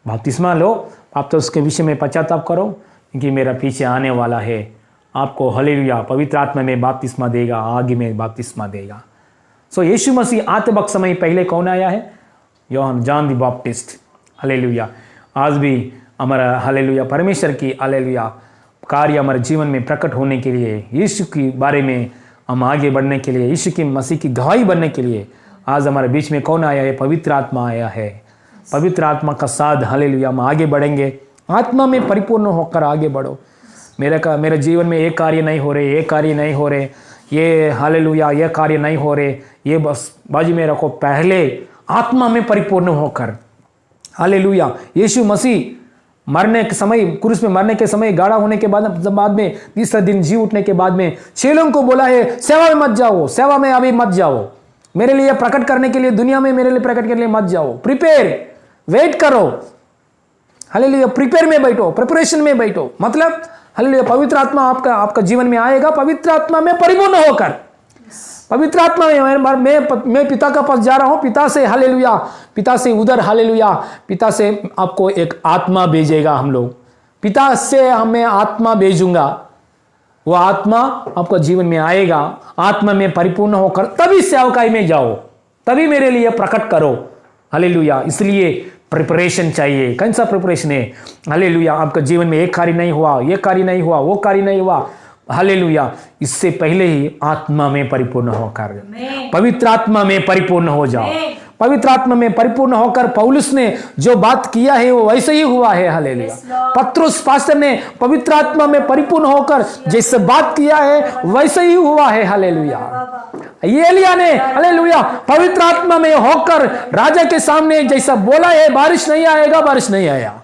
बपतिस्मा लो, आप तो उसके विषय में पश्चाताप करो, क्योंकि मेरा पीछे आने वाला है, आपको हालेलुया पवित्र आत्मा में बपतिस्मा देगा, आगे में बपतिस्मा देगा। सो यीशु मसीह आते वक्त समय पहले कौन आया है? John the Baptist, hallelujah. आज भी हमारा हालेलुया परमेश्वर की हालेलुया कार्य हमारे जीवन में प्रकट होने के लिए, यीशु के बारे में हम आगे बढ़ने के लिए, यीशु की मसीह की गवाही बनने के लिए आज हमारे बीच में कौन आया है? पवित्र आत्मा आया है। पवित्र आत्मा का साथ हालेलुया हम आगे बढ़ेंगे, आत्मा में परिपूर्ण होकर आगे बढ़ो। मेरे जीवन में ये कार्य नहीं हो रहे, ये कार्य नहीं हो रहे, ये हालेलुया ये कार्य नहीं हो रहे, ये बस बाजी में रखो, पहले आत्मा में परिपूर्ण होकर, हालेलुया। यीशु मसीह मरने के समय, क्रूस में मरने के समय, गाड़ा होने के बाद में तीसरे दिन जी उठने के बाद में चेलों को बोला है, सेवा में मत जाओ, सेवा में अभी मत जाओ, मेरे लिए प्रकट करने के लिए, दुनिया में मेरे लिए प्रकट करने के लिए मत जाओ। प्रिपेयर, वेट करो। हालेलुया, प्रिपेयर में बैठो, प्रिपरेशन में बैठो। मतलब हालेलुया, पवित्र आत्मा आपका जीवन में आएगा, पवित्र आत्मा में परिपूर्ण होकर। पवित्र आत्मा में मैं पिता का पास जा रहा हूं, पिता से हालेलुया, पिता से उधर हालेलुया, पिता से आपको एक आत्मा भेजेगा। हम लोग पिता से हमें आत्मा भेजूंगा, वो आत्मा आपका जीवन में आएगा। आत्मा में परिपूर्ण होकर तभी सेवकाई में जाओ, तभी मेरे लिए प्रकट करो। हालेलुया, इसलिए प्रिपरेशन चाहिए। कौन सा प्रिपरेशन है? हालेलुया, आपका जीवन में एक कार्य नहीं हुआ, ये कार्य नहीं हुआ, वो कार्य नहीं हुआ, हालेलुया, इससे पहले ही आत्मा में परिपूर्ण होकर, पवित्र आत्मा में परिपूर्ण हो जाओ। पवित्र आत्मा में परिपूर्ण होकर पौलुस ने जो बात किया है वो वैसे ही हुआ है। हालेलुया, पत्रुस पास्टर ने पवित्र आत्मा में परिपूर्ण होकर जैसे बात किया है वैसे ही हुआ है। हालेलुया, एलिया ने हालेलुया पवित्र आत्मा में होकर राजा के सामने जैसा बोला है, बारिश नहीं आएगा, बारिश नहीं आया।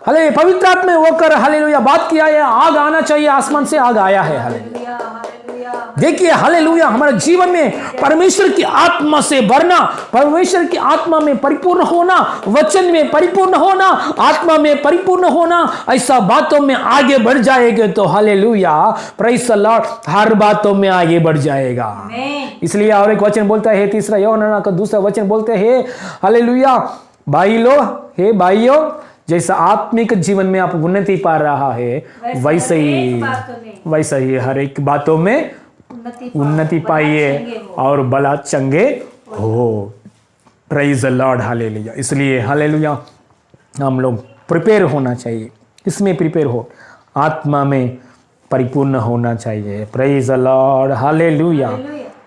हालेलुया, पवित्र आत्मा में होकर हालेलुया बात किया है, आग आना चाहिए, आसमान से आग आया है। हालेलुया, देखिए हालेलुया, हमारे जीवन में परमेश्वर की आत्मा से भरना, परमेश्वर की आत्मा में परिपूर्ण होना, वचन में परिपूर्ण होना, आत्मा में परिपूर्ण होना, ऐसा बातों में आगे बढ़ जाएंगे तो हालेलुया, प्रेज़ द लॉर्ड, हर बातों में आगे बढ़ जाएगा। इसलिए और एक वचन बोलता है, तीसरा यूहन्ना का दूसरा वचन बोलते हैं हालेलुया, भाई लो, हे भाइयों, जैसा आत्मिक जीवन में आप उन्नति पा रहा है वैसे ही हर एक बातों में उन्नति पाइए और बला चंगे हो। Praise the Lord, hallelujah. इसलिए हालेलुया हम लोग प्रिपेयर होना चाहिए। इसमें प्रिपेयर हो, आत्मा में परिपूर्ण होना चाहिए। Praise the Lord, hallelujah.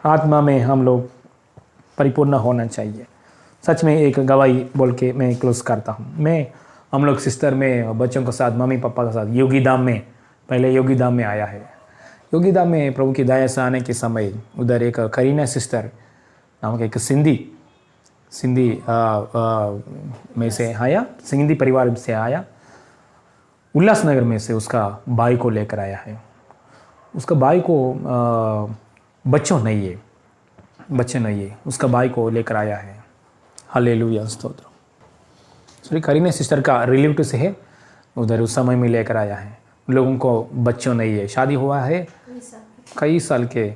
आत्मा में हम लोग परिपूर्ण होना चाहिए। सच में एक गवाही बोल के मैं क्लोज करता हूँ। हम लोग सिस्टर में बच्चों के साथ, मम्मी पापा के साथ योगीधाम में, पहले योगीधाम में आया है। योगीधाम में प्रभु की दया से आने के समय उधर एक करीना सिस्टर नाम का एक सिंधी में से आया, सिंधी परिवार से आया, उल्लासनगर में से उसका भाई को लेकर आया है। उसका भाई को बच्चे नहीं है, उसका भाई को लेकर आया है। हालेलुया, स्तोत्र। सॉरी, करीना सिस्टर का रिलेटिव से है, उधर उस समय में लेकर आया है। लोगों को बच्चों नहीं है, शादी हुआ है कई साल के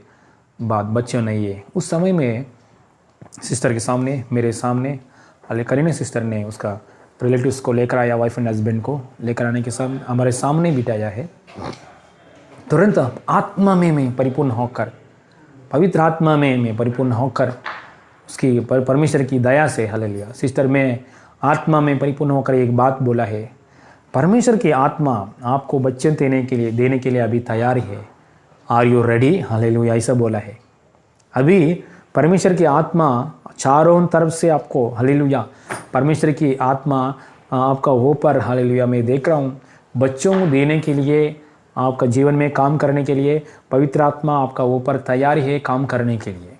बाद, बच्चों नहीं है। उस समय में सिस्टर के सामने, मेरे सामने करीना सिस्टर ने उसका रिलेटिव्स को लेकर आया, वाइफ एंड हस्बैंड को लेकर आने के साथ हमारे सामने बिठाया है। तुरंत आत्मा में परिपूर्ण होकर, पवित्र आत्मा में परिपूर्ण होकर, उसकी परमेश्वर की दया से हालेलुया, सिस्टर में आत्मा में परिपूर्ण होकर एक बात बोला है, परमेश्वर की आत्मा आपको बच्चे देने के लिए अभी तैयार है। Are you ready? हालेलुया, ऐसा बोला है। अभी परमेश्वर की आत्मा चारों तरफ से आपको, हालेलुया, परमेश्वर की आत्मा आपका ऊपर, हालेलुया, मैं देख रहा हूँ, बच्चों देने के लिए, आपका जीवन में काम करने के लिए पवित्र आत्मा आपका ऊपर तैयार है काम करने के लिए।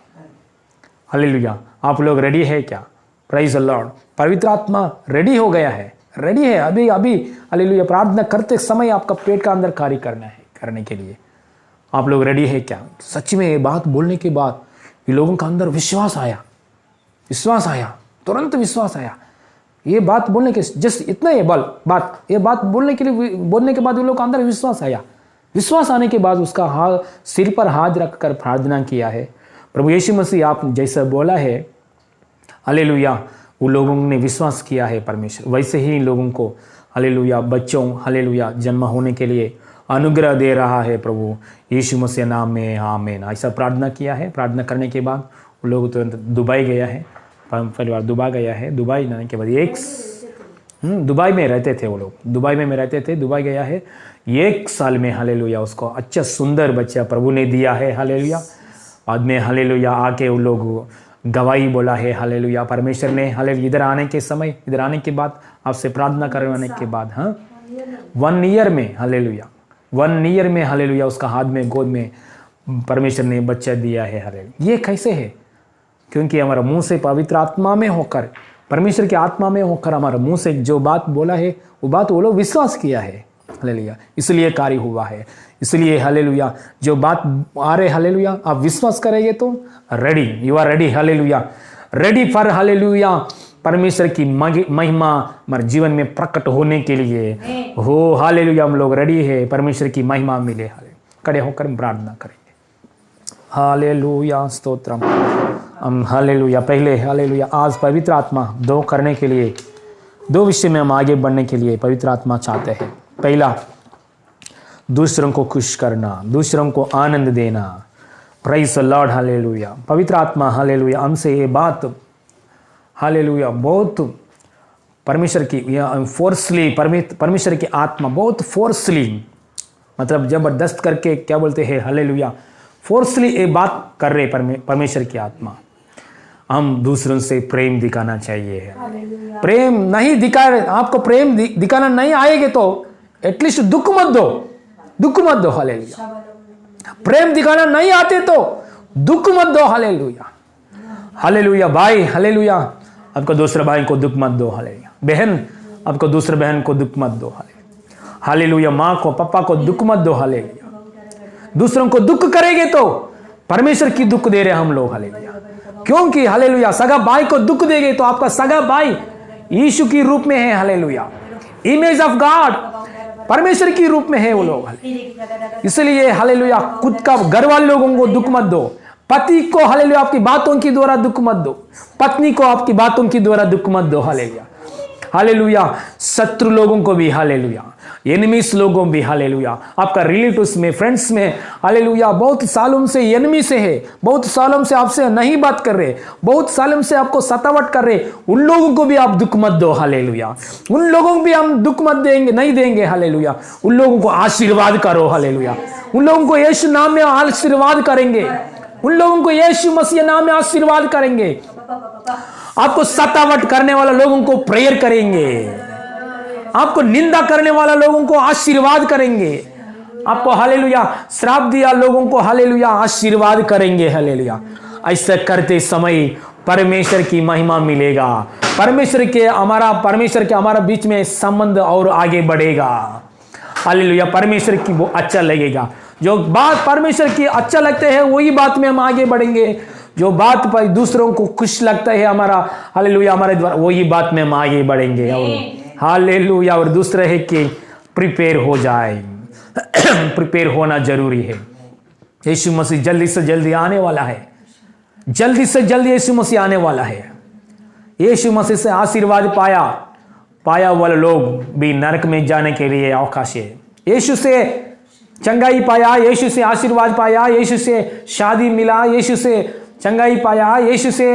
हालेलुया, आप लोग रेडी है क्या? प्रेज़ द लॉर्ड, पवित्र आत्मा रेडी हो गया है, रेडी है अभी हालेलुया। प्रार्थना करते समय आपका पेट का अंदर कार्य करने के लिए आप लोग रेडी है क्या? सच में ये बात बोलने के बाद ये लोगों का अंदर विश्वास आया, तुरंत विश्वास आया। ये बात बोलने के जस्ट इतना ये बात बोलने के बाद उन लोगों का अंदर विश्वास आया। विश्वास आने के बाद उसका सिर पर हाथ रखकर प्रार्थना किया है, प्रभु यीशु मसीह आप जैसा बोला है, हालेलुया, उन लोगों ने विश्वास किया है परमेश्वर, वैसे ही इन लोगों को हालेलुया बच्चों, हालेलुया, जन्म होने के लिए अनुग्रह दे रहा है प्रभु यीशु मसीह नाम में, आमीन। ऐसा प्रार्थना किया है। प्रार्थना करने के बाद उन लोग तुरंत दुबई गया है, परिवार दुबई गया है। दुबई जाने के बाद दुबई में रहते थे वो लोग, दुबई गया है। 1 साल में हालेलुया उसको अच्छा सुंदर बच्चा प्रभु ने दिया है। हालेलुया, बाद में हालेलुया आके उन लोग गवाही बोला है। हालेलुया, परमेश्वर ने हालेलुया इधर आने के बाद आपसे प्रार्थना करवाने के बाद 1 ईयर में हालेलुया उसका हाथ में, गोद में परमेश्वर ने बच्चा दिया है। हालेलुया, ये कैसे है? क्योंकि हमारा मुंह से पवित्र आत्मा में होकर, परमेश्वर की आत्मा में होकर हमारा मुंह से जो बात बोला है वो बात वो लोग विश्वास किया है। हालेलुया, इसलिए कार्य हुआ है। इसलिए हालेलुया, जो बात आ रहे हालेलुया, आप विश्वास करेंगे तो ready, you are ready hallelujah, ready for hallelujah परमेश्वर की महिमा हमारे जीवन में प्रकट होने के लिए हो हालेलुया। हम लोग रेडी है, परमेश्वर की महिमा मिले। हालेलुया, खड़े होकर प्रार्थना करेंगे। हालेलुया, स्तोत्रम। हम हालेलुया, पहले हालेलुया आज पवित्र आत्मा दो करने के लिए, दो विषय में हम आगे बढ़ने के लिए पवित्र आत्मा चाहते हैं। पहला, दूसरों को खुश करना, दूसरों को आनंद देना। Praise the Lord hallelujah. पवित्र आत्मा हालेलुया हमसे ये बात हालेलुया बहुत परमेश्वर की फोर्सली, परमेश्वर की आत्मा बहुत फोर्सली, मतलब जबरदस्त करके क्या बोलते हैं हालेलुया, फोर्सली ये बात कर रहे परमेश्वर की आत्मा। हम दूसरों से प्रेम दिखाना चाहिए। प्रेम नहीं दिखा, आपको प्रेम दिखाना नहीं आएगा तो एटलीस्ट दुख मत दो, दुख मत दो हालेलुया। प्रेम दिखाना नहीं आते तो दुख मत दो हालेलुया, हालेलुया। भाई हालेलुया, आपको दूसरे भाई को दुख मत दो हालेलुया। बहन, आपको दूसरे बहन को दुख मत दो हालेलुया, हालेलुया। माँ को पापा को दुख मत दो हालेलुया। दूसरों को दुख करेंगे तो परमेश्वर की दुख दे रहे हम लोग हालेलुया, क्योंकि हालेलुया सगा भाई को दुख देंगे तो आपका सगा भाई यीशु की रूप में है हालेलुया, इमेज ऑफ गॉड, परमेश्वर की रूप में है वो लोग। इसलिए हालेलुया खुद का घर वाले लोगों को दुख मत दो, पति को हालेलुया आपकी बातों की द्वारा दुख मत दो, पत्नी को आपकी बातों की द्वारा दुख मत दो हालेलुया, हालेलुया। शत्रु लोगों को भी हालेलुया, एनिमीज लोगों भी हालेलुया, आपका रिलेटिव्स में, फ्रेंड्स में हालेलुया बहुत सालों से एनिमी से है, बहुत सालों से आपसे नहीं बात कर रहे, बहुत सालों से आपको सतावट कर रहे, उन लोगों को भी आप दुख मत दो हालेलुया, उन लोगों को भी हम दुख मत देंगे, नहीं देंगे हालेलुया। उन लोगों को आशीर्वाद करो हालेलुया, उन लोगों को यीशु नाम में आशीर्वाद करेंगे, उन लोगों को यीशु मसीह नाम में आशीर्वाद करेंगे। आपको सतावट करने वाले लोगों को प्रेयर करेंगे, आपको निंदा करने वाला लोगों को आशीर्वाद करेंगे, आपको हालेलुया श्राप दिया लोगों को हालेलुया आशीर्वाद करेंगे हालेलुया। ऐसा करते समय परमेश्वर की महिमा मिलेगा, परमेश्वर के हमारा बीच में संबंध और आगे बढ़ेगा हालेलुया। परमेश्वर की वो अच्छा लगेगा, जो बात परमेश्वर की अच्छा लगते है वही बात में हम आगे बढ़ेंगे, जो बात पर दूसरों को खुश लगता है हमारा हालेलुया हमारे द्वारा वही बात में हम आगे बढ़ेंगे। और हालेलुया, और दूसरे है कि प्रिपेयर हो जाए प्रिपेयर होना जरूरी है। यीशु मसीह जल्दी से जल्दी आने वाला है, जल्दी से जल्दी यीशु मसीह आने वाला है। यीशु मसीह से आशीर्वाद पाया वाले लोग भी नरक में जाने के लिए अवकाश है। यीशु से चंगाई पाया, यीशु से आशीर्वाद पाया, यीशु से शादी मिला, यीशु से चंगाई पाया, यीशु से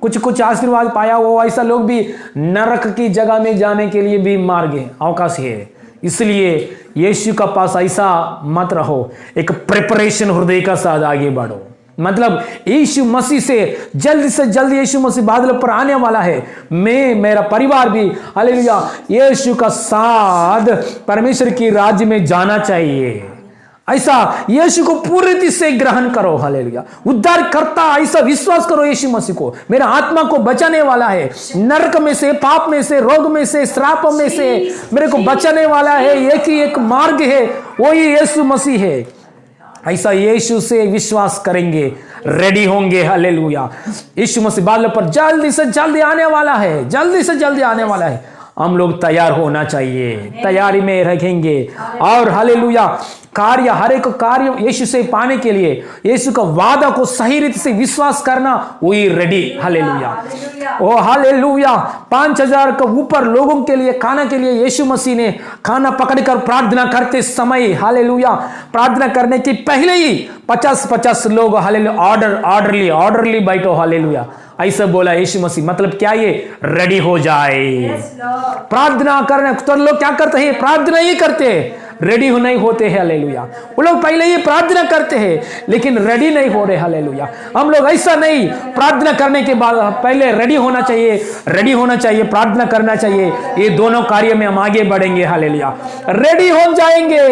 कुछ आशीर्वाद पाया, वो ऐसा लोग भी नरक की जगह में जाने के लिए भी मार्ग है, अवकाश है। इसलिए यीशु का पास ऐसा मत रहो, एक प्रिपरेशन हृदय का साथ आगे बढ़ो। मतलब यीशु मसीह से जल्दी यीशु मसीह बादल पर आने वाला है, मैं मेरा परिवार भी हालेलुया यीशु का साथ परमेश्वर की राज्य में जाना चाहिए। ऐसा यीशु को पूरी रीति से ग्रहण करो हालेलुया, उद्धार करता ऐसा विश्वास करो यीशु मसीह को, मेरा आत्मा को बचाने वाला है, नरक में से, पाप में से, रोग में से, श्राप में से मेरे को बचाने वाला है। एक ही एक मार्ग है, वही यीशु मसीह है। ऐसा यीशु से विश्वास करेंगे, रेडी होंगे हालेलुया। यीशु मसीह बादल पर जल्दी से जल्दी आने वाला है, जल्दी से जल्दी आने वाला है। हम लोग तैयार होना चाहिए, तैयारी में रहेंगे। और हालेलुया हर एक कार्य यीशु से पाने के लिए यीशु का वादा को सही रीति से विश्वास करना, वही रेडी हालेलुया। ओ हालेलुया 5000 के ऊपर लोगों के लिए खाना के लिए यीशु मसीह ने खाना पकड़कर प्रार्थना करते समय हालेलुया, प्रार्थना करने के पहले ही 50 लोग हालेलुया ऑर्डरली बैठो हालेलुया ऐसा बोला यीशु मसीह। मतलब क्या, ये रेडी हो जाए प्रार्थना करने। तो लोग क्या करते हैं, प्रार्थना ही करते हैं, रेडी हो नहीं होते हैं हालेलुया। वो लोग पहले ही प्रार्थना करते हैं लेकिन रेडी नहीं हो रहे हालेलुया। हम लोग ऐसा नहीं, प्रार्थना करने के बाद पहले रेडी होना चाहिए, प्रार्थना करना चाहिए। ये दोनों कार्य में हम आगे बढ़ेंगे हालेलुया, रेडी हो जाएंगे।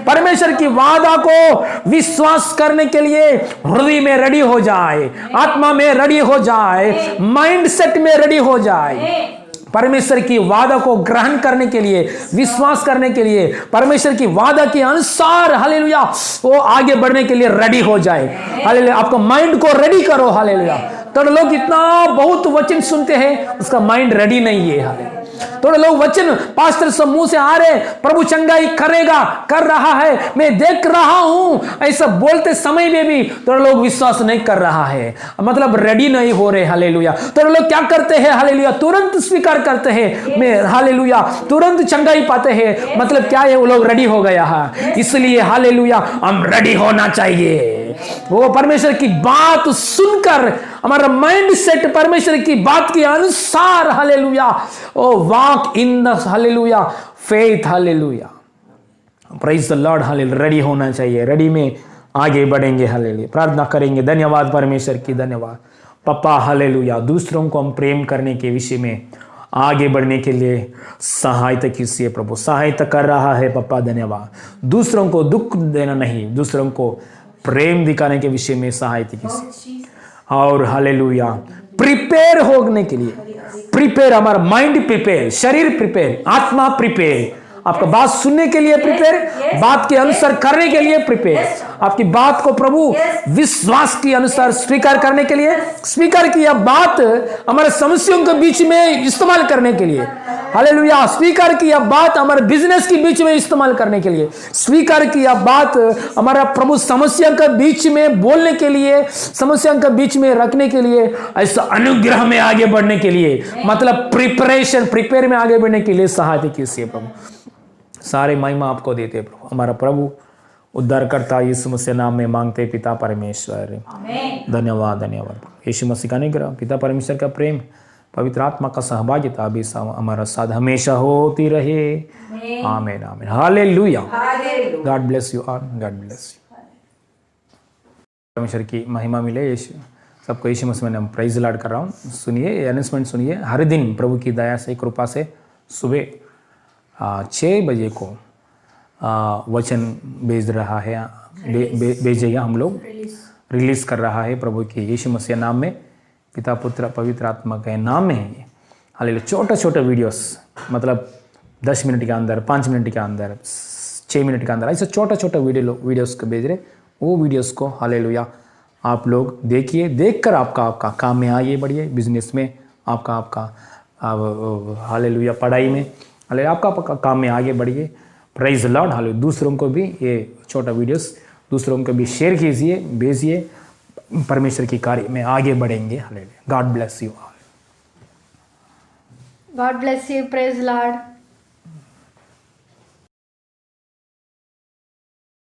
परमेश्वर की वादा को विश्वास करने के लिए हृदय में रेडी हो जाए, आत्मा में रेडी हो जाए, माइंड सेट में रेडी हो जाए। परमेश्वर की वादा को ग्रहण करने के लिए, विश्वास करने के लिए, परमेश्वर की वादा के अनुसार हालेलुया वो आगे बढ़ने के लिए रेडी हो जाए। हालेलुया, आपको माइंड को रेडी करो। हालेलुया, थोड़े लोग इतना बहुत वचन सुनते हैं, उसका माइंड रेडी नहीं है। हालेलुया, थोड़े लोग वचन पास्टर सब मुंह से आ रहे, प्रभु चंगाई करेगा, कर रहा है, मैं देख रहा हूं, ऐसा बोलते समय में भी थोड़े लोग विश्वास नहीं कर रहा है, मतलब रेडी नहीं हो रहे। हालेलुया, थोड़े लोग क्या करते हैं, हालेलुया तुरंत स्वीकार करते हैं, मैं हालेलुया तुरंत चंगाई पाते हैं, मतलब क्या है, वो लोग रेडी हो गया है। इसलिए हालेलुया हम रेडी होना चाहिए। वो परमेश्वर की बात सुनकर हमारा माइंड सेट परमेश्वर की बात के अनुसार hallelujah oh walk in the hallelujah faith. Hallelujah, praise the Lord. Hallelujah, ready होना चाहिए, रेडी में आगे बढ़ेंगे। हालेलुया, प्रार्थना करेंगे। धन्यवाद परमेश्वर की, धन्यवाद पापा। हालेलुया, दूसरों को हम प्रेम करने के विषय में आगे बढ़ने के लिए सहायता कीजिए प्रभु, सहायता कर रहा है पापा। धन्यवाद, दूसरों को दुख देना नहीं, दूसरों को प्रेम दिखाने के विषय में सहायता कीजिए। और हालेलुया प्रिपेयर होने के लिए, प्रिपेयर, हमारा माइंड प्रिपेयर, शरीर प्रिपेयर, आत्मा प्रिपेयर, आपका बात सुनने के लिए प्रिपेयर, बात के अनुसार करने के लिए प्रिपेयर, आपकी बात को प्रभु विश्वास के अनुसार स्वीकार करने के लिए, स्वीकार किया बात हमारे समस्याओं के बीच में इस्तेमाल करने के लिए। हालेलुया, स्वीकार किया बात हमारे बिजनेस के बीच में इस्तेमाल करने के लिए, स्वीकार किया बात हमारा प्रभु समस्या के बीच में बोलने के लिए, समस्या के बीच में रखने के लिए, ऐसा अनुग्रह में आगे बढ़ने के लिए, मतलब प्रिपरेशन, प्रिपेयर में आगे बढ़ने के लिए सहायता कीजिए प्रभु। सारे महिमा आपको देते प्रभु, हमारा प्रभु उद्धारकर्ता यीशु मसीह नाम में मांगते पिता परमेश्वर, धन्यवाद। धन्यवाद यीशु मसीह का अनुग्रह, पिता परमेश्वर का प्रेम, पवित्र आत्मा का सहभागिता भी हमारा साथ हमेशा होती रहे। आमीन आमीन, hallelujah. God bless you all, God bless you. परमेश्वर की महिमा मिले। यीशु सबको यीशु मसीह में प्रेज लॉर्ड कर रहा हूँ। सुनिए अनाउंसमेंट सुनिए, हर दिन प्रभु की दया से कृपा से सुबह 6 बजे को वचन भेज रहा है, भेजेगा, हम लोग रिलीज कर रहा है प्रभु की यीशु मसीह नाम में, पिता पुत्र पवित्र आत्मा के नाम में है। हालेलुया, छोटे छोटे वीडियोस, मतलब 10 मिनट के अंदर, 5 मिनट के अंदर, 6 मिनट के अंदर, ऐसे छोटे छोटे वीडियोस को भेज रहे। वो वीडियोस को हालेलुया आप लोग देखिए, देखकर आपका काम में आगे बढ़िए, बिजनेस में आपका हालेलुया पढ़ाई में, हालेलुया आपका काम में आगे बढ़िए। Praise the Lord. हालेलुया, दूसरों को भी ये छोटा वीडियोस दूसरों को भी शेयर कीजिए, भेजिए, परमेश्वर की कार्य में आगे बढ़ेंगे। Hallelujah, God bless you all. God bless you. Praise Lord.